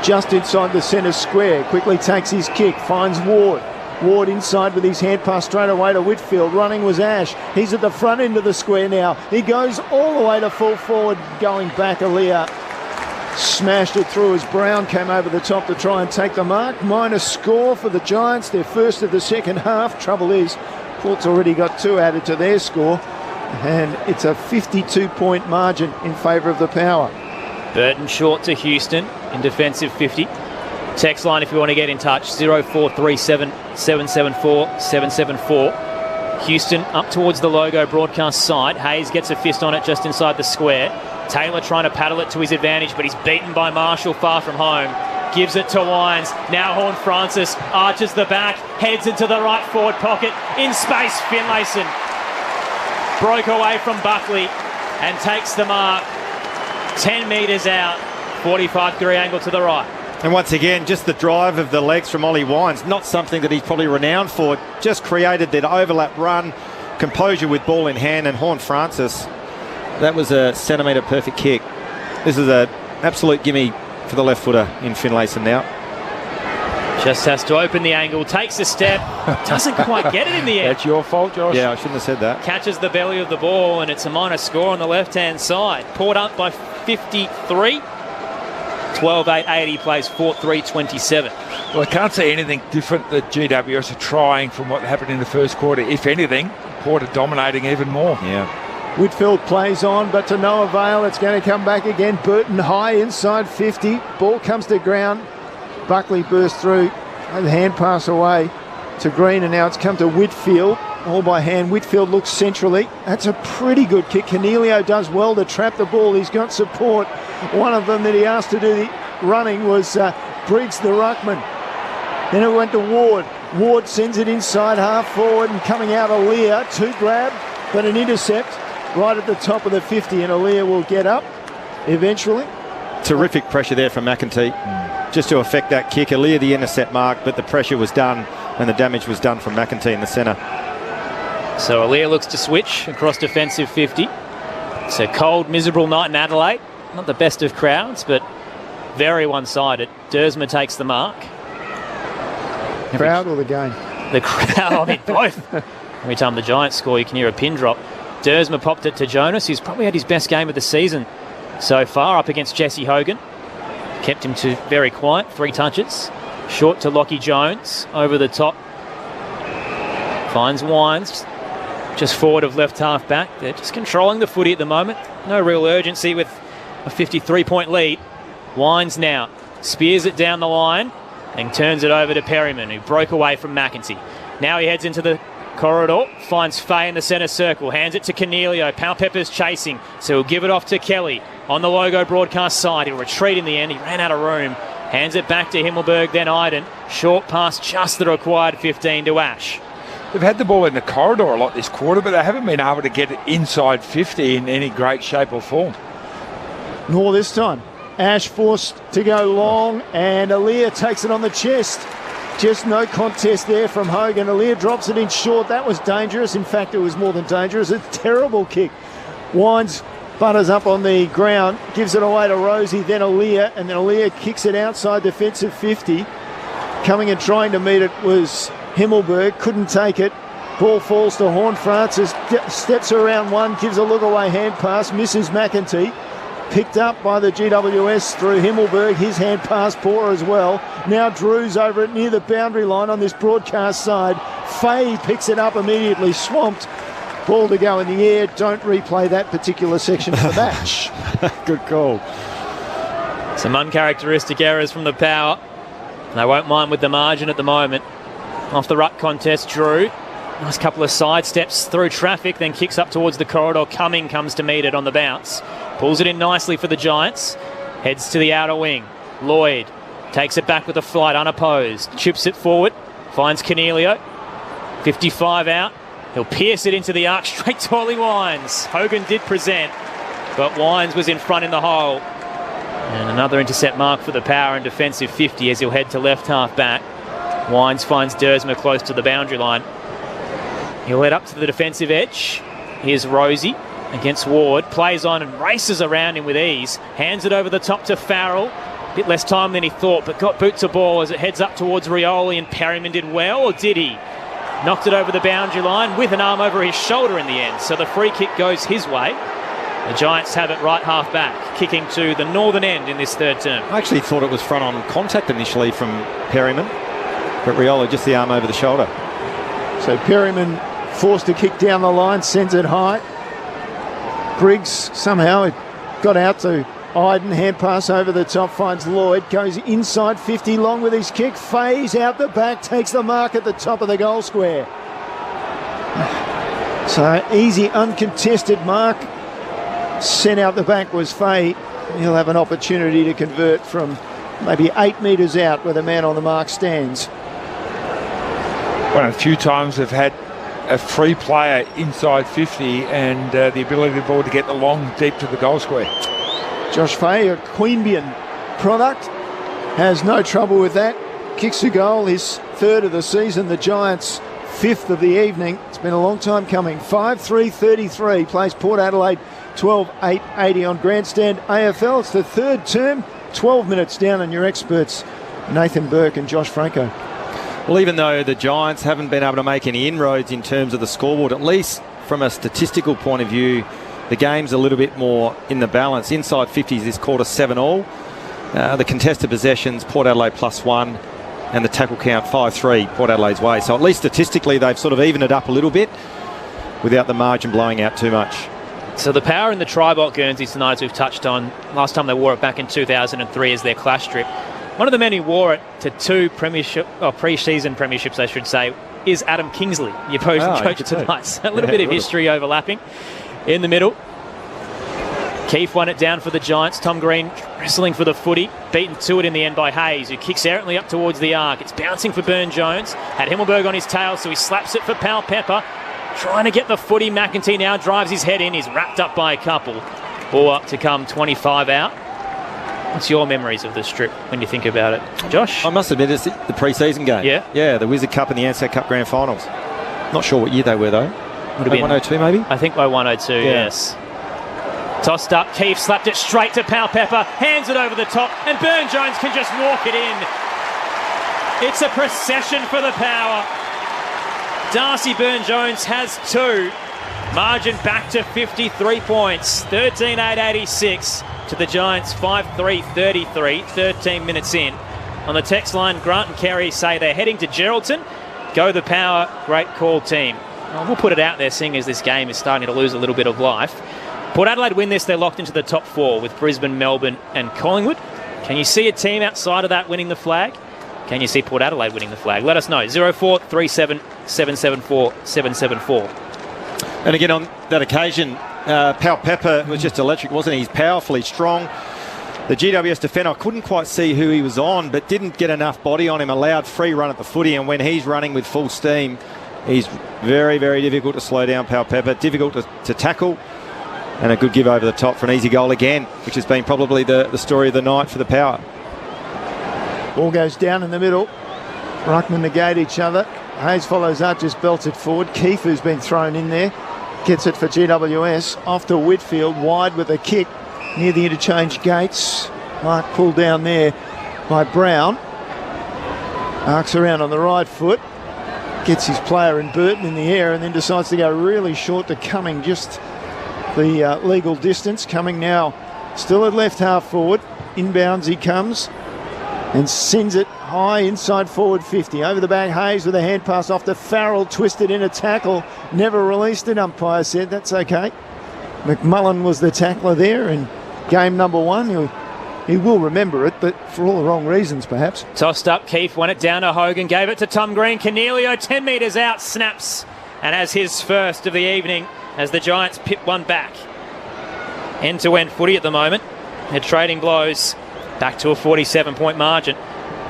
just inside the centre square. Quickly takes his kick. Finds Ward. Ward inside with his hand pass straight away to Whitfield. Running was Ash. He's at the front end of the square now. He goes all the way to full forward. Going back, Aaliyah smashed it through as Brown came over the top to try and take the mark. Minus score for the Giants. Their first of the second half. Trouble is, Port's already got 2 added to their score. And it's a 52-point margin in favour of the Power. Burton short to Houston in defensive 50. Text line if you want to get in touch, 0437 774 774. Houston up towards the logo broadcast side. Hayes gets a fist on it just inside the square. Taylor trying to paddle it to his advantage, but he's beaten by Marshall far from home. Gives it to Wines. Now Horne-Francis arches the back, heads into the right forward pocket. In space, Finlayson broke away from Buckley and takes the mark. 10 metres out, 45-degree angle to the right. And once again, just the drive of the legs from Ollie Wines, not something that he's probably renowned for. Just created that overlap run, composure with ball in hand, and Horne-Francis, that was a centimetre perfect kick. This is an absolute gimme for the left footer in Finlayson now. Just has to open the angle, takes a step, doesn't quite get it in the end. That's your fault, Josh. Yeah, I shouldn't have said that. Catches the belly of the ball, and it's a minor score on the left-hand side. Port up by 53. 12-8-80 plays 4-3-27. Well, I can't see anything different that GWS are trying from what happened in the first quarter. If anything, Port are dominating even more. Yeah. Whitfield plays on, but to no avail. It's going to come back again. Burton high inside 50. Ball comes to ground. Buckley bursts through. The hand pass away to Green, and now it's come to Whitfield. All by hand. Whitfield looks centrally. That's a pretty good kick. Cornelio does well to trap the ball. He's got support. One of them that he asked to do the running was Briggs, the ruckman. Then it went to Ward. Ward sends it inside half forward, and coming out Aaliyah to grab, but an intercept right at the top of the 50, and Aaliyah will get up eventually. Terrific pressure there from McEntee just to affect that kick. Aaliyah the intercept mark, but the pressure was done and the damage was done from McEntee in the centre. So Aaliyah looks to switch across defensive 50. It's a cold, miserable night in Adelaide. Not the best of crowds, but very one-sided. Dersma takes the mark. Crowd or the game? The crowd, I mean both. Every time the Giants score, you can hear a pin drop. Dersma popped it to Jonas, who's probably had his best game of the season so far, up against Jesse Hogan. Kept him to very quiet, 3 touches. Short to Lockie Jones, over the top. Finds Wines, just forward of left half back. They're just controlling the footy at the moment. No real urgency with a 53-point lead. Wines now. Spears it down the line and turns it over to Perryman, who broke away from McEntee. Now he heads into the corridor, finds Fay in the centre circle, hands it to Cornelio. Powell-Pepper's chasing, so he'll give it off to Kelly. On the Logo broadcast side, he'll retreat in the end. He ran out of room. Hands it back to Himmelberg, then Iden. Short pass, just the required 15 to Ash. They've had the ball in the corridor a lot this quarter, but they haven't been able to get it inside 50 in any great shape or form. Nor this time. Ash forced to go long, and Aaliyah takes it on the chest. Just no contest there from Hogan. Aaliyah drops it in short. That was dangerous. In fact, it was more than dangerous. A terrible kick. Wines butters up on the ground, gives it away to Rosie, then Aaliyah, and then Aaliyah kicks it outside defensive 50. Coming and trying to meet it was Himmelberg. Couldn't take it. Ball falls to Horn. Francis steps around one, gives a look away hand pass, misses McEntee. Picked up by the GWS through Himmelberg. His hand pass poor as well. Now Drew's over it near the boundary line on this broadcast side. Fay picks it up immediately, swamped. Ball to go in the air. Don't replay that particular section of the match. Good call. Some uncharacteristic errors from the Power. They won't mind with the margin at the moment. Off the ruck contest, Drew. Nice couple of side steps through traffic, then kicks up towards the corridor. Cumming comes to meet it on the bounce. Pulls it in nicely for the Giants. Heads to the outer wing. Lloyd takes it back with a flight unopposed. Chips it forward. Finds Cornelio. 55 out. He'll pierce it into the arc straight to Ollie Wines. Hogan did present, but Wines was in front in the hole. And another intercept mark for the Power and defensive 50 as he'll head to left half back. Wines finds Dersma close to the boundary line. He'll head up to the defensive edge. Here's Rosie against Ward. Plays on and races around him with ease. Hands it over the top to Farrell. A bit less time than he thought, but got boot to ball as it heads up towards Rioli, and Perryman did well, or did he? Knocked it over the boundary line with an arm over his shoulder in the end, so the free kick goes his way. The Giants have it right half back, kicking to the northern end in this third term. I actually thought it was front on contact initially from Perryman, but Rioli just the arm over the shoulder. So Perryman forced to kick down the line, sends it high. Briggs somehow it got out to Iden, hand pass over the top, finds Lloyd, goes inside 50 long with his kick, Fay's out the back, takes the mark at the top of the goal square. So easy, uncontested mark. Sent out the back was Fay. He'll have an opportunity to convert from maybe 8 metres out where the man on the mark stands. One of the few times they've had a free player inside 50 and the ability of the ball to get the long deep to the goal square. Josh Fay, a Queanbeyan product, has no trouble with that. Kicks a goal, his third of the season. The Giants' fifth of the evening. It's been a long time coming. 5-3-33 plays Port Adelaide 12-8-80 on Grandstand AFL. It's the third term. 12 minutes down on your experts, Nathan Burke and Josh Franco. Well, even though the Giants haven't been able to make any inroads in terms of the scoreboard, at least from a statistical point of view, the game's a little bit more in the balance. Inside 50s this quarter, 7-all. The contested possessions, Port Adelaide +1, and the tackle count 5-3 Port Adelaide's way. So at least statistically, they've sort of evened it up a little bit without the margin blowing out too much. So the Power in the Tribalt Guernsey tonight, as we've touched on, last time they wore it back in 2003 as their clash strip. One of the men who wore it to 2 pre-season premierships, I should say, is Adam Kingsley, the opposing coach tonight. So a little bit of history overlapping. In the middle, Keefe won it down for the Giants. Tom Green wrestling for the footy, beaten to it in the end by Hayes, who kicks errantly up towards the arc. It's bouncing for Burne-Jones. Had Himmelberg on his tail, so he slaps it for Powell-Pepper. Trying to get the footy. McEntee now drives his head in. He's wrapped up by a couple. Ball up to come 25 out. What's your memories of the strip when you think about it, Josh? I must admit, it's the pre-season game. Yeah? Yeah, the Wizard Cup and the Ansett Cup Grand Finals. Not sure what year they were, though. Would have been 102, maybe? I think by 102, yes. Tossed up, Keefe slapped it straight to Powell-Pepper, hands it over the top, and Burne-Jones can just walk it in. It's a procession for the Power. Darcy Burne-Jones has 2. Margin back to 53 points. 13-8-86 to the Giants, 5-3-33, 13 minutes in. On the text line, Grant and Kerry say they're heading to Geraldton. Go the Power, great call team. Well, we'll put it out there, seeing as this game is starting to lose a little bit of life. Port Adelaide win this, they're locked into the top 4 with Brisbane, Melbourne and Collingwood. Can you see a team outside of that winning the flag? Can you see Port Adelaide winning the flag? Let us know. 0437 774 774. And again, on that occasion, Pal Pepper was just electric, wasn't he? He's powerfully strong. The GWS defender, I couldn't quite see who he was on, but didn't get enough body on him, allowed free run at the footy, and when he's running with full steam, he's very, very difficult to slow down, Pal Pepper. Difficult to tackle, and a good give over the top for an easy goal again, which has been probably the story of the night for the Power. Ball goes down in the middle. Ruckman negate each other. Hayes follows up, just belts it forward. Keefe, who's been thrown in there, gets it for GWS. Off to Whitfield, wide with a kick near the interchange gates. Mark pulled down there by Brown. Arcs around on the right foot. Gets his player in Burton in the air and then decides to go really short to Cumming, just the legal distance. Cumming now still at left half forward. Inbounds he comes and sends it high inside forward 50. Over the back, Hayes with a hand pass off to Farrell, twisted in a tackle. Never released it, umpire said. That's okay. McMullen was the tackler there in game number 1. He will remember it, but for all the wrong reasons, perhaps. Tossed up, Keefe won it down to Hogan, gave it to Tom Green. Cornelio, 10 metres out, snaps, and has his first of the evening as the Giants pip one back. End-to-end footy at the moment. They're trading blows back to a 47-point margin.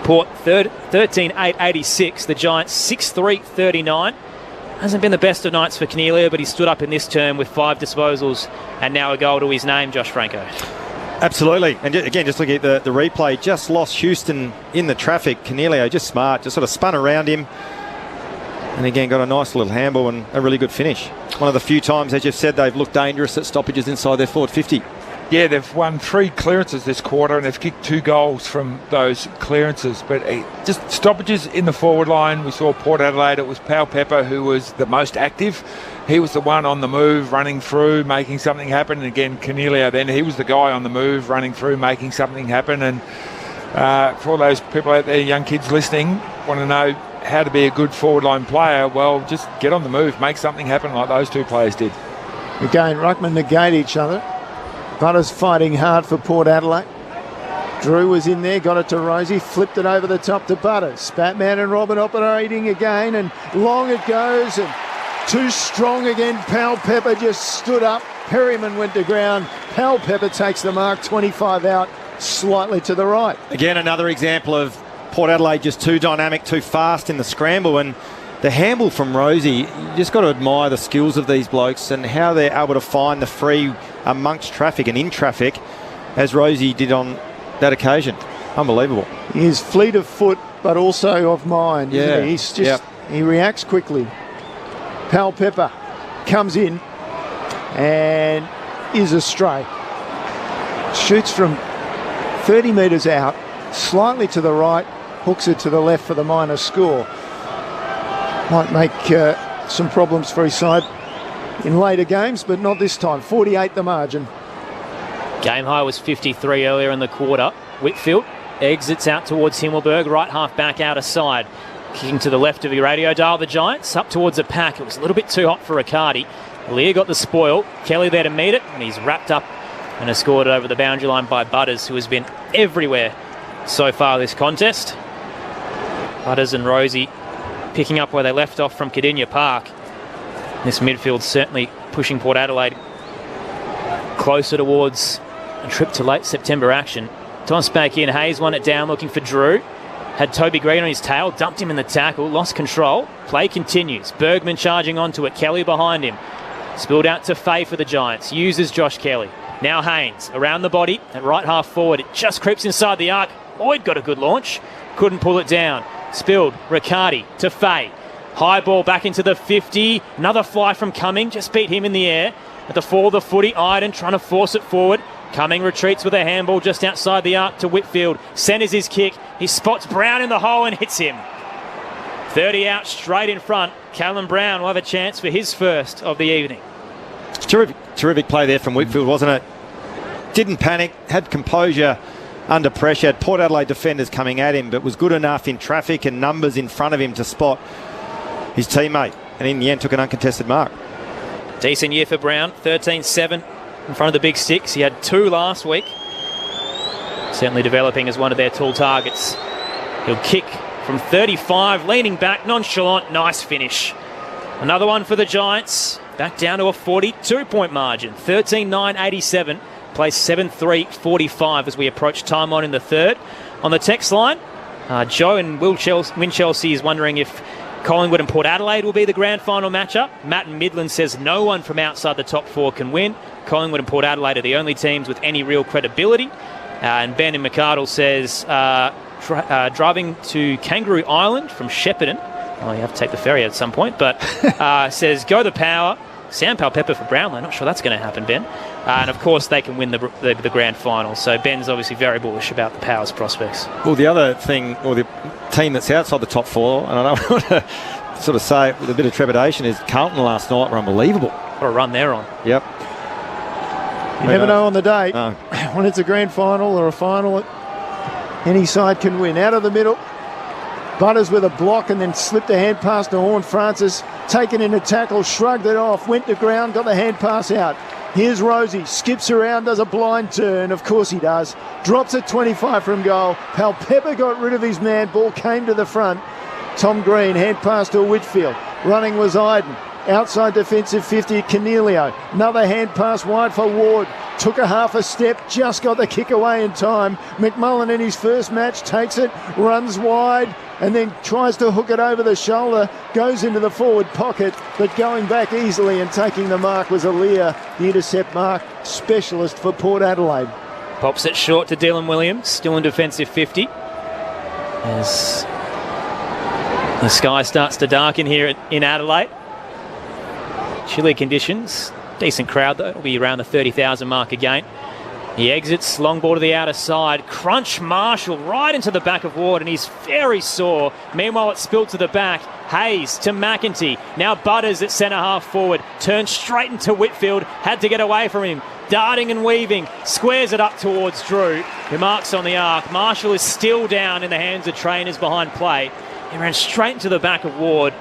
Port 13-8-86, the Giants 6-3-39. Hasn't been the best of nights for Cornelio, but he stood up in this term with 5 disposals and now a goal to his name, Josh Franco. Absolutely. And again, just looking at the replay, just lost Houston in the traffic. Cornelio just smart, just sort of spun around him. And again, got a nice little handball and a really good finish. One of the few times, as you've said, they've looked dangerous at stoppages inside their forward 50. Yeah, they've won 3 clearances this quarter and they've kicked 2 goals from those clearances. But just stoppages in the forward line. We saw Port Adelaide. It was Pal Pepper who was the most active. He was the one on the move, running through, making something happen. And again, Cornelio then, he was the guy on the move, running through, making something happen. And for all those people out there, young kids listening, want to know how to be a good forward line player, well, just get on the move, make something happen like those 2 players did. Again, Ruckman negate each other. Butters fighting hard for Port Adelaide. Drew was in there, got it to Rosie, flipped it over the top to Butters. Spatman and Robin operating again, and long it goes, and too strong again. Pal Pepper just stood up. Perryman went to ground. Pal Pepper takes the mark, 25 out, slightly to the right. Again, another example of Port Adelaide just too dynamic, too fast in the scramble, and the handball from Rosie, you just got to admire the skills of these blokes and how they're able to find the free amongst traffic and in traffic, as Rosie did on that occasion. Unbelievable. He is fleet of foot, but also of mind. Yeah, isn't he? He's just he reacts quickly. Pal Pepper comes in and is astray. Shoots from 30 metres out, slightly to the right, hooks it to the left for the minor score. Might make some problems for his side in later games, but not this time. 48 the margin. Game high was 53 earlier in the quarter. Whitfield exits out towards Himmelberg, right half back out of side. Kicking to the left of your radio dial, the Giants up towards the pack. It was a little bit too hot for Riccardi. Lear got the spoil. Kelly there to meet it, and he's wrapped up and has scored it over the boundary line by Butters, who has been everywhere so far this contest. Butters and Rosie picking up where they left off from Cardinia Park. This midfield certainly pushing Port Adelaide closer towards a trip to late September action. Tossed back in, Hayes won it down looking for Drew. Had Toby Green on his tail, dumped him in the tackle, lost control. Play continues. Bergman charging onto it, Kelly behind him. Spilled out to Fay for the Giants, uses Josh Kelly. Now Haynes, around the body, at right half forward. It just creeps inside the arc. Boyd got a good launch, couldn't pull it down. Spilled, Riccardi to Fay. High ball back into the 50. Another fly from Cumming, just beat him in the air. At the fall of the footy, Iden trying to force it forward. Cumming retreats with a handball just outside the arc to Whitfield. Centres his kick. He spots Brown in the hole and hits him. 30 out straight in front. Callum Brown will have a chance for his first of the evening. Terrific play there from Whitfield, wasn't it? Didn't panic, had composure under pressure. Had Port Adelaide defenders coming at him, but was good enough in traffic and numbers in front of him to spot his teammate, and in the end took an uncontested mark. Decent year for Brown, 13-7 in front of the big six. He had 2 last week. certainly developing as one of their tall targets. He'll kick from 35, leaning back, nonchalant, nice finish. Another one for the Giants, back down to a 42-point margin, 13-9-87, placed 7-3-45 as we approach time on in the third. On the text line, Joe in Win Chelsea is wondering if Collingwood and Port Adelaide will be the grand final matchup. Matt in Midland says no one from outside the top four can win. Collingwood and Port Adelaide are the only teams with any real credibility. And Ben in McArdle says driving to Kangaroo Island from Shepparton. Well, you have to take the ferry at some point, but says go the Power. Sam Palpepper for Brownlow. Not sure that's going to happen, Ben. And of course, they can win the grand final. So Ben's obviously very bullish about the Power's prospects. Well, the other thing, or the team that's outside the top four, and I don't want to sort of say it with a bit of trepidation, is Carlton last night were unbelievable. What a run they're on. Yep. You never know on the day. No. When it's a grand final or a final, any side can win. Out of the middle, Butters with a block and then slipped a hand pass to Horn Francis. Taken in a tackle, shrugged it off, went to ground, got the hand pass out. Here's Rosie, skips around, does a blind turn. Of course he does. Drops at 25 from goal. Palpepper got rid of his man. Ball came to the front. Tom Green, hand pass to Whitfield. Running was Iden. Outside defensive 50, Cornelio. Another hand pass wide for Ward. Took a half a step, just got the kick away in time. McMullen in his first match takes it, runs wide, and then tries to hook it over the shoulder, goes into the forward pocket, but going back easily and taking the mark was Aaliyah, the intercept mark specialist for Port Adelaide. Pops it short to Dylan Williams, still in defensive 50. As the sky starts to darken here in Adelaide. Chilly conditions. Decent crowd though. It'll be around the 30,000 mark again. He exits, long ball to the outer side. Crunch Marshall right into the back of Ward, and he's very sore. Meanwhile, it's spilled to the back. Hayes to McEntee. Now Butters at centre half forward. Turns straight into Whitfield. Had to get away from him. Darting and weaving. Squares it up towards Drew, who marks on the arc. Marshall is still down in the hands of trainers behind play. He ran straight into the back of Ward.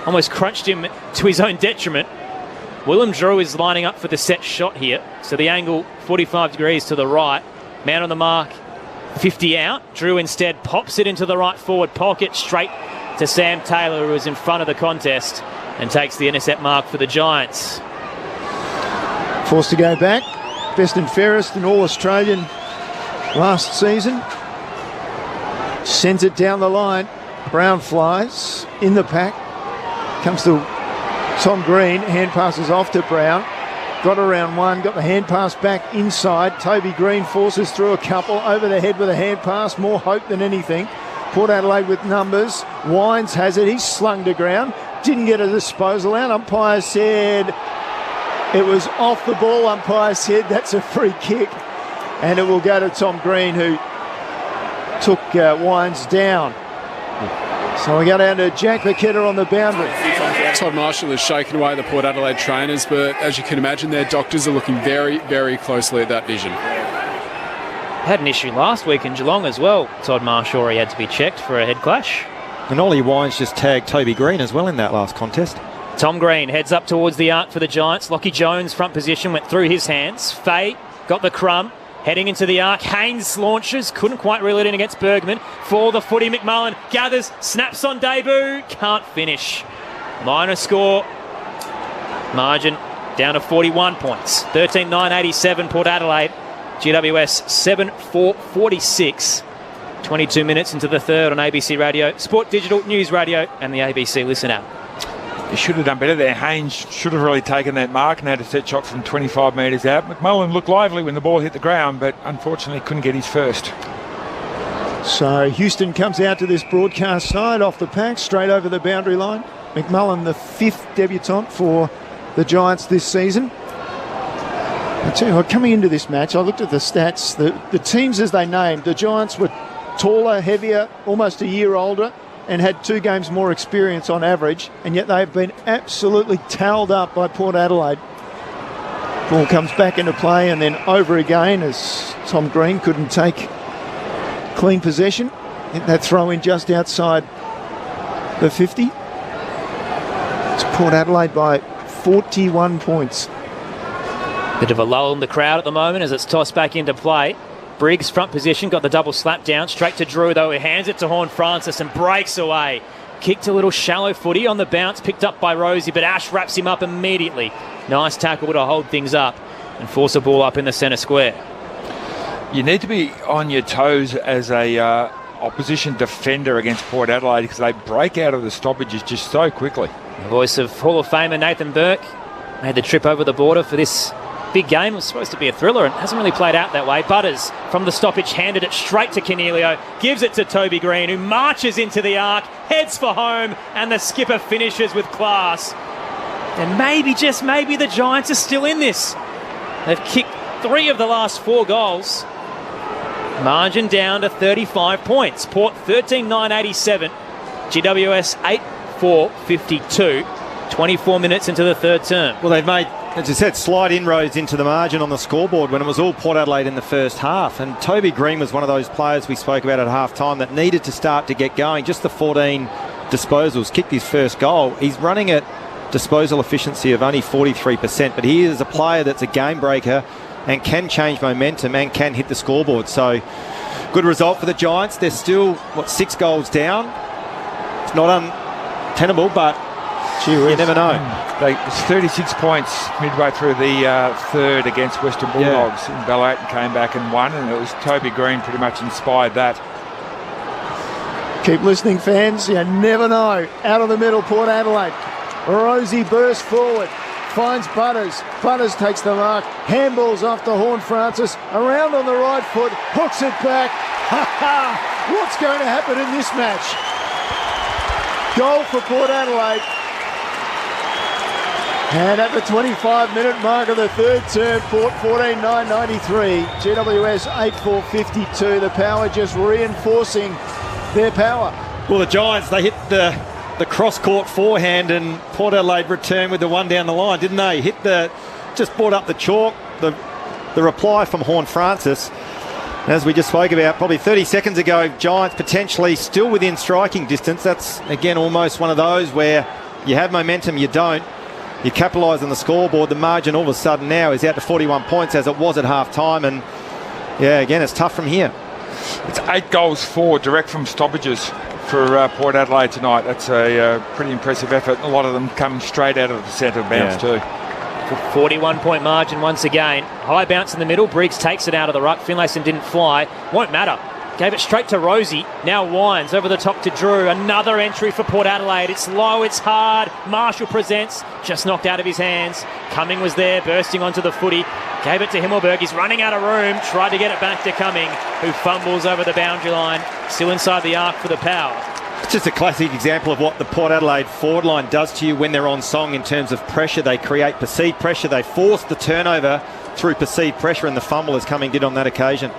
Almost crunched him to his own detriment. Willem Drew is lining up for the set shot here. So the angle 45 degrees to the right. Man on the mark, 50 out. Drew instead pops it into the right forward pocket, straight to Sam Taylor, who is in front of the contest, and takes the intercept mark for the Giants. Forced to go back. Best and fairest in All-Australian last season. Sends it down the line. Brown flies in the pack. Comes to Tom Green, hand passes off to Brown. Got around one, got the hand pass back inside. Toby Green forces through a couple, over the head with a hand pass. More hope than anything. Port Adelaide with numbers. Wines has it, he's slung to ground. Didn't get a disposal out. Umpire said it was off the ball. Umpire said that's a free kick. And it will go to Tom Green, who took Wines down. So we go down to Jack McKenna on the boundary. Todd Marshall has shaken away the Port Adelaide trainers, but as you can imagine, their doctors are looking very, very closely at that vision. Had an issue last week in Geelong as well. Todd Marshall, he had to be checked for a head clash. And Ollie Wines just tagged Toby Green as well in that last contest. Tom Green heads up towards the arc for the Giants. Lockie Jones, front position, went through his hands. Fay got the crumb. Heading into the arc, Haynes launches, couldn't quite reel it in against Bergman. For the footy, McMullen gathers, snaps on debut, can't finish. Minor score, margin down to 41 points. 13-9-87 Port Adelaide, GWS 7-4-46. 22 minutes into the third on ABC Radio, Sport Digital, News Radio and the ABC Listen app. He should have done better there. Haynes should have really taken that mark and had a set shot from 25 metres out. McMullen looked lively when the ball hit the ground, but unfortunately couldn't get his first. So Houston comes out to this broadcast side off the pack, straight over the boundary line. McMullen, the 5th debutant for the Giants this season. I tell you what, coming into this match, I looked at the stats. The teams as they named, the Giants were taller, heavier, almost a year older, and had 2 games more experience on average, and yet they've been absolutely towelled up by Port Adelaide. Ball comes back into play and then over again as Tom Green couldn't take clean possession. Hit that throw in just outside the 50. It's Port Adelaide by 41 points. Bit of a lull in the crowd at the moment as it's tossed back into play. Briggs front position, got the double slap down, straight to Drew though, he hands it to Horne-Francis and breaks away. Kicked a little shallow footy on the bounce, picked up by Rosie, but Ash wraps him up immediately. Nice tackle to hold things up and force a ball up in the centre square. You need to be on your toes as a opposition defender against Port Adelaide because they break out of the stoppages just so quickly. The voice of Hall of Famer Nathan Burke made the trip over the border for this big game. It was supposed to be a thriller and hasn't really played out that way. Butters from the stoppage handed it straight to Cornelio, gives it to Toby Green, who marches into the arc, heads for home, and the skipper finishes with class. And maybe, just maybe, the Giants are still in this. They've kicked 3 of the last 4 goals. Margin down to 35 points. Port 13-9-87. GWS 8-4-52. 24 minutes into the third term. Well, they've made, as I said, slight inroads into the margin on the scoreboard when it was all Port Adelaide in the first half. And Toby Green was one of those players we spoke about at half-time that needed to start to get going. Just the 14 disposals, kicked his first goal. He's running at disposal efficiency of only 43%, but he is a player that's a game breaker and can change momentum and can hit the scoreboard. So, good result for the Giants. They're still, 6 goals down. It's not untenable, but you never know. It's 36 points midway through the third against Western Bulldogs in Ballarat and came back and won, and it was Toby Green pretty much inspired that. Keep listening, fans. You never know. Out of the middle, Port Adelaide. Rosie bursts forward, finds Butters. Butters takes the mark, handballs off to Horne-Francis, around on the right foot, hooks it back. Ha ha! What's going to happen in this match? Goal for Port Adelaide. And at the 25-minute mark of the third term, Port 14-9-93, GWS 8-4-52. The Power just reinforcing their power. Well, the Giants, they hit the cross-court forehand and Port Adelaide returned with the one down the line, didn't they? Just brought up the chalk, the reply from Horne-Francis. As we just spoke about, probably 30 seconds ago, Giants potentially still within striking distance. That's, again, almost one of those where you have momentum, you don't. You capitalise on the scoreboard. The margin all of a sudden now is out to 41 points as it was at half-time. And, yeah, again, it's tough from here. It's 8 goals, 4 direct from stoppages for Port Adelaide tonight. That's a pretty impressive effort. A lot of them come straight out of the centre of bounce too. 41-point margin once again. High bounce in the middle. Briggs takes it out of the ruck. Finlayson didn't fly. Won't matter. Gave it straight to Rosie. Now winds over the top to Drew. Another entry for Port Adelaide. It's low, it's hard. Marshall presents. Just knocked out of his hands. Cumming was there, bursting onto the footy. Gave it to Himmelberg. He's running out of room. Tried to get it back to Cumming, who fumbles over the boundary line. Still inside the arc for the Power. It's just a classic example of what the Port Adelaide forward line does to you when they're on song in terms of pressure. They create perceived pressure. They force the turnover through perceived pressure, and the fumble as Cumming did on that occasion.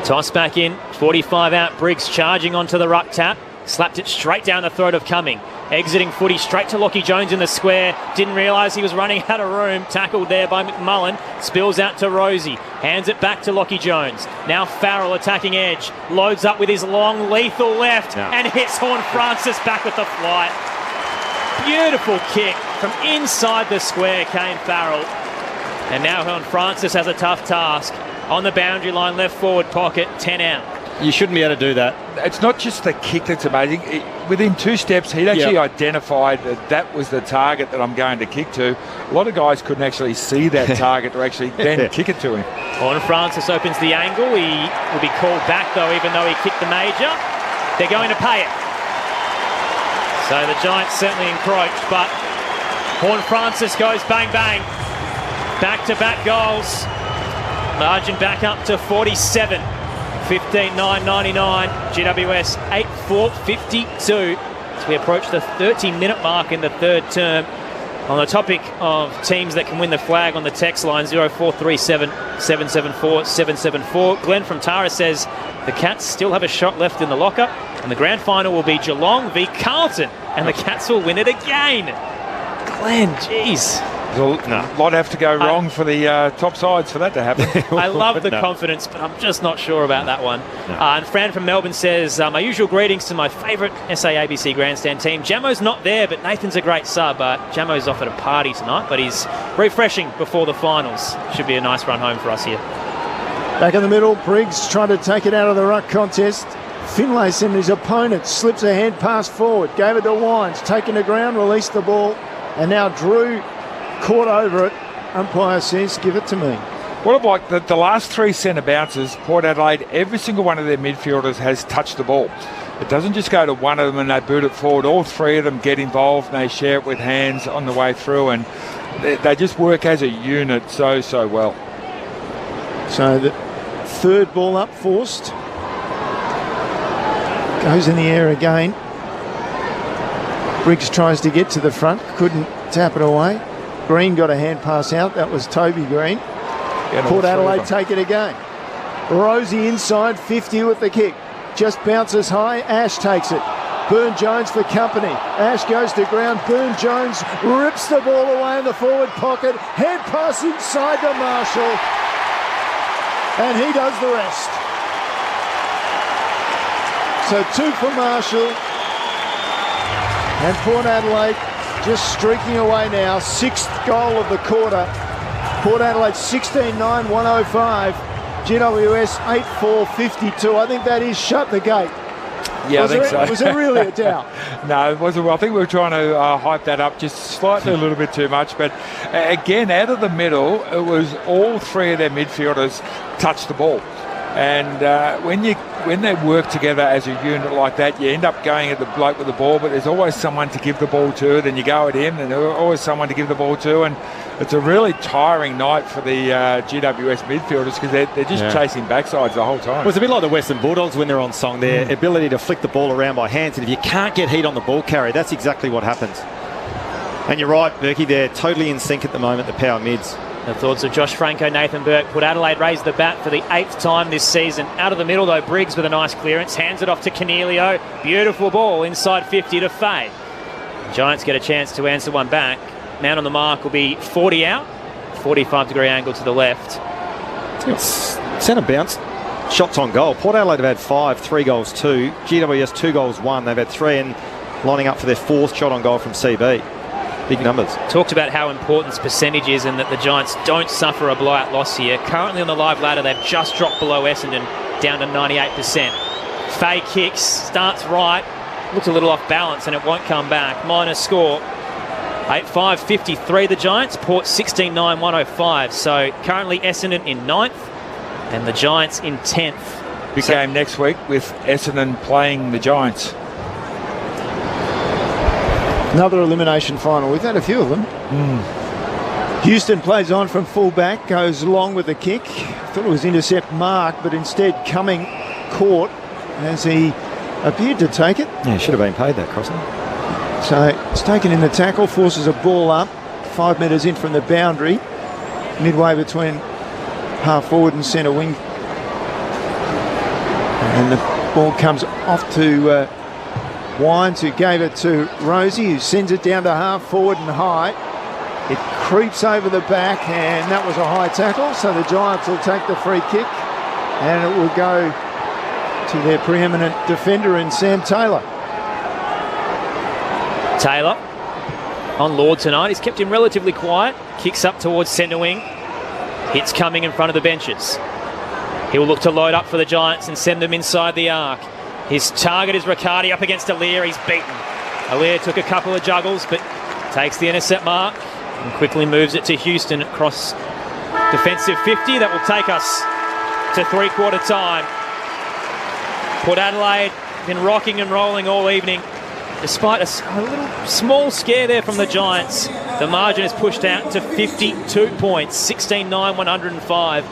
Toss back in, 45 out, Briggs charging onto the ruck tap, slapped it straight down the throat of Cumming. Exiting footy straight to Lockie Jones in the square, didn't realise he was running out of room, tackled there by McMullen, spills out to Rosie, hands it back to Lockie Jones. Now Farrell attacking edge, loads up with his long lethal left and hits Horne-Francis back with the flight. Beautiful kick from inside the square came Farrell. And now Horne-Francis has a tough task. On the boundary line, left forward pocket, 10 out. You shouldn't be able to do that. It's not just the kick that's amazing. Within 2 steps, he'd actually identified that was the target that I'm going to kick to. A lot of guys couldn't actually see that target to actually then kick it to him. Horne-Francis opens the angle. He will be called back, though, even though he kicked the major. They're going to pay it. So the Giants certainly encroached, but Horne-Francis goes bang, bang. Back-to-back goals. Margin back up to 47. 15-9-99. GWS 8-4-52. As we approach the 30-minute mark in the third term. On the topic of teams that can win the flag on the text line, 0437 774 774. Glenn from Tara says the Cats still have a shot left in the locker. And the grand final will be Geelong v Carlton. And the Cats will win it again. Glenn, jeez. There's a lot have to go wrong for the top sides for that to happen. I love the confidence, but I'm just not sure about that one. And Fran from Melbourne says, my usual greetings to my favourite SA ABC grandstand team. Jamo's not there, but Nathan's a great sub. Jamo's off at a party tonight, but he's refreshing before the finals. Should be a nice run home for us here. Back in the middle, Briggs trying to take it out of the ruck contest. Finlayson, his opponent, slips a hand pass forward, gave it to Wines, taken to ground, released the ball, and now Drew caught over it. Umpire says, give it to me. What I've liked, the last three centre bounces, Port Adelaide, every single one of their midfielders has touched the ball. It doesn't just go to one of them and they boot it forward. All three of them get involved and they share it with hands on the way through, and they just work as a unit so well. So the third ball up forced. Goes in the air again. Briggs tries to get to the front, couldn't tap it away. Green got a hand pass out, that was Toby Green. Port Adelaide take it again. Rosie inside, 50 with the kick. Just bounces high, Ash takes it. Burne-Jones for company. Ash goes to ground, Burne-Jones rips the ball away in the forward pocket. Hand pass inside to Marshall. And he does the rest. So 2 for Marshall. And Port Adelaide just streaking away now. 6th goal of the quarter. Port Adelaide 16-9, 105. GWS 8-4, 52. I think that is shut the gate. Yeah, I think so. Was it really a doubt? No, it wasn't. I think we were trying to hype that up just slightly a little bit too much. But again, out of the middle, it was all three of their midfielders touched the ball. And when they work together as a unit like that, you end up going at the bloke with the ball, but there's always someone to give the ball to. Then you go at him, and there's always someone to give the ball to. And it's a really tiring night for the GWS midfielders because they're just chasing backsides the whole time. Well, it's a bit like the Western Bulldogs when they're on song. Their ability to flick the ball around by hands, and if you can't get heat on the ball carrier, that's exactly what happens. And you're right, Berkey, they're totally in sync at the moment, the power mids. The thoughts of Josh Franco, Nathan Burke. Port Adelaide raised the bat for the 8th time this season. Out of the middle, though, Briggs with a nice clearance. Hands it off to Cornelio. Beautiful ball inside 50 to Fay. Giants get a chance to answer one back. Man on the mark will be 40 out. 45-degree angle to the left. Centre bounce. Shots on goal. Port Adelaide have had 5, 3 goals 2. GWS 2 goals 1. They've had 3 and lining up for their 4th shot on goal from CB. Big numbers. Talked about how important this percentage is and that the Giants don't suffer a blowout loss here. Currently on the live ladder, they've just dropped below Essendon, down to 98%. Fay kicks, starts right, looks a little off balance and it won't come back. Minor score, 8-5, 53 the Giants, Port 16-9, 105. So currently Essendon in 9th and the Giants in 10th. Big game next week with Essendon playing the Giants. Another elimination final. We've had a few of them. Houston plays on from full back, goes long with the kick. Thought it was intercept mark, but instead Cumming caught as he appeared to take it. Yeah, should have been paid that crossing. So it's taken in the tackle, forces a ball up, 5 metres in from the boundary, midway between half forward and centre wing. And the ball comes off to Wines, who gave it to Rosie, who sends it down to half forward and high. It creeps over the back, and that was a high tackle, so the Giants will take the free kick, and it will go to their preeminent defender in Sam Taylor. Taylor on Lord tonight. He's kept him relatively quiet. Kicks up towards centre wing. Hits Cumming in front of the benches. He will look to load up for the Giants and send them inside the arc. His target is Riccardi up against Aliir. He's beaten. Aliir took a couple of juggles, but takes the intercept mark and quickly moves it to Houston across defensive 50. That will take us to 3/4 time. Port Adelaide been rocking and rolling all evening. Despite a little small scare there from the Giants, the margin is pushed out to 52 points, 16-9, 105.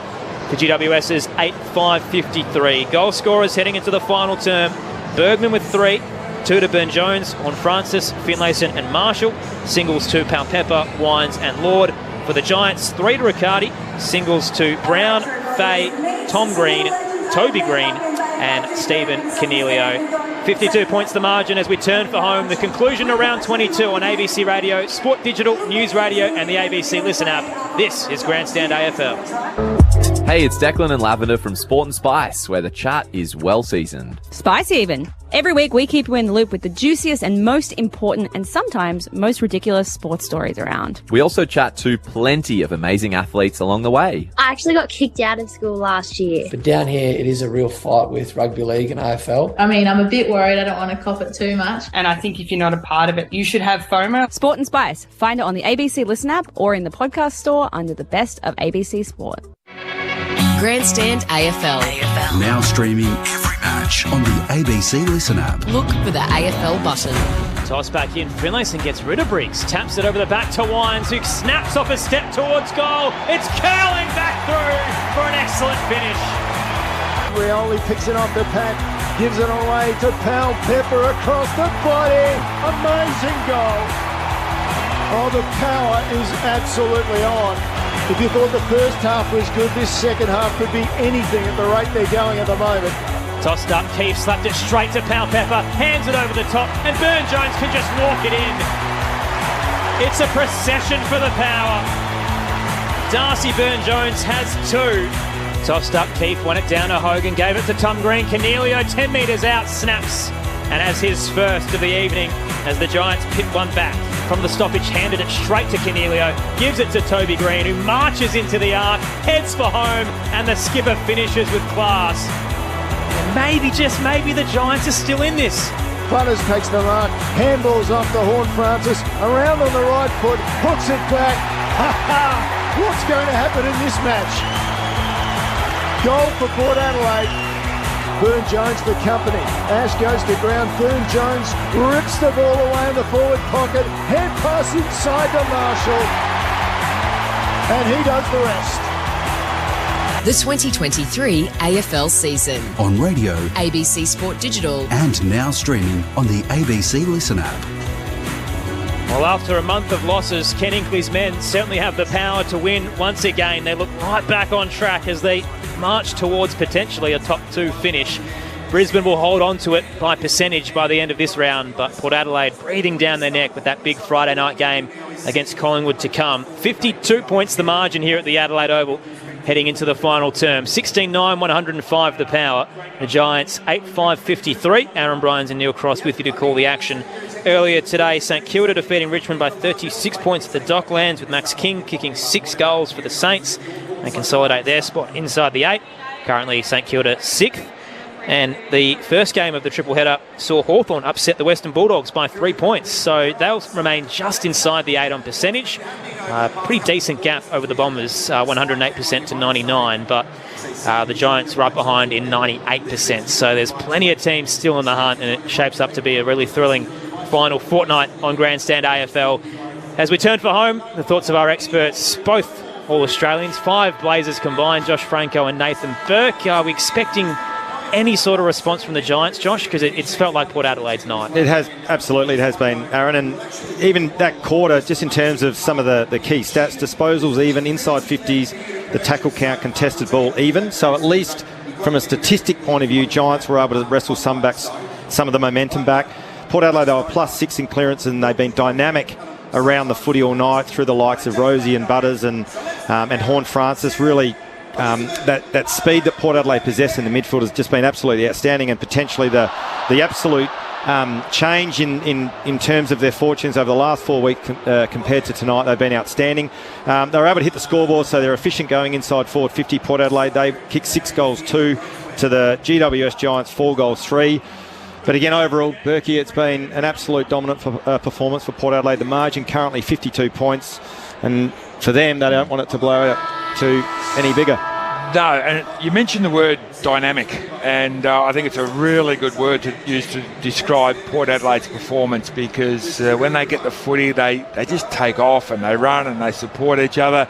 For GWS's 8-5, 53. Goal scorers heading into the final term. Bergman with 3, 2 to Burne-Jones, on Francis, Finlayson and Marshall. Singles to Palpepper, Wines and Lord. For the Giants, 3 to Riccardi. Singles to Brown, Fay, Tom Green, Toby Green and Stephen Cornelio. 52 points the margin as we turn for home. The conclusion of round 22 on ABC Radio, Sport Digital, News Radio and the ABC Listen app. This is Grandstand AFL. Hey, it's Declan and Lavender from Sport and Spice, where the chat is well seasoned. Spicy even. Every week we keep you in the loop with the juiciest and most important and sometimes most ridiculous sports stories around. We also chat to plenty of amazing athletes along the way. I actually got kicked out of school last year. But down here, it is a real fight with rugby league and AFL. I mean, I'm a bit worried. I don't want to cop it too much. And I think if you're not a part of it, you should have FOMO. Sport and Spice. Find it on the ABC Listen app or in the podcast store under the Best of ABC Sport. Grandstand AFL. Now streaming every match on the ABC Listen app. Look for the AFL button. Toss back in. Finlayson gets rid of Briggs. Taps it over the back to Wines, who snaps off a step towards goal. It's curling back through for an excellent finish. Rioli picks it off the pack, gives it away to Powell Pepper across the body. Amazing goal. Oh, the power is absolutely on. If you thought the first half was good, this second half could be anything at the rate they're going at the moment. Tossed up, Keefe slapped it straight to Powell Pepper, hands it over the top, and Burne-Jones can just walk it in. It's a procession for the power. Darcy Burne-Jones has two. Tossed up, Keefe won it down to Hogan, gave it to Tom Green. Cornelio 10 metres out, snaps, and has his first of the evening as the Giants pit one back. From the stoppage, handed it straight to Cornelio, gives it to Toby Green, who marches into the arc, heads for home, and the skipper finishes with class. And maybe, just maybe, the Giants are still in this. Butters takes the mark, handballs off to Horne-Francis, around on the right foot, hooks it back. Ha ha! What's going to happen in this match? Goal for Port Adelaide. Burne-Jones the company. Ash goes to ground. Burne-Jones rips the ball away in the forward pocket. Head pass inside to Marshall. And he does the rest. The 2023 AFL season. On radio, ABC Sport Digital. and now streaming on the ABC Listen app. Well, after a month of losses, Ken Inkley's men certainly have the power to win once again. They look right back on track as they march towards potentially a top two finish. Brisbane will hold on to it by percentage by the end of this round, but Port Adelaide breathing down their neck with that big Friday night game against Collingwood to come. 52 points the margin here at the Adelaide Oval heading into the final term. 16-9, 105 the power. The Giants 8-5, 53. Aaron Bryans and Neil Cross with you to call the action. Earlier today, St Kilda defeating Richmond by 36 points at the Docklands, with Max King kicking 6 goals for the Saints and consolidate their spot inside the 8. Currently St Kilda 6th. And the first game of the triple header saw Hawthorn upset the Western Bulldogs by 3 points. So they'll remain just inside the 8 on percentage. Pretty decent gap over the Bombers, 108% to 99%. But the Giants right behind in 98%. So there's plenty of teams still in the hunt, and it shapes up to be a really thrilling final fortnight on Grandstand AFL. As we turn for home, the thoughts of our experts, both All Australians, 5 Blazers combined, Josh Franco and Nathan Burke. Are we expecting any sort of response from the Giants, Josh? Because it's felt like Port Adelaide's night. It has, absolutely, it has been, Aaron. And even that quarter, just in terms of some of the key stats, disposals even, inside 50s, the tackle count, contested ball even. So at least from a statistic point of view, Giants were able to wrestle some of the momentum back. Port Adelaide, they were +6 in clearance, and they've been dynamic around the footy all night through the likes of Rosie and Butters and Horne-Francis. Really, that speed that Port Adelaide possess in the midfield has just been absolutely outstanding, and potentially the absolute change in terms of their fortunes over the last 4 weeks compared to tonight. They've been outstanding. They were able to hit the scoreboard, so they're efficient going inside forward 50. Port Adelaide, they kicked 6 goals 2 to the GWS Giants 4 goals 3. But again, overall, Berkey, it's been an absolute dominant performance for Port Adelaide. The margin currently 52 points, and for them, they don't want it to blow out to any bigger. No, and you mentioned the word dynamic, and I think it's a really good word to use to describe Port Adelaide's performance, because when they get the footy, they just take off and they run and they support each other.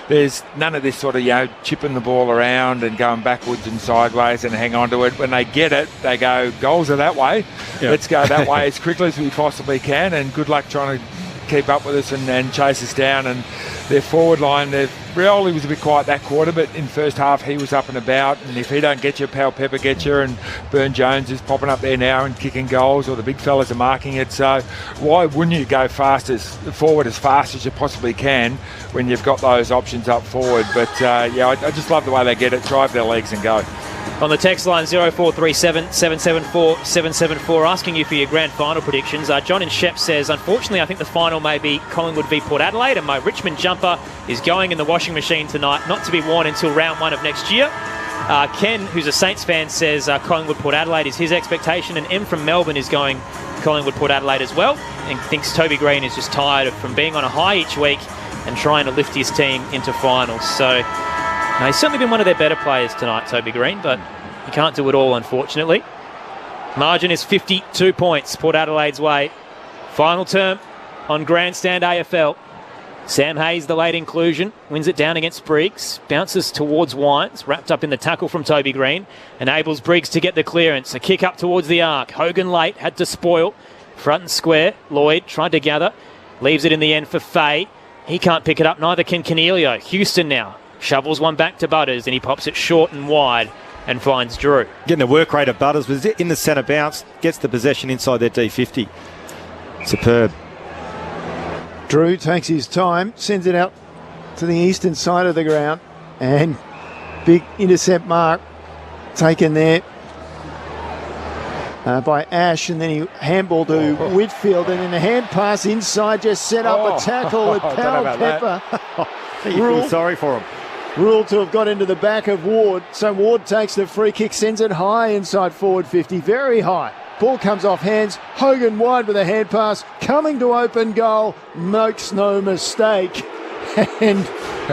There's none of this sort of, chipping the ball around and going backwards and sideways and hang on to it. When they get it, they go, goals are that way. Yep. Let's go that way as quickly as we possibly can, and good luck trying to keep up with us and chase us down. And their forward line, Rioli was a bit quiet that quarter, but in first half he was up and about. And if he don't get you, Powell Pepper gets you, and Burn Jones is popping up there now and kicking goals, or the big fellas are marking it. So why wouldn't you go forward as fast as you possibly can when you've got those options up forward? But I just love the way they get it, drive their legs and go. On the text line 0437 774 774, asking you for your grand final predictions. John in Shep says, unfortunately, I think the final may be Collingwood v Port Adelaide, and my Richmond jumper is going in the washing machine tonight, not to be worn until round 1 of next year. Ken, who's a Saints fan, says Collingwood Port Adelaide is his expectation, and M from Melbourne is going Collingwood Port Adelaide as well, and thinks Toby Green is just tired from being on a high each week and trying to lift his team into finals. So he's certainly been one of their better players tonight, Toby Green, but he can't do it all, unfortunately. Margin is 52 points, Port Adelaide's way. Final term on Grandstand AFL. Sam Hayes, the late inclusion, wins it down against Briggs, bounces towards Wines, wrapped up in the tackle from Toby Green, enables Briggs to get the clearance. A kick up towards the arc. Hogan late, had to spoil. Front and square, Lloyd tried to gather, leaves it in the end for Fay. He can't pick it up, neither can Cornelio. Houston now shovels one back to Butters, and he pops it short and wide and finds Drew. Getting the work rate of Butters was in the centre bounce, gets the possession inside their D50. Superb. Drew takes his time, sends it out to the eastern side of the ground, and big intercept mark taken there by Ash, and then he handball to Whitfield, and then the hand pass inside just set up a tackle at Powell Pepper. You feel sorry for him. Ruled to have got into the back of Ward, so Ward takes the free kick, sends it high inside forward 50, very high. Ball comes off hands, Hogan wide with a hand pass, coming to open goal, makes no mistake. And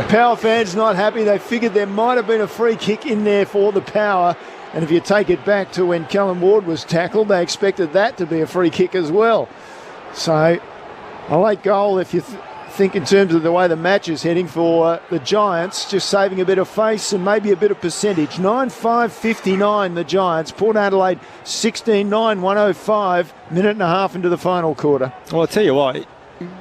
Power fans not happy, they figured there might have been a free kick in there for the Power, and if you take it back to when Callum Ward was tackled, they expected that to be a free kick as well. So a late goal if you think in terms of the way the match is heading for the Giants, just saving a bit of face and maybe a bit of percentage. 9-5-59 the Giants. Port Adelaide 16-9, 105, minute and a half into the final quarter. Well, I'll tell you what,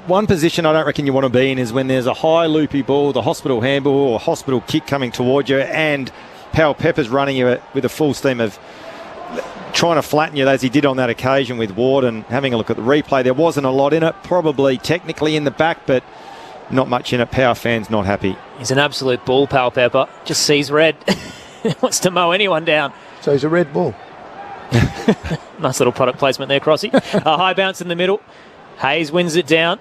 one position I don't reckon you want to be in is when there's a high loopy ball, the hospital handball or hospital kick coming towards you, and Powell Pepper's running you with a full steam of trying to flatten you as he did on that occasion with Ward. And having a look at the replay, there wasn't a lot in it, probably technically in the back, but not much in it. Power fans not happy. He's an absolute bull, Powell Pepper. Just sees red. Wants to mow anyone down. So he's a red bull. Nice little product placement there, Crossy. A high bounce in the middle. Hayes wins it down.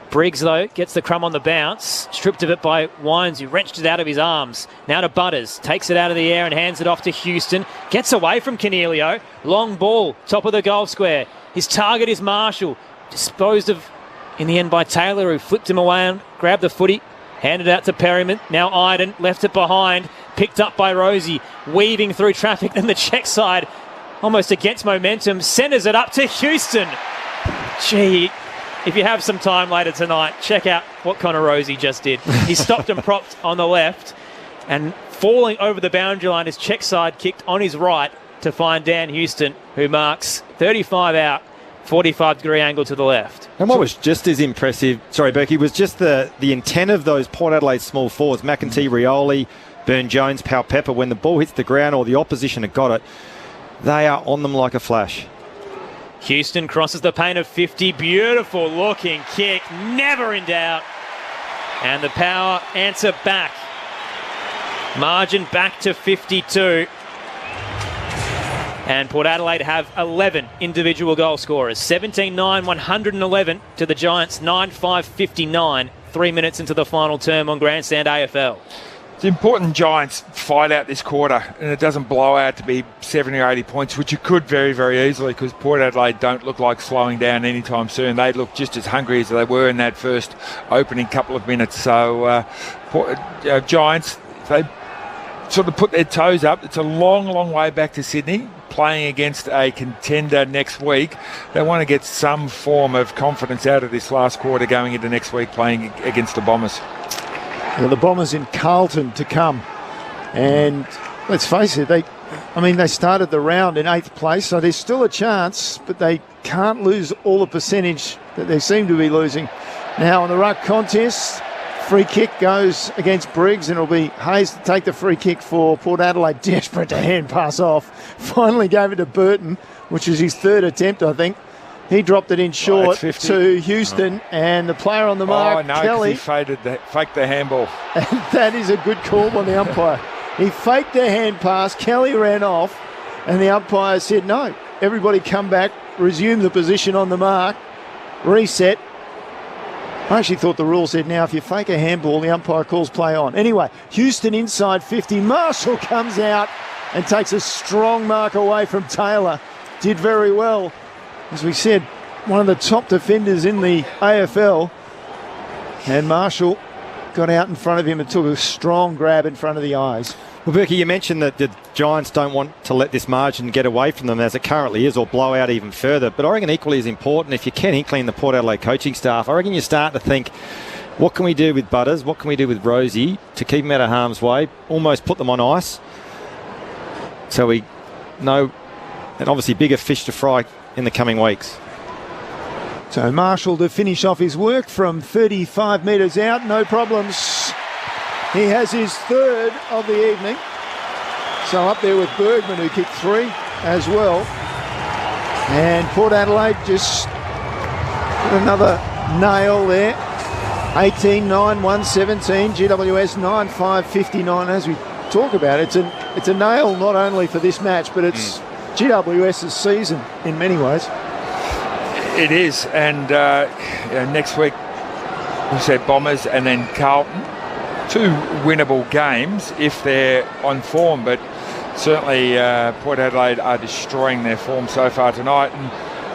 Briggs, though, gets the crumb on the bounce. Stripped of it by Wines, who wrenched it out of his arms. Now to Butters. Takes it out of the air and hands it off to Houston. Gets away from Cornelio. Long ball, top of the goal square. His target is Marshall. Disposed of in the end by Taylor, who flipped him away and grabbed the footy. Handed out to Perryman. Now Iden left it behind. Picked up by Rosie. Weaving through traffic. Then the check side, almost against momentum, centres it up to Houston. Gee, if you have some time later tonight, check out what Connor Rosie just did. He stopped and propped on the left, and falling over the boundary line, his check side kicked on his right to find Dan Houston, who marks 35 out, 45-degree angle to the left. And what was just as impressive, sorry, Berkey, was just the intent of those Port Adelaide small forwards, McEntee, Rioli, Burn Jones, Powell Pepper. When the ball hits the ground or the opposition have got it, they are on them like a flash. Houston crosses the paint of 50. Beautiful looking kick. Never in doubt. And the Power answer back. Margin back to 52. And Port Adelaide have 11 individual goal scorers. 17-9, 111 to the Giants. 9-5-59. 3 minutes into the final term on Grandstand AFL. It's important Giants fight out this quarter and it doesn't blow out to be 70 or 80 points, which it could very, very easily, because Port Adelaide don't look like slowing down anytime soon. They look just as hungry as they were in that first opening couple of minutes. So Giants, if they sort of put their toes up, it's a long, long way back to Sydney, playing against a contender next week. They want to get some form of confidence out of this last quarter going into next week playing against the Bombers. Well, the Bombers in Carlton to come. And let's face it, they started the round in 8th place, so there's still a chance, but they can't lose all the percentage that they seem to be losing Now on the ruck contest, free kick goes against Briggs, and it'll be Hayes to take the free kick for Port Adelaide. Desperate to hand pass off. Finally gave it to Burton, which is his third attempt, I think. He dropped it in short to Houston, and the player on the mark, Kelly. He faked the handball. And that is a good call by the umpire. He faked the hand pass, Kelly ran off, and the umpire said, no, everybody come back, resume the position on the mark, reset. I actually thought the rule said now if you fake a handball, the umpire calls play on. Anyway, Houston inside 50. Marshall comes out and takes a strong mark away from Taylor. Did very well. As we said, one of the top defenders in the AFL. And Marshall got out in front of him and took a strong grab in front of the eyes. Well, Berkey, you mentioned that the Giants don't want to let this margin get away from them as it currently is, or blow out even further. But I reckon equally as important, if you Ken Hinkley and the Port Adelaide coaching staff, I reckon you're starting to think, what can we do with Butters? What can we do with Rosie to keep them out of harm's way? Almost put them on ice. So we know, and obviously bigger fish to fry in the coming weeks. So Marshall to finish off his work from 35 metres out, no problems. He has his third of the evening. So up there with Bergman, who kicked 3 as well. And Port Adelaide just put another nail there. 18-9-117, GWS 9-5-59. As we talk about, it's a nail not only for this match, but it's GWS's season in many ways. It is, and next week we said Bombers and then Carlton. 2 winnable games if they're on form, but certainly Port Adelaide are destroying their form so far tonight. And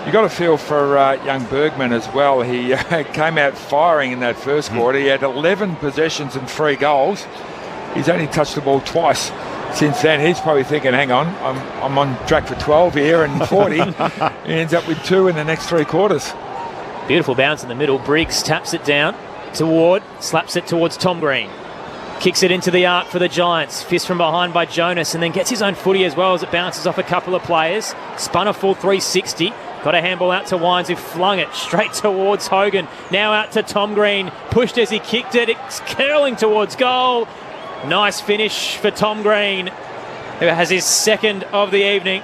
you got to feel for young Bergman as well. He came out firing in that first quarter. He had 11 possessions and 3 goals. He's only touched the ball twice since then. He's probably thinking, hang on, I'm on track for 12 here and 40. He ends up with 2 in the next 3 quarters. Beautiful bounce in the middle. Briggs taps it down to Ward, slaps it towards Tom Green. Kicks it into the arc for the Giants. Fist from behind by Jonas, and then gets his own footy as well as it bounces off a couple of players. Spun a full 360. Got a handball out to Wines, who flung it straight towards Hogan. Now out to Tom Green. Pushed as he kicked it. It's curling towards goal. Nice finish for Tom Green, who has his second of the evening.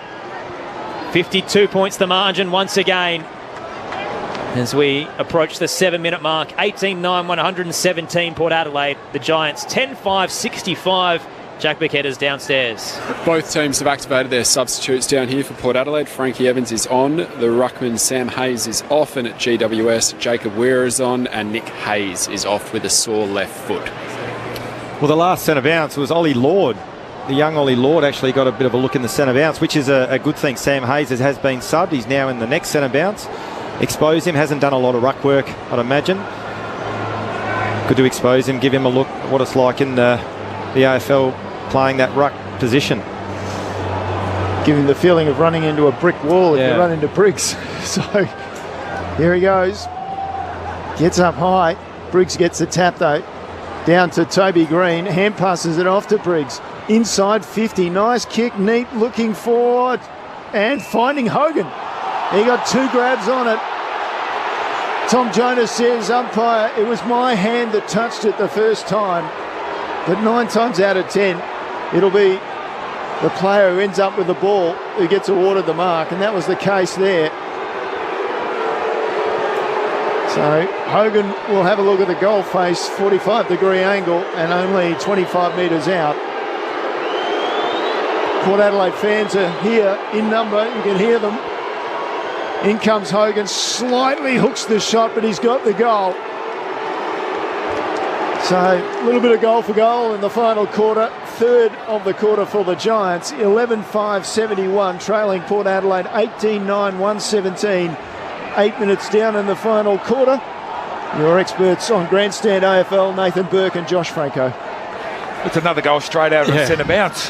52 points the margin once again. As we approach the 7-minute mark, 18-9-117 Port Adelaide. The Giants 10-5-65. Jack Bucketta's downstairs. Both teams have activated their substitutes down here for Port Adelaide. Frankie Evans is on. The ruckman Sam Hayes is off. And at GWS, Jacob Weir is on. And Nick Hayes is off with a sore left foot. Well, the last centre bounce was Ollie Lord. The young Ollie Lord actually got a bit of a look in the centre bounce, which is a good thing. Sam Hayes has been subbed. He's now in the next centre bounce. Expose him, hasn't done a lot of ruck work, I'd imagine. Good to expose him, give him a look at what it's like in the AFL playing that ruck position. Give him the feeling of running into a brick wall if you run into Briggs. So here he goes. Gets up high. Briggs gets the tap though. Down to Toby Green. Hand passes it off to Briggs. Inside 50. Nice kick. Neat looking forward. And finding Hogan. He got 2 grabs on it. Tom Jonas says, umpire, it was my hand that touched it the first time. But 9 times out of 10, it'll be the player who ends up with the ball who gets awarded the mark. And that was the case there. So Hogan will have a look at the goal face, 45-degree angle and only 25 metres out. Port Adelaide fans are here in number. You can hear them. In comes Hogan, slightly hooks the shot, but he's got the goal. So a little bit of goal for goal in the final quarter. Third of the quarter for the Giants. 11-5-71, trailing Port Adelaide 18-9-117. 8 minutes down in the final quarter. Your experts on Grandstand AFL, Nathan Burke and Josh Franco. It's another goal straight out of the centre bounce.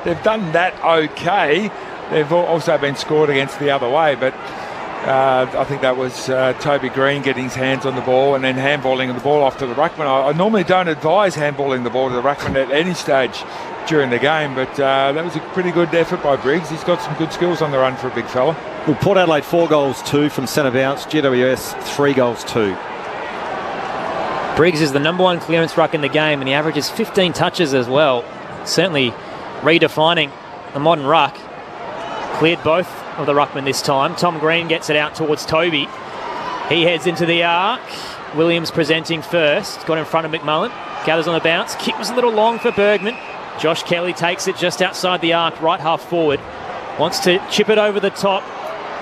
They've done that okay. They've also been scored against the other way, but I think that was Toby Green getting his hands on the ball and then handballing the ball off to the ruckman. I normally don't advise handballing the ball to the ruckman at any stage during the game, but that was a pretty good effort by Briggs. He's got some good skills on the run for a big fella. Well, Port Adelaide 4 goals 2 from centre bounce. GWS 3 goals 2. Briggs is the number one clearance ruck in the game, and he averages 15 touches as well. Certainly redefining the modern ruck. Cleared both of the ruckmen this time. Tom Green gets it out towards Toby. He heads into the arc. Williams presenting first. Got in front of McMullen. Gathers on the bounce. Kick was a little long for Bergman. Josh Kelly takes it just outside the arc, right half forward. Wants to chip it over the top.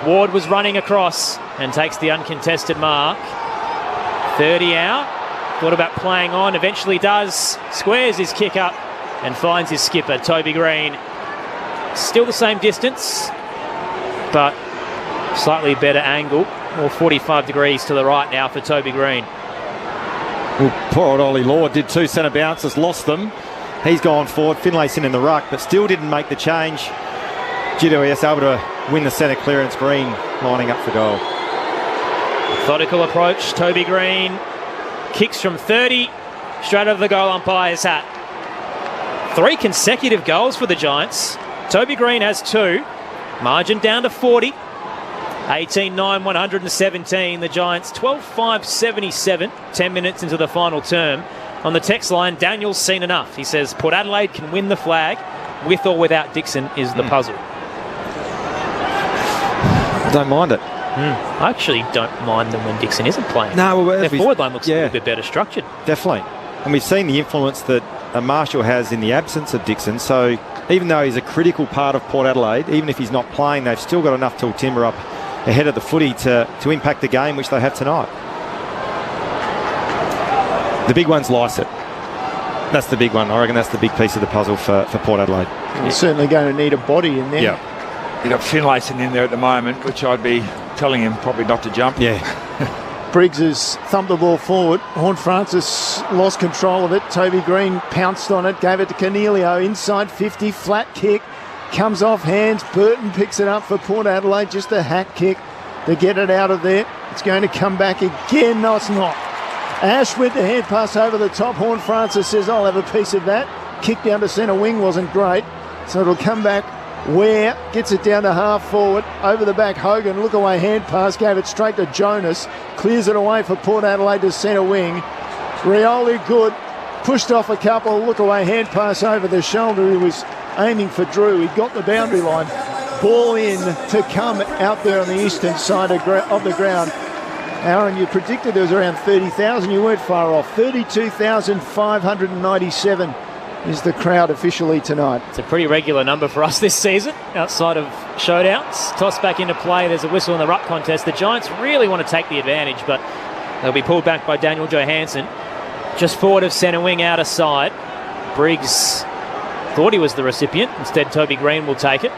Ward was running across and takes the uncontested mark. 30 out. Thought about playing on. Eventually does. Squares his kick up and finds his skipper, Toby Green. Still the same distance, but slightly better angle. More 45 degrees to the right now for Toby Green. Well, poor old Ollie Lord did 2 centre bounces, lost them. He's gone forward. Finlayson in the ruck, but still didn't make the change. GWS able to win the centre clearance. Green lining up for goal. Methodical approach. Toby Green kicks from 30 straight over the goal umpire's hat. 3 consecutive goals for the Giants. Toby Green has 2. Margin down to 40. 18-9, 117. The Giants 12-5, 77. 10 minutes into the final term. On the text line, Daniel's seen enough. He says Port Adelaide can win the flag. With or without Dixon is the puzzle. Don't mind it. I actually don't mind them when Dixon isn't playing. No, well, their forward line looks a little bit better structured. Definitely. And we've seen the influence that Marshall has in the absence of Dixon. So even though he's a critical part of Port Adelaide, even if he's not playing, they've still got enough tall timber up ahead of the footy to impact the game, which they have tonight. The big one's Lycett. That's the big one. I reckon that's the big piece of the puzzle for Port Adelaide. You're certainly going to need a body in there. Yeah. You've got Finlayson in there at the moment, which I'd be telling him probably not to jump. Yeah. Briggs has thumped the ball forward. Horne-Francis lost control of it. Toby Green pounced on it, gave it to Cornelio. Inside 50, flat kick. Comes off hands. Burton picks it up for Port Adelaide. Just a hack kick to get it out of there. It's going to come back again. No, it's not. Ash with the hand pass over the top. Horne-Francis says, I'll have a piece of that. Kick down to centre wing wasn't great. So it'll come back. Ware gets it down to half forward. Over the back, Hogan. Look away hand pass. Gave it straight to Jonas. Clears it away for Port Adelaide to centre wing. Rioli good. Pushed off a couple. Look away hand pass over the shoulder. He was aiming for Drew. He got the boundary line. Ball in to come out there on the eastern side of the ground. Aaron, you predicted there was around 30,000. You weren't far off. 32,597 is the crowd officially tonight. It's a pretty regular number for us this season, outside of showdowns. Toss back into play. There's a whistle in the ruck contest. The Giants really want to take the advantage, but they'll be pulled back by Daniel Johansson. Just forward of centre wing, outer side. Briggs thought he was the recipient. Instead, Toby Green will take it.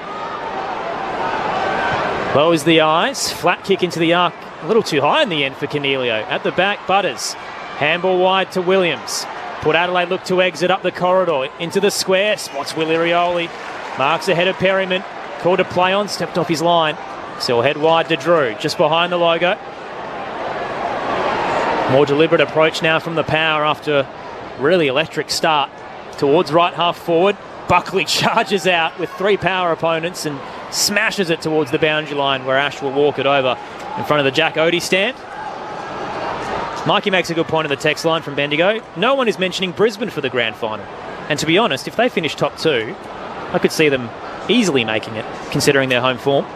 Lowers the eyes. Flat kick into the arc. A little too high in the end for Cornelio. At the back, Butters. Handball wide to Williams. Port Adelaide look to exit up the corridor. Into the square. Spots Willie Rioli. Marks ahead of Perryman. Called to play on. Stepped off his line. Still head wide to Drew. Just behind the logo. More deliberate approach now from the Power after a really electric start. Towards right half forward. Buckley charges out with 3 Power opponents and smashes it towards the boundary line where Ash will walk it over in front of the Jack Odie stand. Mikey makes a good point on the text line from Bendigo. No one is mentioning Brisbane for the grand final. And to be honest, if they finish top 2, I could see them easily making it, considering their home form.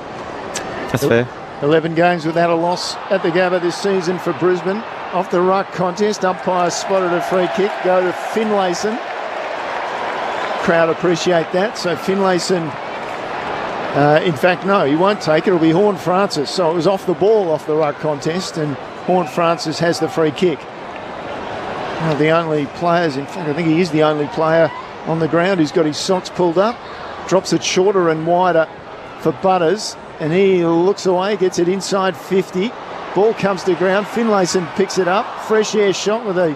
That's fair. 11 games without a loss at the Gabba this season for Brisbane. Off the ruck contest, umpire spotted a free kick. Go to Finlayson. Crowd appreciate that. So Finlayson, in fact, no, he won't take it. It'll be Horne-Francis. So it was off the ball, off the ruck contest, and Horne-Francis has the free kick. One of the only players, in fact, I think he is the only player on the ground who's got his socks pulled up. Drops it shorter and wider for Butters, and he looks away, gets it inside 50. Ball comes to ground. Finlayson picks it up. Fresh air shot with a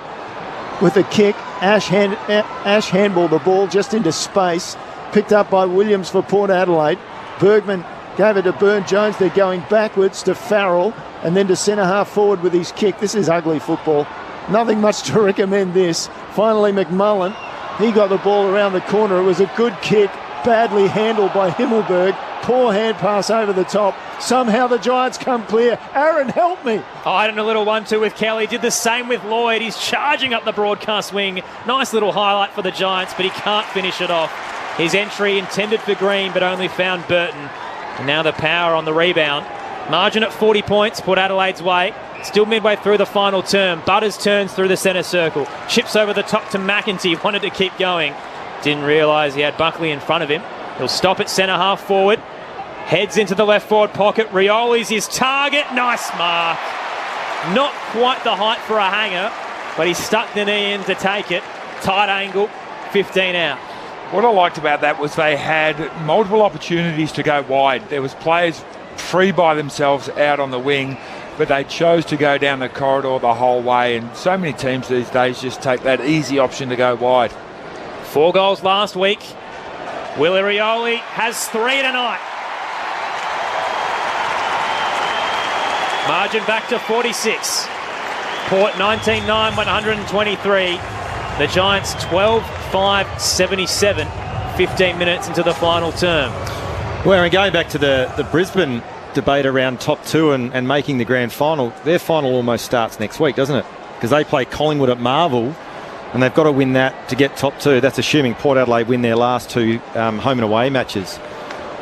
kick. Ash handballed the ball just into space. Picked up by Williams for Port Adelaide. Bergman gave it to Burne-Jones. They're going backwards to Farrell and then to centre half forward with his kick. This is ugly football. Nothing much to recommend this. Finally, McMullen. He got the ball around the corner. It was a good kick. Badly handled by Himmelberg. poor hand pass over the top. Somehow the Giants come clear. Aaron, help me. Iden a little 1-2 with Kelly. Did the same with Lloyd. He's charging up the broadcast wing. Nice little highlight for the Giants, but he can't finish it off. His entry intended for Green, but only found Burton. And now the Power on the rebound. Margin at 40 points, Port Adelaide's way. Still midway through the final term. Butters turns through the centre circle. Chips over the top to McEntee. Wanted to keep going. Didn't realise he had Buckley in front of him. He'll stop at centre half forward. Heads into the left forward pocket. Rioli's his target. Nice mark. Not quite the height for a hanger, but he stuck the knee in to take it. Tight angle, 15 out. What I liked about that was they had multiple opportunities to go wide. There was players free by themselves out on the wing, but they chose to go down the corridor the whole way, and so many teams these days just take that easy option to go wide. 4 goals last week. Willie Rioli has 3 tonight. Margin back to 46. Port 19-9, 123. The Giants 12-5, 77. 15 minutes into the final term. Well, and going back to the Brisbane debate around top 2 and making the grand final, their final almost starts next week, doesn't it? Because they play Collingwood at Marvel, and they've got to win that to get top 2. That's assuming Port Adelaide win their last 2 home and away matches.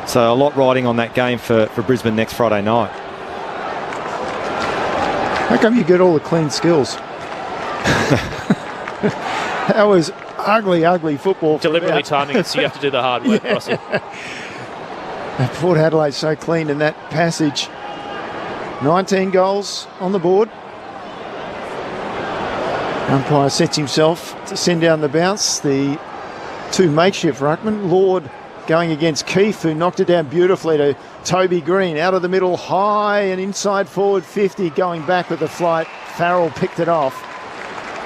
So a lot riding on that game for Brisbane next Friday night. How come you get all the clean skills? That was ugly, ugly football. Deliberately timing it, so you have to do the hard work, Rossi. Port Adelaide's so clean in that passage. 19 goals on the board. Umpire sets himself to send down the bounce. The 2 makeshift ruckmen. Lord going against Keith, who knocked it down beautifully to Toby Green. Out of the middle, high and inside forward 50, going back with the flight. Farrell picked it off.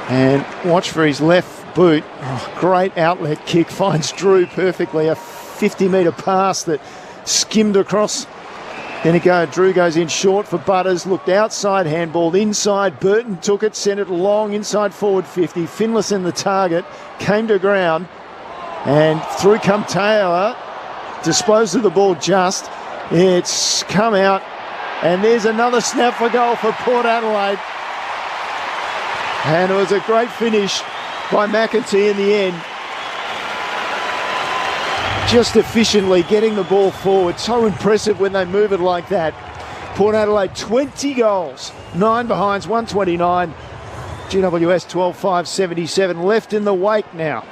And watch for his left boot. Oh, great outlet kick. Finds Drew perfectly. A 50-metre pass that skimmed across. Then Drew goes in short for Butters. Looked outside, handballed inside. Burton took it, sent it long inside forward 50. Finlayson the target. Came to ground. And through come Taylor. Disposed of the ball just. It's come out. And there's another snap for goal for Port Adelaide. And it was a great finish by McEntee in the end. Just efficiently getting the ball forward. So impressive when they move it like that. Port Adelaide 20 goals, 9 behinds, 129. GWS 12-5, 77. Left in the wake now.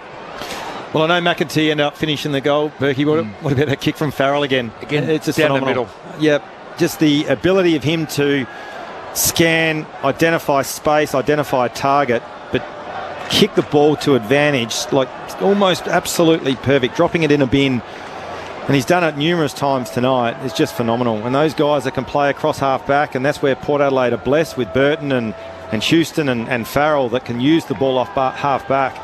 Well, I know McEntee ended up finishing the goal. Berkey, what about that kick from Farrell again? It's just down phenomenal. the middle. Yep, just the ability of him to scan, identify space, identify target, but kick the ball to advantage, like almost absolutely perfect, dropping it in a bin. And he's done it numerous times tonight. It's just phenomenal. And those guys that can play across half-back, and that's where Port Adelaide are blessed with Burton and Houston and Farrell that can use the ball off half-back.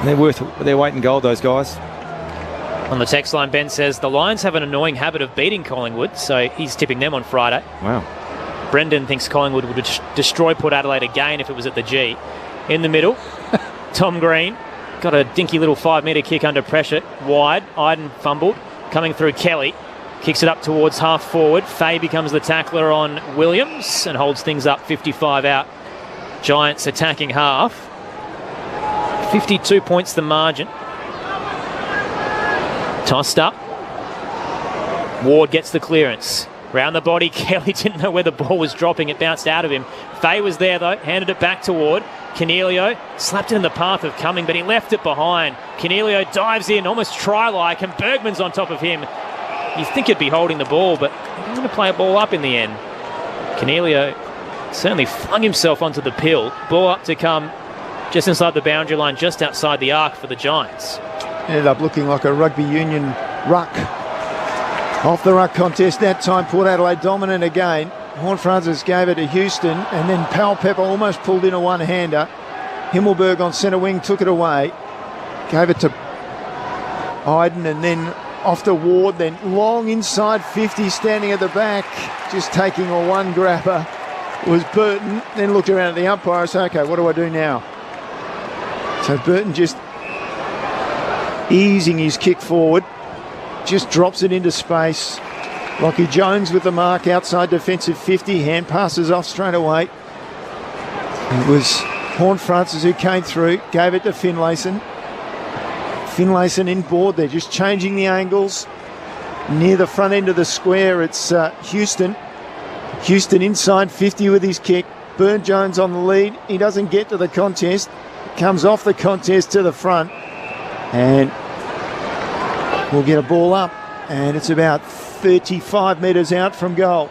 They're worth their weight in gold, those guys. On the text line, Ben says, the Lions have an annoying habit of beating Collingwood, so he's tipping them on Friday. Wow. Brendan thinks Collingwood would destroy Port Adelaide again if it was at the G. In the middle, Tom Green got a dinky little 5-metre kick under pressure. Wide, Iden fumbled. Coming through Kelly. Kicks it up towards half forward. Fay becomes the tackler on Williams and holds things up 55 out. Giants attacking half. 52 points the margin. Tossed up. Ward gets the clearance. Round the body, Kelly didn't know where the ball was dropping. It bounced out of him. Fay was there, though. Handed it back to Ward. Cornelio slapped it in the path of coming, but he left it behind. Cornelio dives in, almost try-like, and Bergman's on top of him. You think he'd be holding the ball, but he's going to play a ball up in the end. Cornelio certainly flung himself onto the pill. Ball up to come just inside the boundary line, just outside the arc for the Giants. Ended up looking like a rugby union ruck. Off the ruck contest, that time Port Adelaide dominant again. Horn-Francis gave it to Houston, and then Powell Pepper almost pulled in a one-hander. Himmelberg on centre wing took it away. Gave it to Iden, and then off to Ward, then long inside 50, standing at the back, just taking a one grabber was Burton. Then looked around at the umpire and said, okay, what do I do now? So Burton just easing his kick forward. just drops it into space. Lockie Jones with the mark outside defensive 50. Hand passes off straight away. It was Horne-Francis who came through, gave it to Finlayson. Finlayson in board. They're just changing the angles. Near the front end of the square, it's Houston. Houston inside 50 with his kick. Burne-Jones on the lead. He doesn't get to the contest. Comes off the contest to the front. And we'll get a ball up. And it's about 35 metres out from goal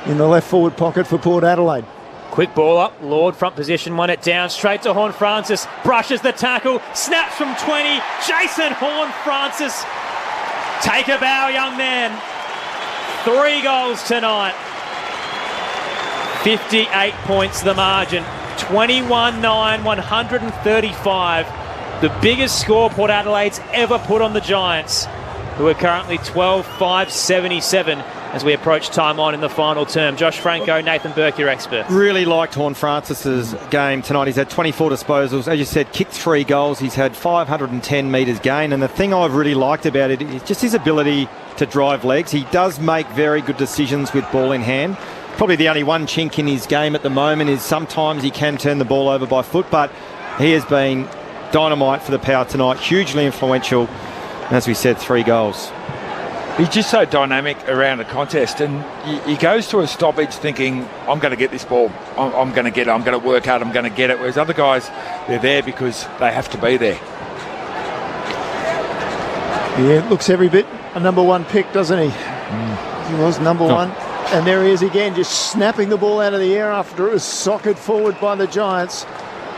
in the left forward pocket for Port Adelaide. Quick ball up, Lord front position, won it down, straight to Horne-Francis, brushes the tackle, snaps from 20, Jason Horne-Francis. Take a bow, young man. 3 goals tonight. 58 points the margin. 21-9, 135. The biggest score Port Adelaide's ever put on the Giants, who are currently 12-5-77 as we approach time on in the final term. Josh Franco, Nathan Burke, your experts. Really liked Horne-Francis's game tonight. He's had 24 disposals. As you said, kicked 3 goals. He's had 510 metres gain. And the thing I've really liked about it is just his ability to drive legs. He does make very good decisions with ball in hand. Probably the only one chink in his game at the moment is sometimes he can turn the ball over by foot, but he has been dynamite for the Power tonight. Hugely influential. And as we said, 3 goals. He's just so dynamic around the contest, and he goes to a stoppage thinking, I'm going to get this ball, I'm going to get it, I'm going to work hard, I'm going to get it, whereas other guys, they're there because they have to be there. Yeah, looks every bit a number 1 pick, doesn't he? He was number 1. And there he is again, just snapping the ball out of the air after it was socked forward by the Giants.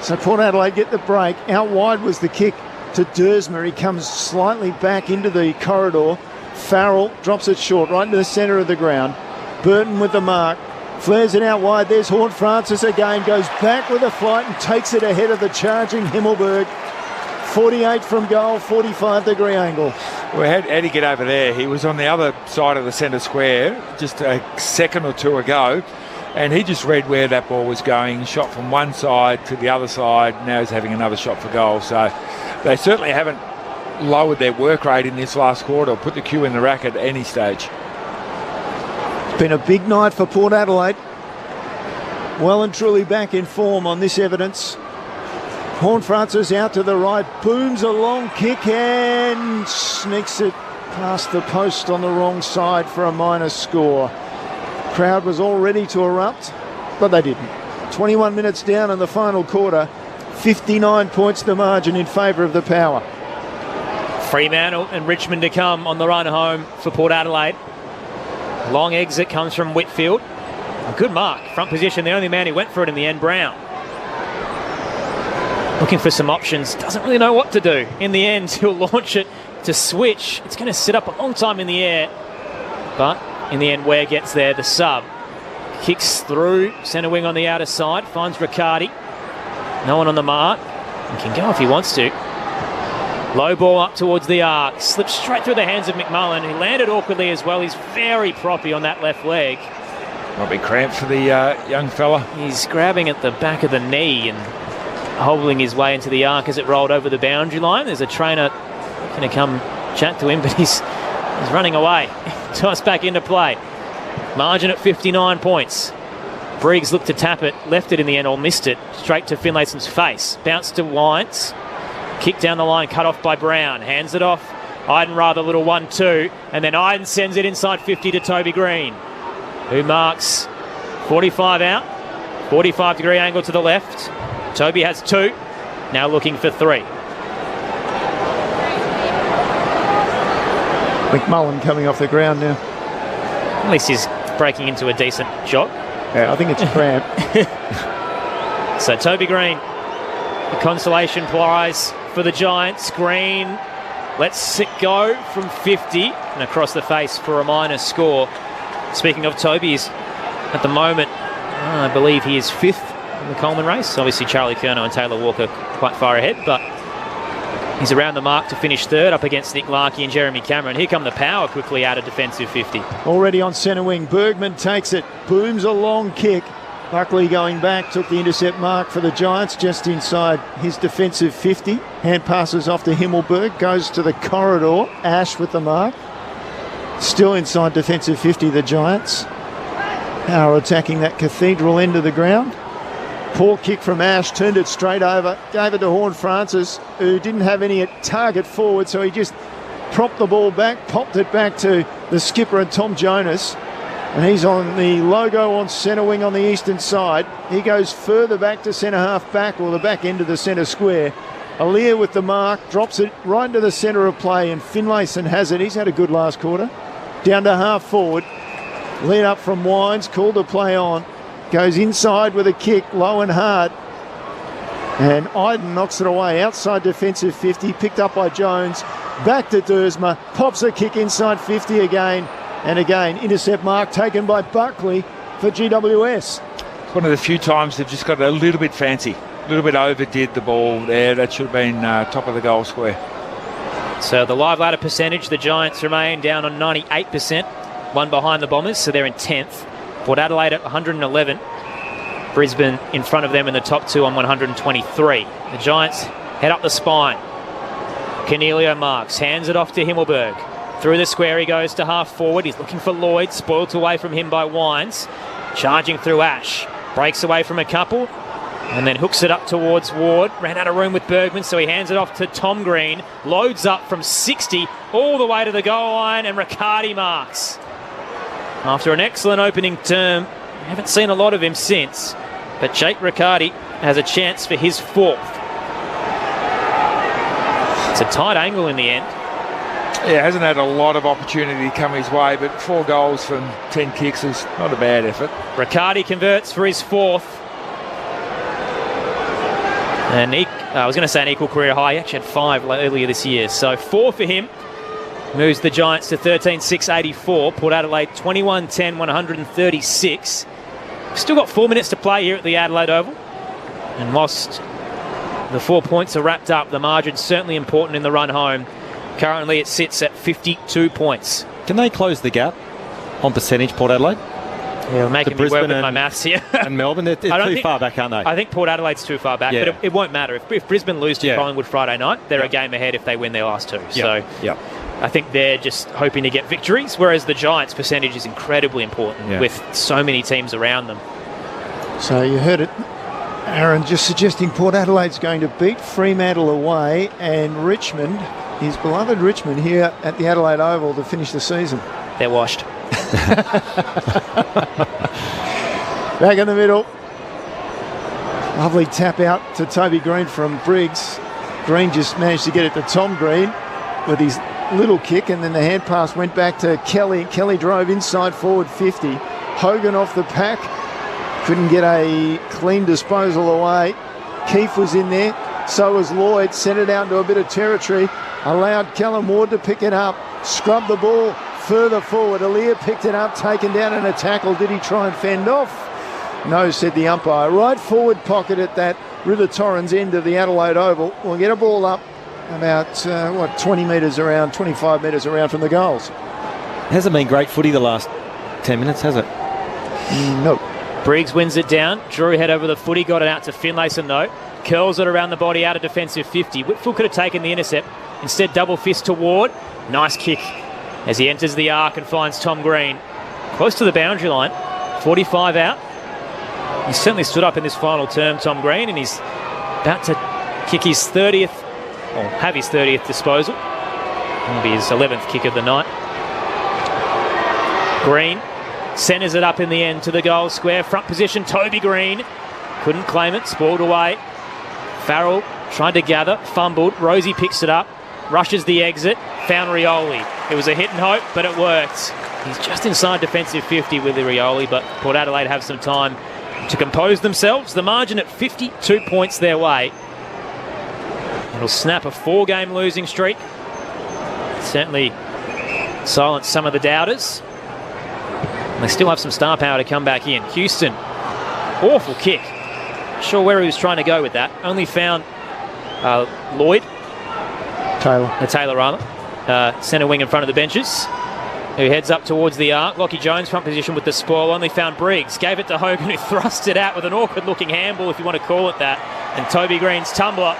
So Port Adelaide get the break. Out wide was the kick to Dersma. He comes slightly back into the corridor. Farrell drops it short, right into the centre of the ground. Burton with the mark. Flares it out wide. There's Horne-Francis again. Goes back with a flight and takes it ahead of the charging Himmelberg. 48 from goal, 45-degree angle. Well, how'd he get over there? He was on the other side of the centre square just a second or two ago, and he just read where that ball was going, shot from one side to the other side. Now he's having another shot for goal. So they certainly haven't lowered their work rate in this last quarter or put the cue in the rack at any stage. It's been a big night for Port Adelaide. Well and truly back in form on this evidence. Horne-Francis out to the right, booms a long kick and sneaks it past the post on the wrong side for a minor score. Crowd was all ready to erupt, but they didn't. 21 minutes down in the final quarter, 59 points the margin in favour of the Power. Fremantle and Richmond to come on the run home for Port Adelaide. Long exit comes from Whitfield. A good mark, front position, the only man who went for it in the end, Brown. Looking for some options, doesn't really know what to do. In the end, he'll launch it to switch. It's going to sit up a long time in the air, but in the end, Ware gets there, the sub. Kicks through, centre wing on the outer side, finds Riccardi. No one on the mark. He can go if he wants to. Low ball up towards the arc, slips straight through the hands of McMullen, who landed awkwardly as well. He's very proppy on that left leg. Might be cramped for the young fella. He's grabbing at the back of the knee and hobbling his way into the arc as it rolled over the boundary line. There's a trainer going to come chat to him, but he's running away. Toss back into play. Margin at 59 points. Briggs looked to tap it, left it in the end, or missed it. Straight to Finlayson's face. Bounced to Wines. Kick down the line, cut off by Brown. Hands it off. Iden rather little 1-2. And then Iden sends it inside 50 to Toby Green, who marks 45 out. 45-degree angle to the left. Toby has 2. Now looking for 3. McMullen coming off the ground now. At least he's breaking into a decent jog. Yeah, I think it's cramp. So Toby Green, the consolation prize for the Giants. Green lets it go from 50 and across the face for a minor score. Speaking of Toby, he's at the moment, I believe he is 5th in the Coleman race. Obviously Charlie Curnow and Taylor Walker quite far ahead, but he's around the mark to finish 3rd up against Nick Larkey and Jeremy Cameron. Here come the Power quickly out of defensive 50. Already on centre wing, Bergman takes it, booms a long kick. Buckley going back, took the intercept mark for the Giants just inside his defensive 50. Hand passes off to Himmelberg, goes to the corridor. Ash with the mark. Still inside defensive 50, the Giants are attacking that cathedral end of the ground. Poor kick from Ash, turned it straight over, gave it to Horn Francis, who didn't have any target forward, so he just propped the ball back, popped it back to the skipper and Tom Jonas. And he's on the logo on centre wing on the eastern side. He goes further back to centre half back, or the back end of the centre square. Aaliyah with the mark, drops it right into the centre of play, and Finlayson has it. He's had a good last quarter. Down to half forward. Lead up from Wines, called to play on. Goes inside with a kick, low and hard. And Iden knocks it away outside defensive 50, picked up by Jones. Back to Dersma, pops a kick inside 50 again. And again, intercept mark taken by Buckley for GWS. It's one of the few times they've just got a little bit fancy, a little bit overdid the ball there. That should have been top of the goal square. So the live ladder percentage, the Giants remain down on 98%, one behind the Bombers, so they're in 10th. Port Adelaide at 111. Brisbane in front of them in the top two on 123. The Giants head up the spine. Cornelio marks, hands it off to Himmelberg. Through the square he goes to half forward. He's looking for Lloyd, spoilt away from him by Wines. Charging through Ash. Breaks away from a couple and then hooks it up towards Ward. Ran out of room with Bergman, so he hands it off to Tom Green. Loads up from 60 all the way to the goal line, and Riccardi marks. After an excellent opening term, we haven't seen a lot of him since, but Jake Riccardi has a chance for his fourth. It's a tight angle in the end. Yeah, hasn't had a lot of opportunity come his way, but 4 goals from 10 kicks is not a bad effort. Riccardi converts for his fourth. And I was going to say an equal career high. He actually had 5 earlier this year. So 4 for him. Moves the Giants to 13,684. Port Adelaide 21-10, 136. Still got 4 minutes to play here at the Adelaide Oval. And whilst the 4 points are wrapped up, the margin's certainly important in the run home. Currently it sits at 52 points. Can they close the gap on percentage, Port Adelaide? Yeah, making me work with my maths here. And Melbourne, they're too far back, aren't they? I think Port Adelaide's too far back, but it won't matter. If Brisbane lose to Collingwood Friday night, they're a game ahead if they win their last 2. So I think they're just hoping to get victories, whereas the Giants' percentage is incredibly important with so many teams around them. So you heard it, Aaron, just suggesting Port Adelaide's going to beat Fremantle away, and Richmond, his beloved Richmond, here at the Adelaide Oval to finish the season. They're washed. Back in the middle. Lovely tap out to Toby Green from Briggs. Green just managed to get it to Tom Green with his little kick, and then the hand pass went back to Kelly. Kelly drove inside forward 50. Hogan off the pack. Couldn't get a clean disposal away. Keefe was in there. So was Lloyd. Sent it out to a bit of territory. Allowed Callum Ward to pick it up. Scrubbed the ball further forward. Aaliyah picked it up, taken down in a tackle. Did he try and fend off? No, said the umpire. Right forward pocket at that River Torrens end of the Adelaide Oval. We'll get a ball up about, 20 metres around, 25 metres around from the goals. Hasn't been great footy the last 10 minutes, has it? No. Briggs wins it down. Drew head over the footy, got it out to Finlayson though. Curls it around the body out of defensive 50. Whitfield could have taken the intercept. Instead, double fist to Ward. Nice kick as he enters the arc and finds Tom Green close to the boundary line. 45 out. He's certainly stood up in this final term, Tom Green, and he's about to kick his 30th, or have his 30th disposal. It'll be his 11th kick of the night. Green centres it up in the end to the goal square. Front position, Toby Green. Couldn't claim it, spoiled away. Farrell tried to gather, fumbled. Rosie picks it up, rushes the exit, found Rioli. It was a hit and hope, but it worked. He's just inside defensive 50 with the Rioli, but Port Adelaide have some time to compose themselves. The margin at 52 points their way. It'll snap a 4-game losing streak. Certainly silence some of the doubters. And they still have some star power to come back in. Houston, awful kick. Not sure where he was trying to go with that. Only found Lloyd. Taylor rather. Centre wing in front of the benches, who heads up towards the arc. Lockie Jones front position with the spoil. Only found Briggs. Gave it to Hogan, who thrust it out with an awkward-looking handball, if you want to call it that. And Toby Green's tumbler,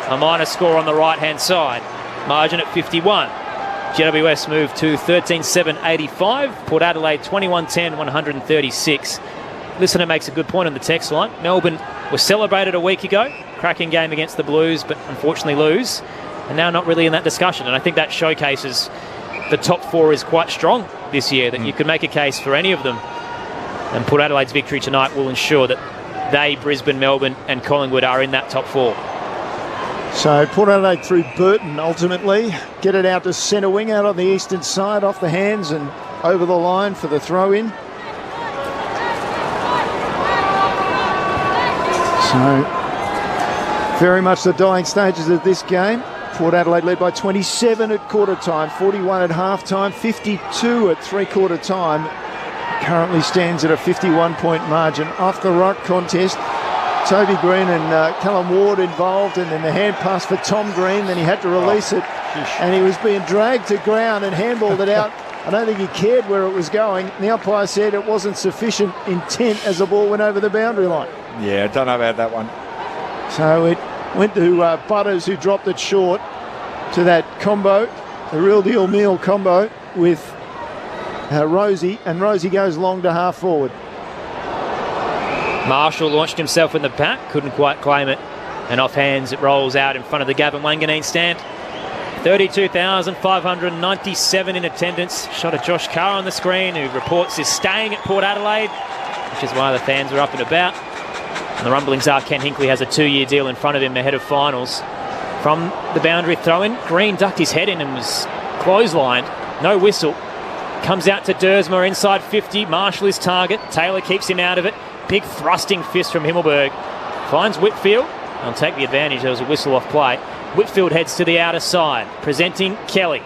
a minor score on the right-hand side. Margin at 51. GWS moved to 13-7-85. Port Adelaide 21-10-136. Listener makes a good point on the text line. Melbourne was celebrated a week ago. Cracking game against the Blues, but unfortunately lose. And now not really in that discussion. And I think that showcases the top four is quite strong this year, that you could make a case for any of them. And Port Adelaide's victory tonight will ensure that they, Brisbane, Melbourne and Collingwood are in that top four. So Port Adelaide through Burton ultimately. Get it out to centre wing out on the eastern side, off the hands and over the line for the throw-in. So very much the dying stages of this game. Port Adelaide led by 27 at quarter time, 41 at half time, 52 at three-quarter time. Currently stands at a 51-point margin. Off the ruck contest, Toby Green and Callum Ward involved, and then the hand pass for Tom Green. Then he had to release it, and he was being dragged to ground and handballed it out. I don't think he cared where it was going. The umpire said it wasn't sufficient intent as the ball went over the boundary line. Yeah, I don't know about that one. So it went to Butters, who dropped it short to that combo, the real deal meal combo with Rosie, and Rosie goes long to half forward. Marshall launched himself in the pack, couldn't quite claim it, and off hands it rolls out in front of the Gavin Wanganeen stand. 32,597 in attendance. Shot of Josh Carr on the screen, who reports is staying at Port Adelaide, which is why the fans are up and about. And the rumblings are Ken Hinkley has a 2-year deal in front of him ahead of finals. From the boundary throw-in, Green ducked his head in and was clotheslined. No whistle. Comes out to Dersma inside 50. Marshall is target. Taylor keeps him out of it. Big thrusting fist from Himmelberg. Finds Whitfield. They'll take the advantage. There was a whistle off play. Whitfield heads to the outer side. Presenting Kelly.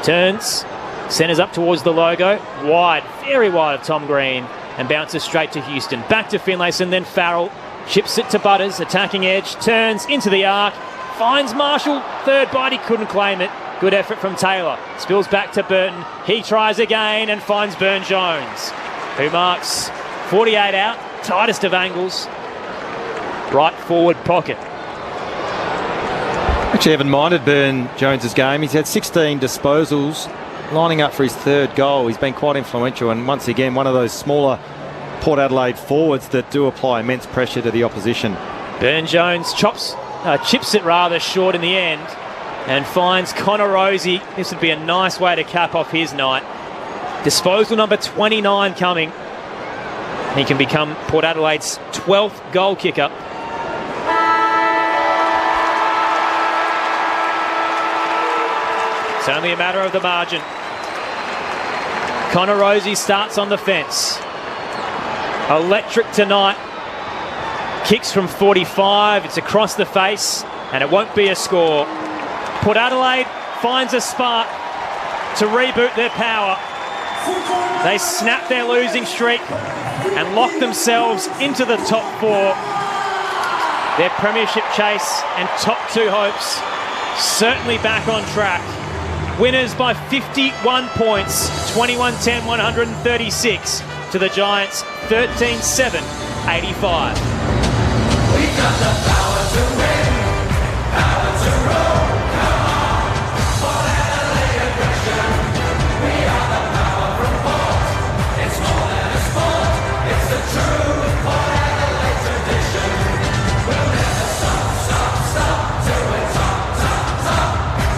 Turns. Centres up towards the logo. Wide. Very wide of Tom Green. And bounces straight to Houston. Back to Finlayson, then Farrell. Chips it to Butters. Attacking edge. Turns into the arc. Finds Marshall. Third bite. He couldn't claim it. Good effort from Taylor. Spills back to Burton. He tries again and finds Burn-Jones, who marks 48 out. Tightest of angles. Right forward pocket. Actually haven't minded Burn-Jones' game. He's had 16 disposals, lining up for his third goal. He's been quite influential, and once again one of those smaller Port Adelaide forwards that do apply immense pressure to the opposition. Burn-Jones chips it rather short in the end and finds Connor Rosie. This would be a nice way to cap off his night. Disposal number 29 coming. He can become Port Adelaide's 12th goal kicker. It's only a matter of the margin. Connor Rosie starts on the fence. Electric tonight. Kicks from 45. It's across the face, and it won't be a score. Port Adelaide finds a spark to reboot their power. They snap their losing streak and lock themselves into the top four. Their premiership chase and top two hopes certainly back on track. Winners by 51 points, 21-10-136 to the Giants, 13-7-85. We got the power to win, power to roll, come on. Port Adelaide aggression, we are the power from Port. It's more than a sport, it's the true Port Adelaide tradition. We'll never stop till we're top.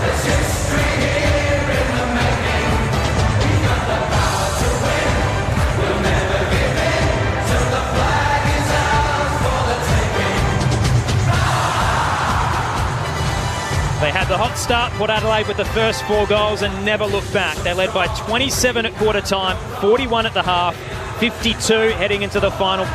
There's history here in the making. We got the power to win, we'll never give in till the flag is ours for the taking. They had the hot start, Port Adelaide, with the first 4 goals and never looked back. They led by 27 at quarter time, 41 at the half, 52 heading into the final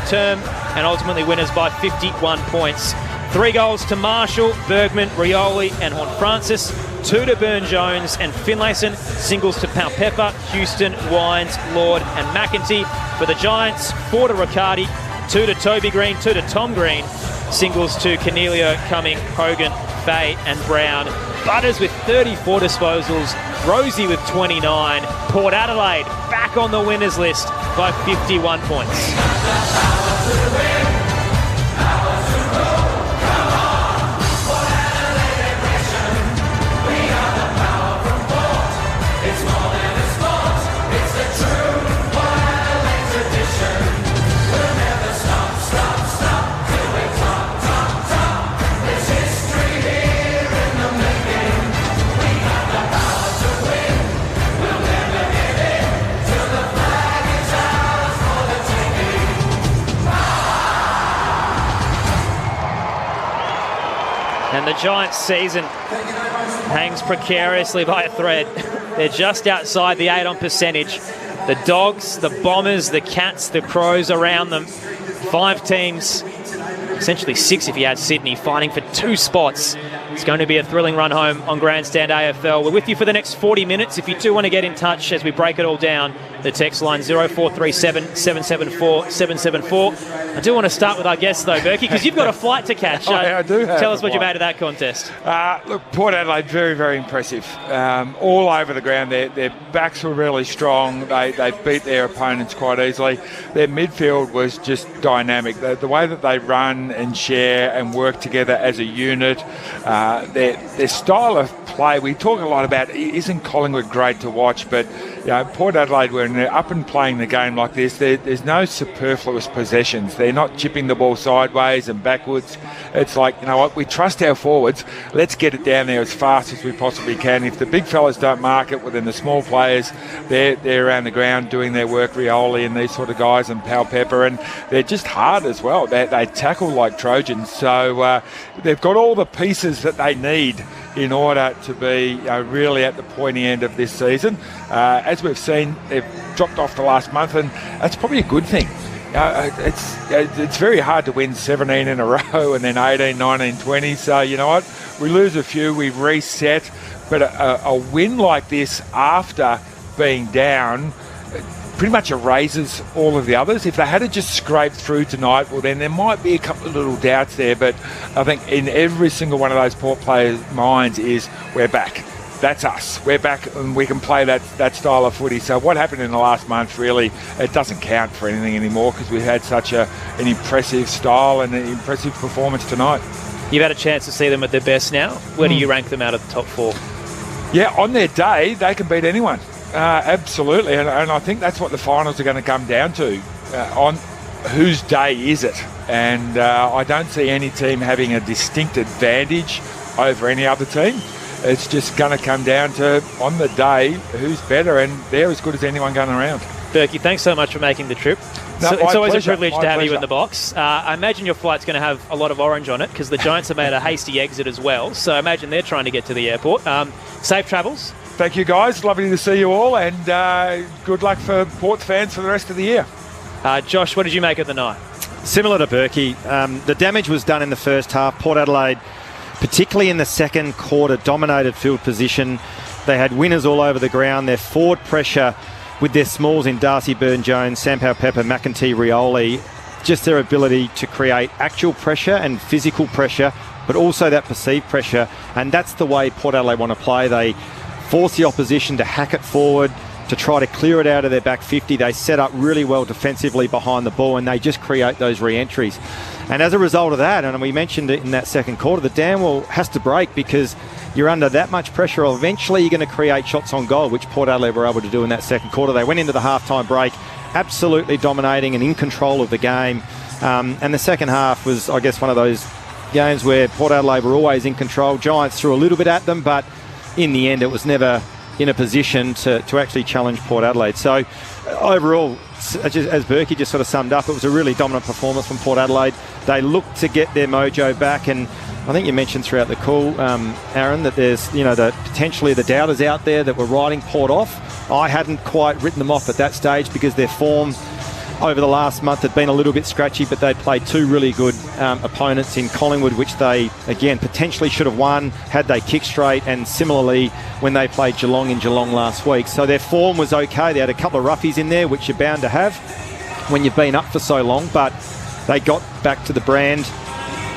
term, and ultimately winners by 51 points. 3 goals to Marshall, Bergman, Rioli and Horne-Francis, 2 to Burn-Jones and Finlayson, singles to Powpepper, Houston, Wines, Lord and McEntee. For the Giants, 4 to Riccardi, 2 to Toby Green, 2 to Tom Green, singles to Cornelio, Cumming, Hogan, Fay and Brown. Butters with 34 disposals, Rosie with 29. Port Adelaide back on the winners list by 51 points. And the Giants' season hangs precariously by a thread. They're just outside the 8 on percentage. The Dogs, the Bombers, the Cats, the Crows around them. 5 teams, essentially 6 if you add Sydney, fighting for 2 spots. It's going to be a thrilling run home on Grandstand AFL. We're with you for the next 40 minutes. If you do want to get in touch as we break it all down, the text line 0437 774 774. I do want to start with our guests though, Berkey, because you've got a flight to catch. I do have. Tell us what you made of that contest. Look, Port Adelaide, very, very impressive. All over the ground, their backs were really strong. They beat their opponents quite easily. Their midfield was just dynamic. The way that they run and share and work together as a unit, their style of play, we talk a lot about, isn't Collingwood great to watch, but Port Adelaide, when they're up and playing the game like this, there's no superfluous possessions. They're not chipping the ball sideways and backwards. It's like, you know what, we trust our forwards. Let's get it down there as fast as we possibly can. If the big fellas don't mark it, well, then the small players, they're around the ground doing their work, Rioli and these sort of guys, and Pal Pepper, and they're just hard as well. They tackle like Trojans. So they've got all the pieces that they need in order to be really at the pointy end of this season. As we've seen, they've dropped off the last month, and that's probably a good thing. It's very hard to win 17 in a row and then 18, 19, 20. So, you know what? We lose a few, we reset. But a win like this after being down pretty much erases all of the others. If they had to just scrape through tonight, well, then there might be a couple of little doubts there. But I think in every single one of those Port players' minds is, we're back. That's us. We're back and we can play that style of footy. So what happened in the last month, really, it doesn't count for anything anymore, because we've had such an impressive style and an impressive performance tonight. You've had a chance to see them at their best now. Where do you rank them out of the top 4? Yeah, on their day, they can beat anyone. Absolutely. And I think that's what the finals are going to come down to. On whose day is it? And I don't see any team having a distinct advantage over any other team. It's just going to come down to, on the day, who's better, and they're as good as anyone going around. Berkey, thanks so much for making the trip. No, it's always pleasure. a privilege My to have pleasure. you in the box. I imagine your flight's going to have a lot of orange on it, because the Giants have made a hasty exit as well. So I imagine they're trying to get to the airport. Safe travels. Thank you, guys. Lovely to see you all, and good luck for Port fans for the rest of the year. Josh, what did you make of the night? Similar to Berkey, the damage was done in the first half. Port Adelaide, particularly in the second quarter, dominated field position. They had winners all over the ground. Their forward pressure with their smalls in Darcy Byrne-Jones, Sampao Pepper, McEntee, Rioli, just their ability to create actual pressure and physical pressure, but also that perceived pressure. And that's the way Port Adelaide want to play. They force the opposition to hack it forward, to try to clear it out of their back 50. They set up really well defensively behind the ball, and they just create those re-entries. And as a result of that, and we mentioned it in that second quarter, the dam wall has to break, because you're under that much pressure. Eventually, you're going to create shots on goal, which Port Adelaide were able to do in that second quarter. They went into the halftime break absolutely dominating and in control of the game. And the second half was, I guess, one of those games where Port Adelaide were always in control. Giants threw a little bit at them, but in the end, it was never in a position to actually challenge Port Adelaide. So overall, as Berkey just sort of summed up, it was a really dominant performance from Port Adelaide. They looked to get their mojo back, and I think you mentioned throughout the call, Aaron, that there's potentially the doubters out there that were writing Port off. I hadn't quite written them off at that stage, because their form over the last month had been a little bit scratchy, but they'd played 2 really good opponents in Collingwood, which they, again, potentially should have won had they kicked straight, and similarly when they played Geelong in Geelong last week. So their form was okay. They had a couple of roughies in there, which you're bound to have when you've been up for so long, but they got back to the brand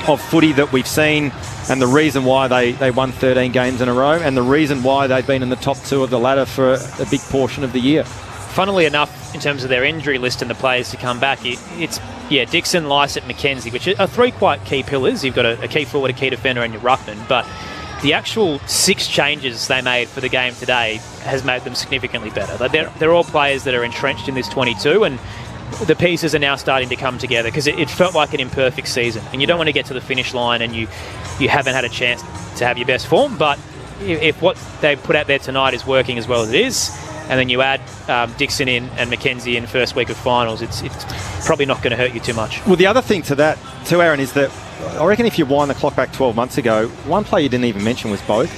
of footy that we've seen, and the reason why they won 13 games in a row, and the reason why they've been in the top 2 of the ladder for a big portion of the year. Funnily enough, in terms of their injury list and the players to come back, it's Dixon, Lycett, McKenzie, which are 3 quite key pillars. You've got a key forward, a key defender, and your ruckman. But the actual 6 changes they made for the game today has made them significantly better. They're all players that are entrenched in this 22, and the pieces are now starting to come together, because it felt like an imperfect season, and you don't want to get to the finish line and you haven't had a chance to have your best form. But if what they put out there tonight is working as well as it is, and then you add Dixon in and McKenzie in first week of finals, it's probably not going to hurt you too much. Well, the other thing to that, too, Aaron, is that I reckon if you wind the clock back 12 months ago, one player you didn't even mention was Both.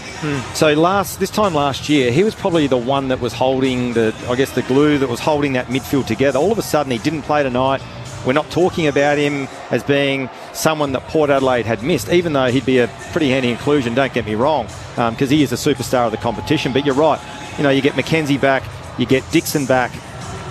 So this time last year, he was probably the one that was holding the glue that was holding that midfield together. All of a sudden, he didn't play tonight. We're not talking about him as being someone that Port Adelaide had missed, even though he'd be a pretty handy inclusion, don't get me wrong, because he is a superstar of the competition. But you're right. You get Mackenzie back, you get Dixon back.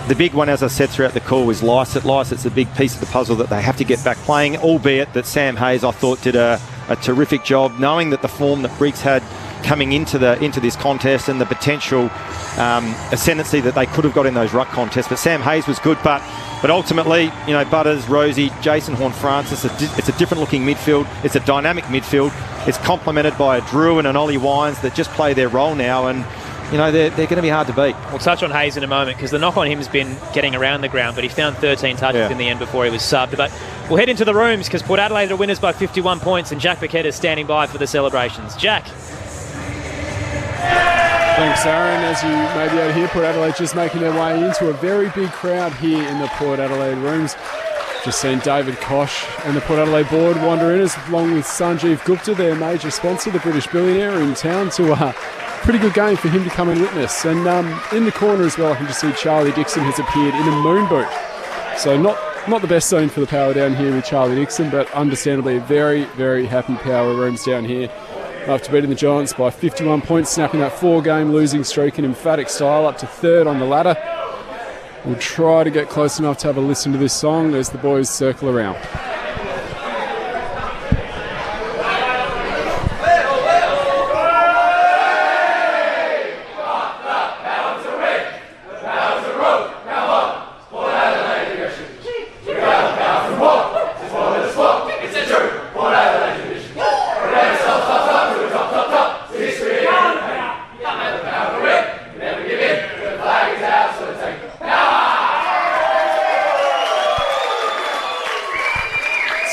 The big one, as I said throughout the call, is Lycett. Lycett's a big piece of the puzzle that they have to get back playing, albeit that Sam Hayes, I thought, did a terrific job, knowing that the form that Briggs had coming into this contest and the potential ascendancy that they could have got in those ruck contests. But Sam Hayes was good, but ultimately, Butters, Rosie, Jason Horne-Francis, it's a different looking midfield. It's a dynamic midfield. It's complemented by a Drew and an Ollie Wines that just play their role now, and they're going to be hard to beat. We'll touch on Hayes in a moment, because the knock on him has been getting around the ground, but he found 13 touches in the end before he was subbed. But we'll head into the rooms, because Port Adelaide are winners by 51 points, and Jack Paquette is standing by for the celebrations. Jack. Thanks, Aaron. As you may be able to hear, Port Adelaide just making their way into a very big crowd here in the Port Adelaide rooms. Just seen David Koch and the Port Adelaide board wander in, along with Sanjeev Gupta, their major sponsor, the British billionaire, in town to a pretty good game for him to come and witness. And in the corner as well, I can just see Charlie Dixon has appeared in a moon boot. So not the best scene for the Power down here with Charlie Dixon, but understandably a very, very happy Power rooms down here. After beating the Giants by 51 points, snapping that 4-game losing streak in emphatic style up to third on the ladder. We'll try to get close enough to have a listen to this song as the boys circle around.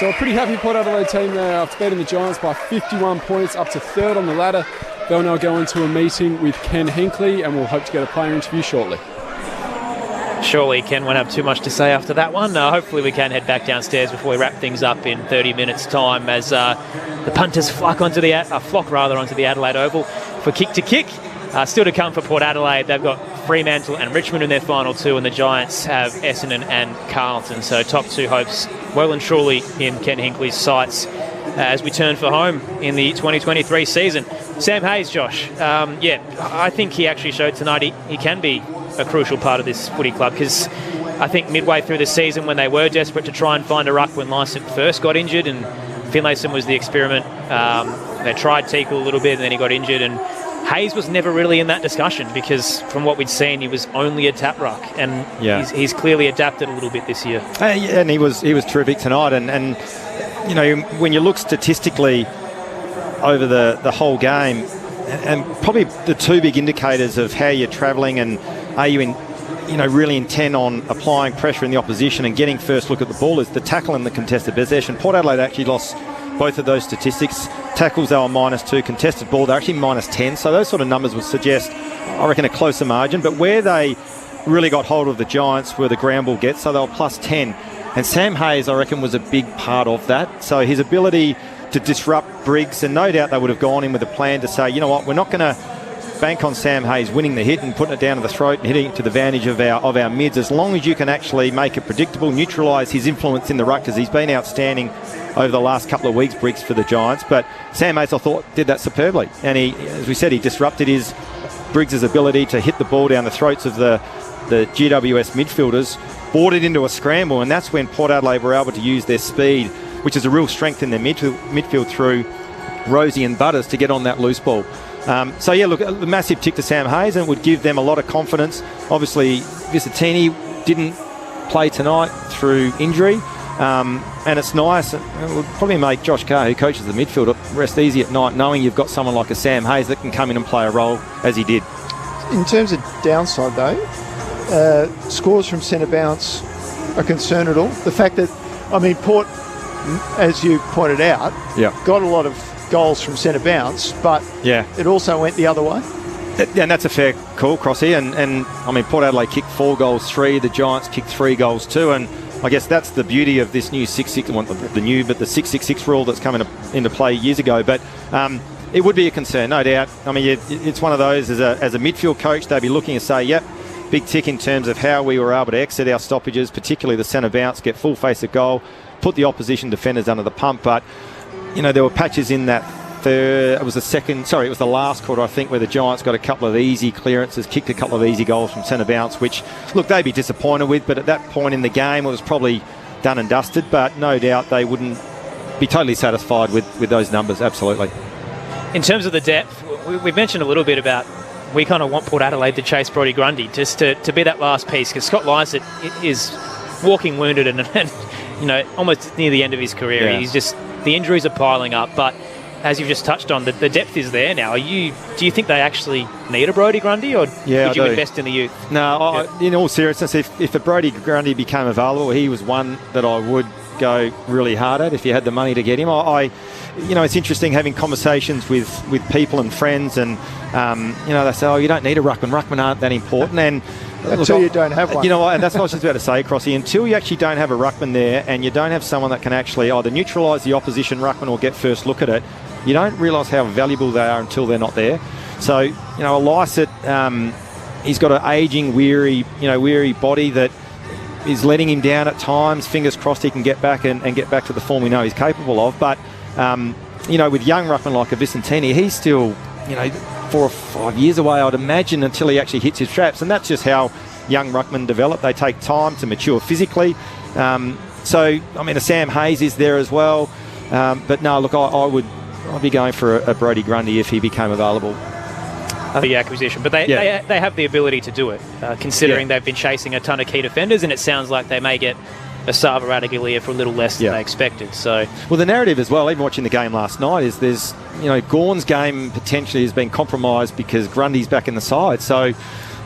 So a pretty happy Port Adelaide team there after beating the Giants by 51 points up to third on the ladder. They'll now go into a meeting with Ken Hinkley, and we'll hope to get a player interview shortly. Surely Ken won't have too much to say after that one. Hopefully we can head back downstairs before we wrap things up in 30 minutes' time, as the punters flock onto the Adelaide Oval for kick to kick. Still to come for Port Adelaide. They've got Fremantle and Richmond in their final two, and the Giants have Essendon and Carlton. So top two hopes well and truly in Ken Hinkley's sights as we turn for home in the 2023 season. Sam Hayes, Josh. I think he actually showed tonight he can be a crucial part of this footy club, because I think midway through the season, when they were desperate to try and find a ruck when Lycett first got injured and Finlayson was the experiment, they tried Teakle a little bit and then he got injured, and Hayes was never really in that discussion, because from what we'd seen, he was only a tap ruck, and he's clearly adapted a little bit this year. And he was terrific tonight, and when you look statistically over the whole game, and probably the two big indicators of how you're travelling and are you really intent on applying pressure in the opposition and getting first look at the ball, is the tackle and the contested possession. Port Adelaide actually lost both of those statistics. Tackles, they were -2. Contested ball, they're actually -10. So those sort of numbers would suggest, I reckon, a closer margin. But where they really got hold of the Giants were the ground ball gets, so they were +10. And Sam Hayes, I reckon, was a big part of that. So his ability to disrupt Briggs, and no doubt they would have gone in with a plan to say, you know what, we're not going to bank on Sam Hayes winning the hit and putting it down to the throat and hitting it to the advantage of our mids. As long as you can actually make it predictable, neutralise his influence in the ruck, because he's been outstanding over the last couple of weeks, Briggs, for the Giants. But Sam Hayes, I thought, did that superbly. And he, as we said, he disrupted Briggs' ability to hit the ball down the throats of the GWS midfielders, brought it into a scramble, and that's when Port Adelaide were able to use their speed, which is a real strength in their midfield through Rosie and Butters, to get on that loose ball. Look, a massive tick to Sam Hayes, and it would give them a lot of confidence. Obviously, Visitini didn't play tonight through injury, and it's nice. It would probably make Josh Carr, who coaches the midfield, rest easy at night, knowing you've got someone like a Sam Hayes that can come in and play a role as he did. In terms of downside, though, scores from centre bounce are concerned at all. The fact that, Port, as you pointed out, got a lot of goals from centre bounce, but it also went the other way. And that's a fair call, Crossy. And Port Adelaide kicked 4 goals, 3. The Giants kicked 3 goals, 2. And I guess that's the beauty of this new 666 rule that's come into play years ago. But it would be a concern, no doubt. I mean, it's one of those, as a midfield coach, they'd be looking to say, yep, big tick in terms of how we were able to exit our stoppages, particularly the centre bounce, get full face of goal, put the opposition defenders under the pump. But, there were patches in that it was the last quarter, I think, where the Giants got a couple of easy clearances, kicked a couple of easy goals from centre bounce, which, look, they'd be disappointed with. But at that point in the game, it was probably done and dusted. But no doubt they wouldn't be totally satisfied with those numbers, absolutely. In terms of the depth, we've mentioned a little bit about we kind of want Port Adelaide to chase Brodie Grundy, just to be that last piece, because Scott Lycett is walking wounded and almost near the end of his career. Yeah. The injuries are piling up, but as you've just touched on, the depth is there now. Do you think they actually need a Brodie Grundy, or would you invest in the youth? No, in all seriousness, if a Brodie Grundy became available, he was one that I would go really hard at if you had the money to get him. It's interesting having conversations with people and friends, and they say, oh, you don't need a ruckman. Ruckman aren't that important. And until you don't have one. You know what? And that's what I was just about to say, Crossy. Until you actually don't have a ruckman there, and you don't have someone that can actually either neutralise the opposition ruckman or get first look at it, you don't realise how valuable they are until they're not there. So, a Lycett, he's got an ageing, weary body that is letting him down at times. Fingers crossed he can get back and get back to the form we know he's capable of. But, with young ruckman like a Vicentini, he's still, 4 or 5 years away, I'd imagine, until he actually hits his straps. And that's just how young ruckmen develop. They take time to mature physically. A Sam Hayes is there as well. But no, look, I'd be going for a Brodie Grundy if he became available. The acquisition, but they have the ability to do it, considering they've been chasing a ton of key defenders, and it sounds like they may get Asava Radaglia for a little less than they expected. So, well, the narrative as well, even watching the game last night, is there's Gawn's game potentially has been compromised because Grundy's back in the side. So,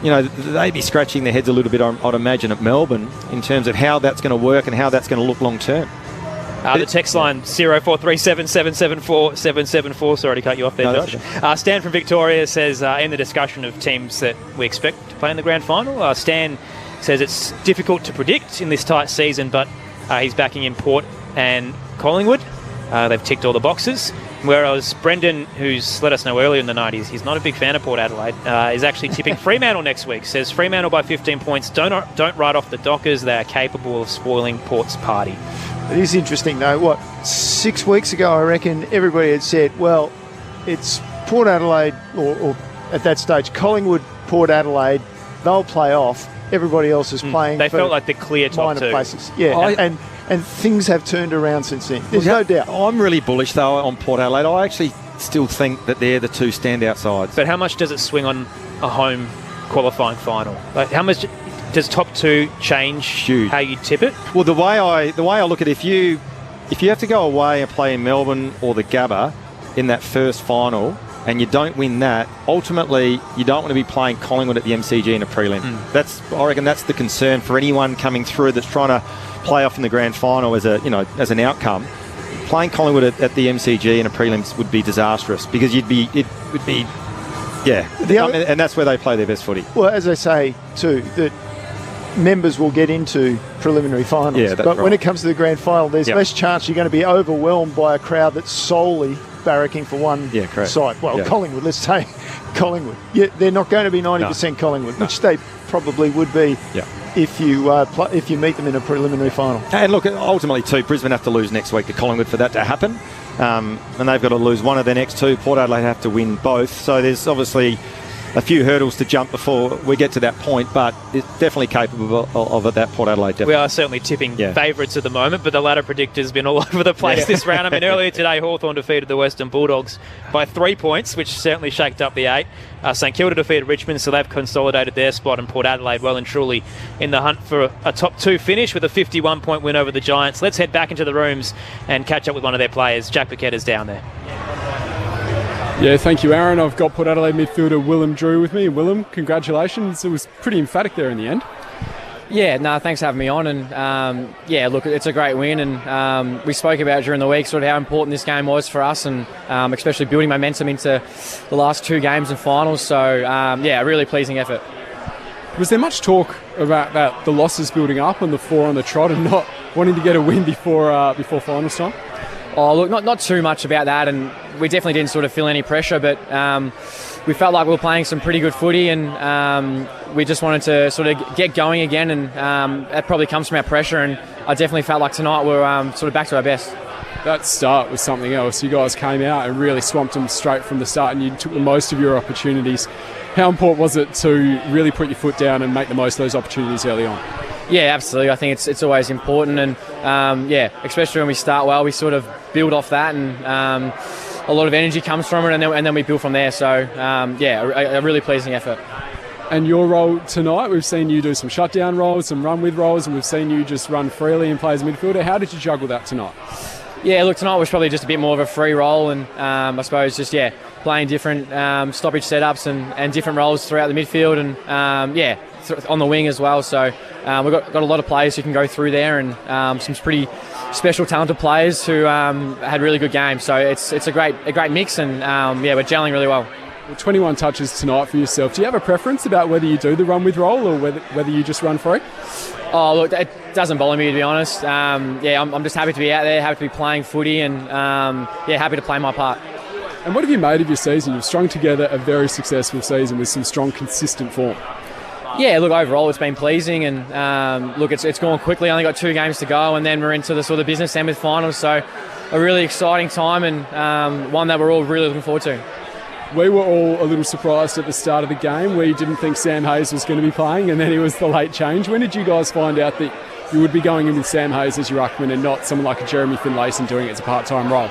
they'd be scratching their heads a little bit, I'd imagine, at Melbourne in terms of how that's going to work and how that's going to look long term. The text line 0437 774 774. Sorry to cut you off there, Josh. Stan from Victoria says, in the discussion of teams that we expect to play in the grand final, Stan says it's difficult to predict in this tight season, but he's backing in Port and Collingwood. They've ticked all the boxes. Whereas Brendan, who's let us know earlier in the night, he's not a big fan of Port Adelaide, is actually tipping Fremantle next week. Says Fremantle by 15 points. Don't write off the Dockers. They are capable of spoiling Port's party. It is interesting, though. 6 weeks ago, I reckon everybody had said, well, it's Port Adelaide, or at that stage, Collingwood, Port Adelaide, they'll play off. Everybody else is playing. They felt like the clear top minor two places. Yeah, and things have turned around since then. There's no doubt. I'm really bullish, though, on Port Adelaide. I actually still think that they're the two standout sides. But how much does it swing on a home qualifying final? Like, how much does top two change how you tip it? Well, the way I look at it, if you have to go away and play in Melbourne or the Gabba in that first final, and you don't win that, ultimately you don't want to be playing Collingwood at the MCG in a prelim. I reckon that's the concern for anyone coming through that's trying to play off in the grand final as an outcome. Playing Collingwood at the MCG in a prelims would be disastrous, because it would be and that's where they play their best footy. Well, as I say too, that members will get into preliminary finals, but when it comes to the grand final, there's less chance you're going to be overwhelmed by a crowd that's solely barracking for one side. Well, Collingwood, let's say Collingwood. They're not going to be 90% Collingwood, which they probably would be if you meet them in a preliminary final. And look, ultimately too, Brisbane have to lose next week to Collingwood for that to happen, and they've got to lose one of their next two. Port Adelaide have to win both, so there's obviously a few hurdles to jump before we get to that point, but it's definitely capable of it, that Port Adelaide. Definitely. We are certainly tipping favourites at the moment, but the ladder predictor's been all over the place this round. I mean, earlier today, Hawthorn defeated the Western Bulldogs by 3 points, which certainly shaked up the 8. St Kilda defeated Richmond, so they've consolidated their spot, and Port Adelaide well and truly in the hunt for a top 2 finish with a 51-point win over the Giants. Let's head back into the rooms and catch up with one of their players. Jack Paquetta's down there. Yeah, thank you, Aaron. I've got Port Adelaide midfielder Willem Drew with me. Willem, congratulations. It was pretty emphatic there in the end. Yeah, no, thanks for having me on. And look, it's a great win. And we spoke about during the week sort of how important this game was for us, and especially building momentum into the last 2 games and finals. So, a really pleasing effort. Was there much talk about that, the losses building up and the 4 on the trot and not wanting to get a win before finals time? Oh, look, not too much about that, and we definitely didn't sort of feel any pressure, but we felt like we were playing some pretty good footy, and we just wanted to sort of get going again, and that probably comes from our pressure, and I definitely felt like tonight we were sort of back to our best. That start was something else. You guys came out and really swamped them straight from the start, and you took the most of your opportunities. How important was it to really put your foot down and make the most of those opportunities early on? Yeah, absolutely. I think it's always important, and especially when we start well, we sort of build off that, and a lot of energy comes from it, and then we build from there. So a really pleasing effort. And your role tonight, we've seen you do some shutdown roles, some run with roles, and we've seen you just run freely and play as a midfielder. How did you juggle that tonight? Yeah, look, tonight was probably just a bit more of a free role, and I suppose just playing different stoppage setups and different roles throughout the midfield, and on the wing as well. So we've got a lot of players who can go through there, and some pretty special, talented players who had really good games. So it's a great mix, and we're gelling really well. 21 touches tonight for yourself. Do you have a preference about whether you do the run with role or whether you just run free? Oh, look, it doesn't bother me, to be honest. I'm just happy to be out there, happy to be playing footy, and happy to play my part. And what have you made of your season? You've strung together a very successful season with some strong, consistent form. Yeah, look, overall it's been pleasing, and look, it's gone quickly. Only got 2 games to go, and then we're into the sort of business end with finals. So a really exciting time, and one that we're all really looking forward to. We were all a little surprised at the start of the game. We didn't think Sam Hayes was going to be playing, and then he was the late change. When did you guys find out that you would be going in with Sam Hayes as your ruckman and not someone like a Jeremy Finlayson doing it as a part-time role?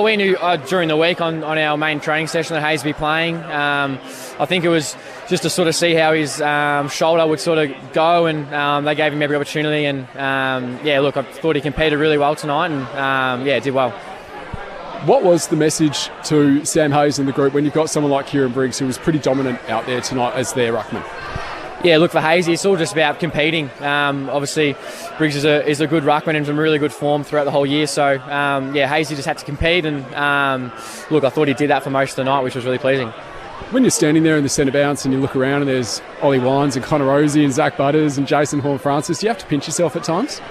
We knew during the week on our main training session that Hayes would be playing. I think it was just to sort of see how his shoulder would sort of go, and they gave him every opportunity. And I thought he competed really well tonight, and did well. What was the message to Sam Hayes and the group when you've got someone like Kieran Briggs, who was pretty dominant out there tonight as their ruckman? Yeah, look, for Hayes, it's all just about competing. Obviously, Briggs is a good ruckman and in really good form throughout the whole year. So, Hayes just had to compete, and I thought he did that for most of the night, which was really pleasing. When you're standing there in the centre bounce and you look around and there's Ollie Wines and Connor Rosie and Zach Butters and Jason Horne-Francis, do you have to pinch yourself at times?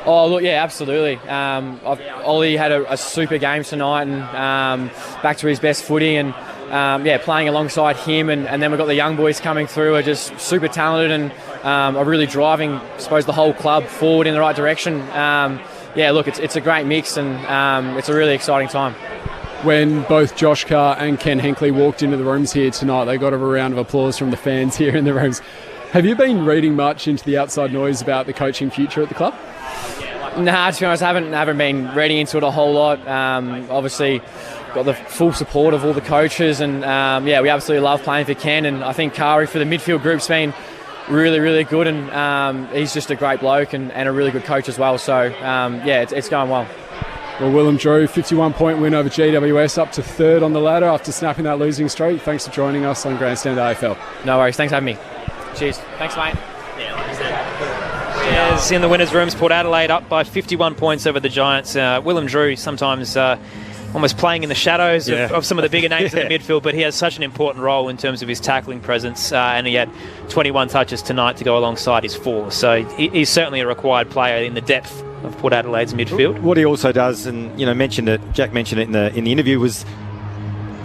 Oh, look, yeah, absolutely. Ollie had a super game tonight, and back to his best footy, and playing alongside him, and then we've got the young boys coming through, are just super talented, and are really driving, I suppose, the whole club forward in the right direction. It's a great mix, and it's a really exciting time. When both Josh Carr and Ken Henkley walked into the rooms here tonight, they got a round of applause from the fans here in the rooms. Have you been reading much into the outside noise about the coaching future at the club? Nah, to be honest, I haven't been reading into it a whole lot. Obviously, got the full support of all the coaches, and we absolutely love playing for Ken, and I think Kari for the midfield group's been really, really good, and he's just a great bloke and a really good coach as well. So, it's going well. Well, Willem Drew, 51-point win over GWS, up to 3rd on the ladder after snapping that losing streak. Thanks for joining us on Grandstand AFL. No worries. Thanks for having me. Cheers. Thanks, mate. As in the winners' rooms, Port Adelaide up by 51 points over the Giants. Willem Drew sometimes almost playing in the shadows of some of the bigger names in the midfield, but he has such an important role in terms of his tackling presence, and he had 21 touches tonight to go alongside his 4. So he's certainly a required player in the depth of Port Adelaide's midfield. What he also does, and Jack mentioned it in the interview, was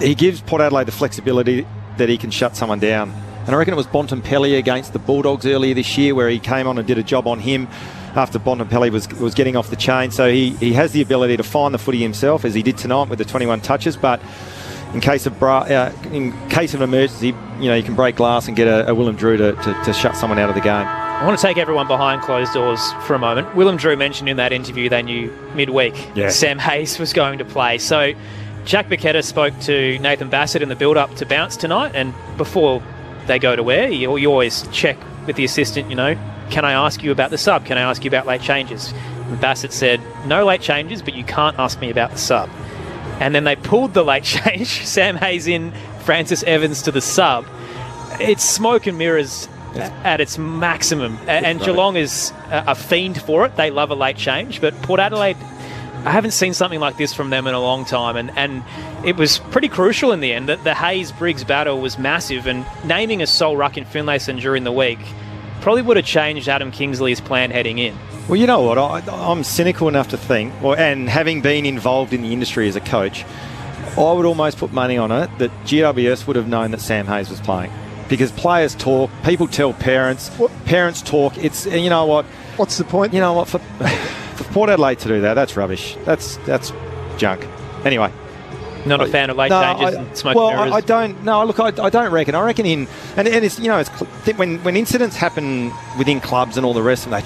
he gives Port Adelaide the flexibility that he can shut someone down. And I reckon it was Bontempelli against the Bulldogs earlier this year where he came on and did a job on him after Bontempelli was getting off the chain. So he has the ability to find the footy himself, as he did tonight with the 21 touches. But in case of emergency, you can break glass and get a Willem Drew to shut someone out of the game. I want to take everyone behind closed doors for a moment. Willem Drew mentioned in that interview they knew midweek Sam Hayes was going to play. So Jack Bicketta spoke to Nathan Bassett in the build-up to bounce tonight, and before they go to air, you always check with the assistant, can I ask you about the sub? Can I ask you about late changes? And Bassett said, no late changes, but you can't ask me about the sub. And then they pulled the late change, Sam Hayes in, Francis Evans to the sub. It's smoke and mirrors at its maximum. And Geelong is a fiend for it. They love a late change, but Port Adelaide, I haven't seen something like this from them in a long time, and it was pretty crucial in the end. That the Hayes-Briggs battle was massive, and naming a sole ruck in Finlayson during the week probably would have changed Adam Kingsley's plan heading in. Well, you know what? I'm cynical enough to think, and having been involved in the industry as a coach, I would almost put money on it that GWS would have known that Sam Hayes was playing. Because players talk, people tell parents, parents talk. It's, you know what? What's the point? You know what? For Port Adelaide to do that, that's rubbish. That's junk. Anyway. Not a fan of late changes and smoke mirrors? I don't. No, look, I don't reckon. I reckon and it's, you know, it's when incidents happen within clubs and all the rest of them,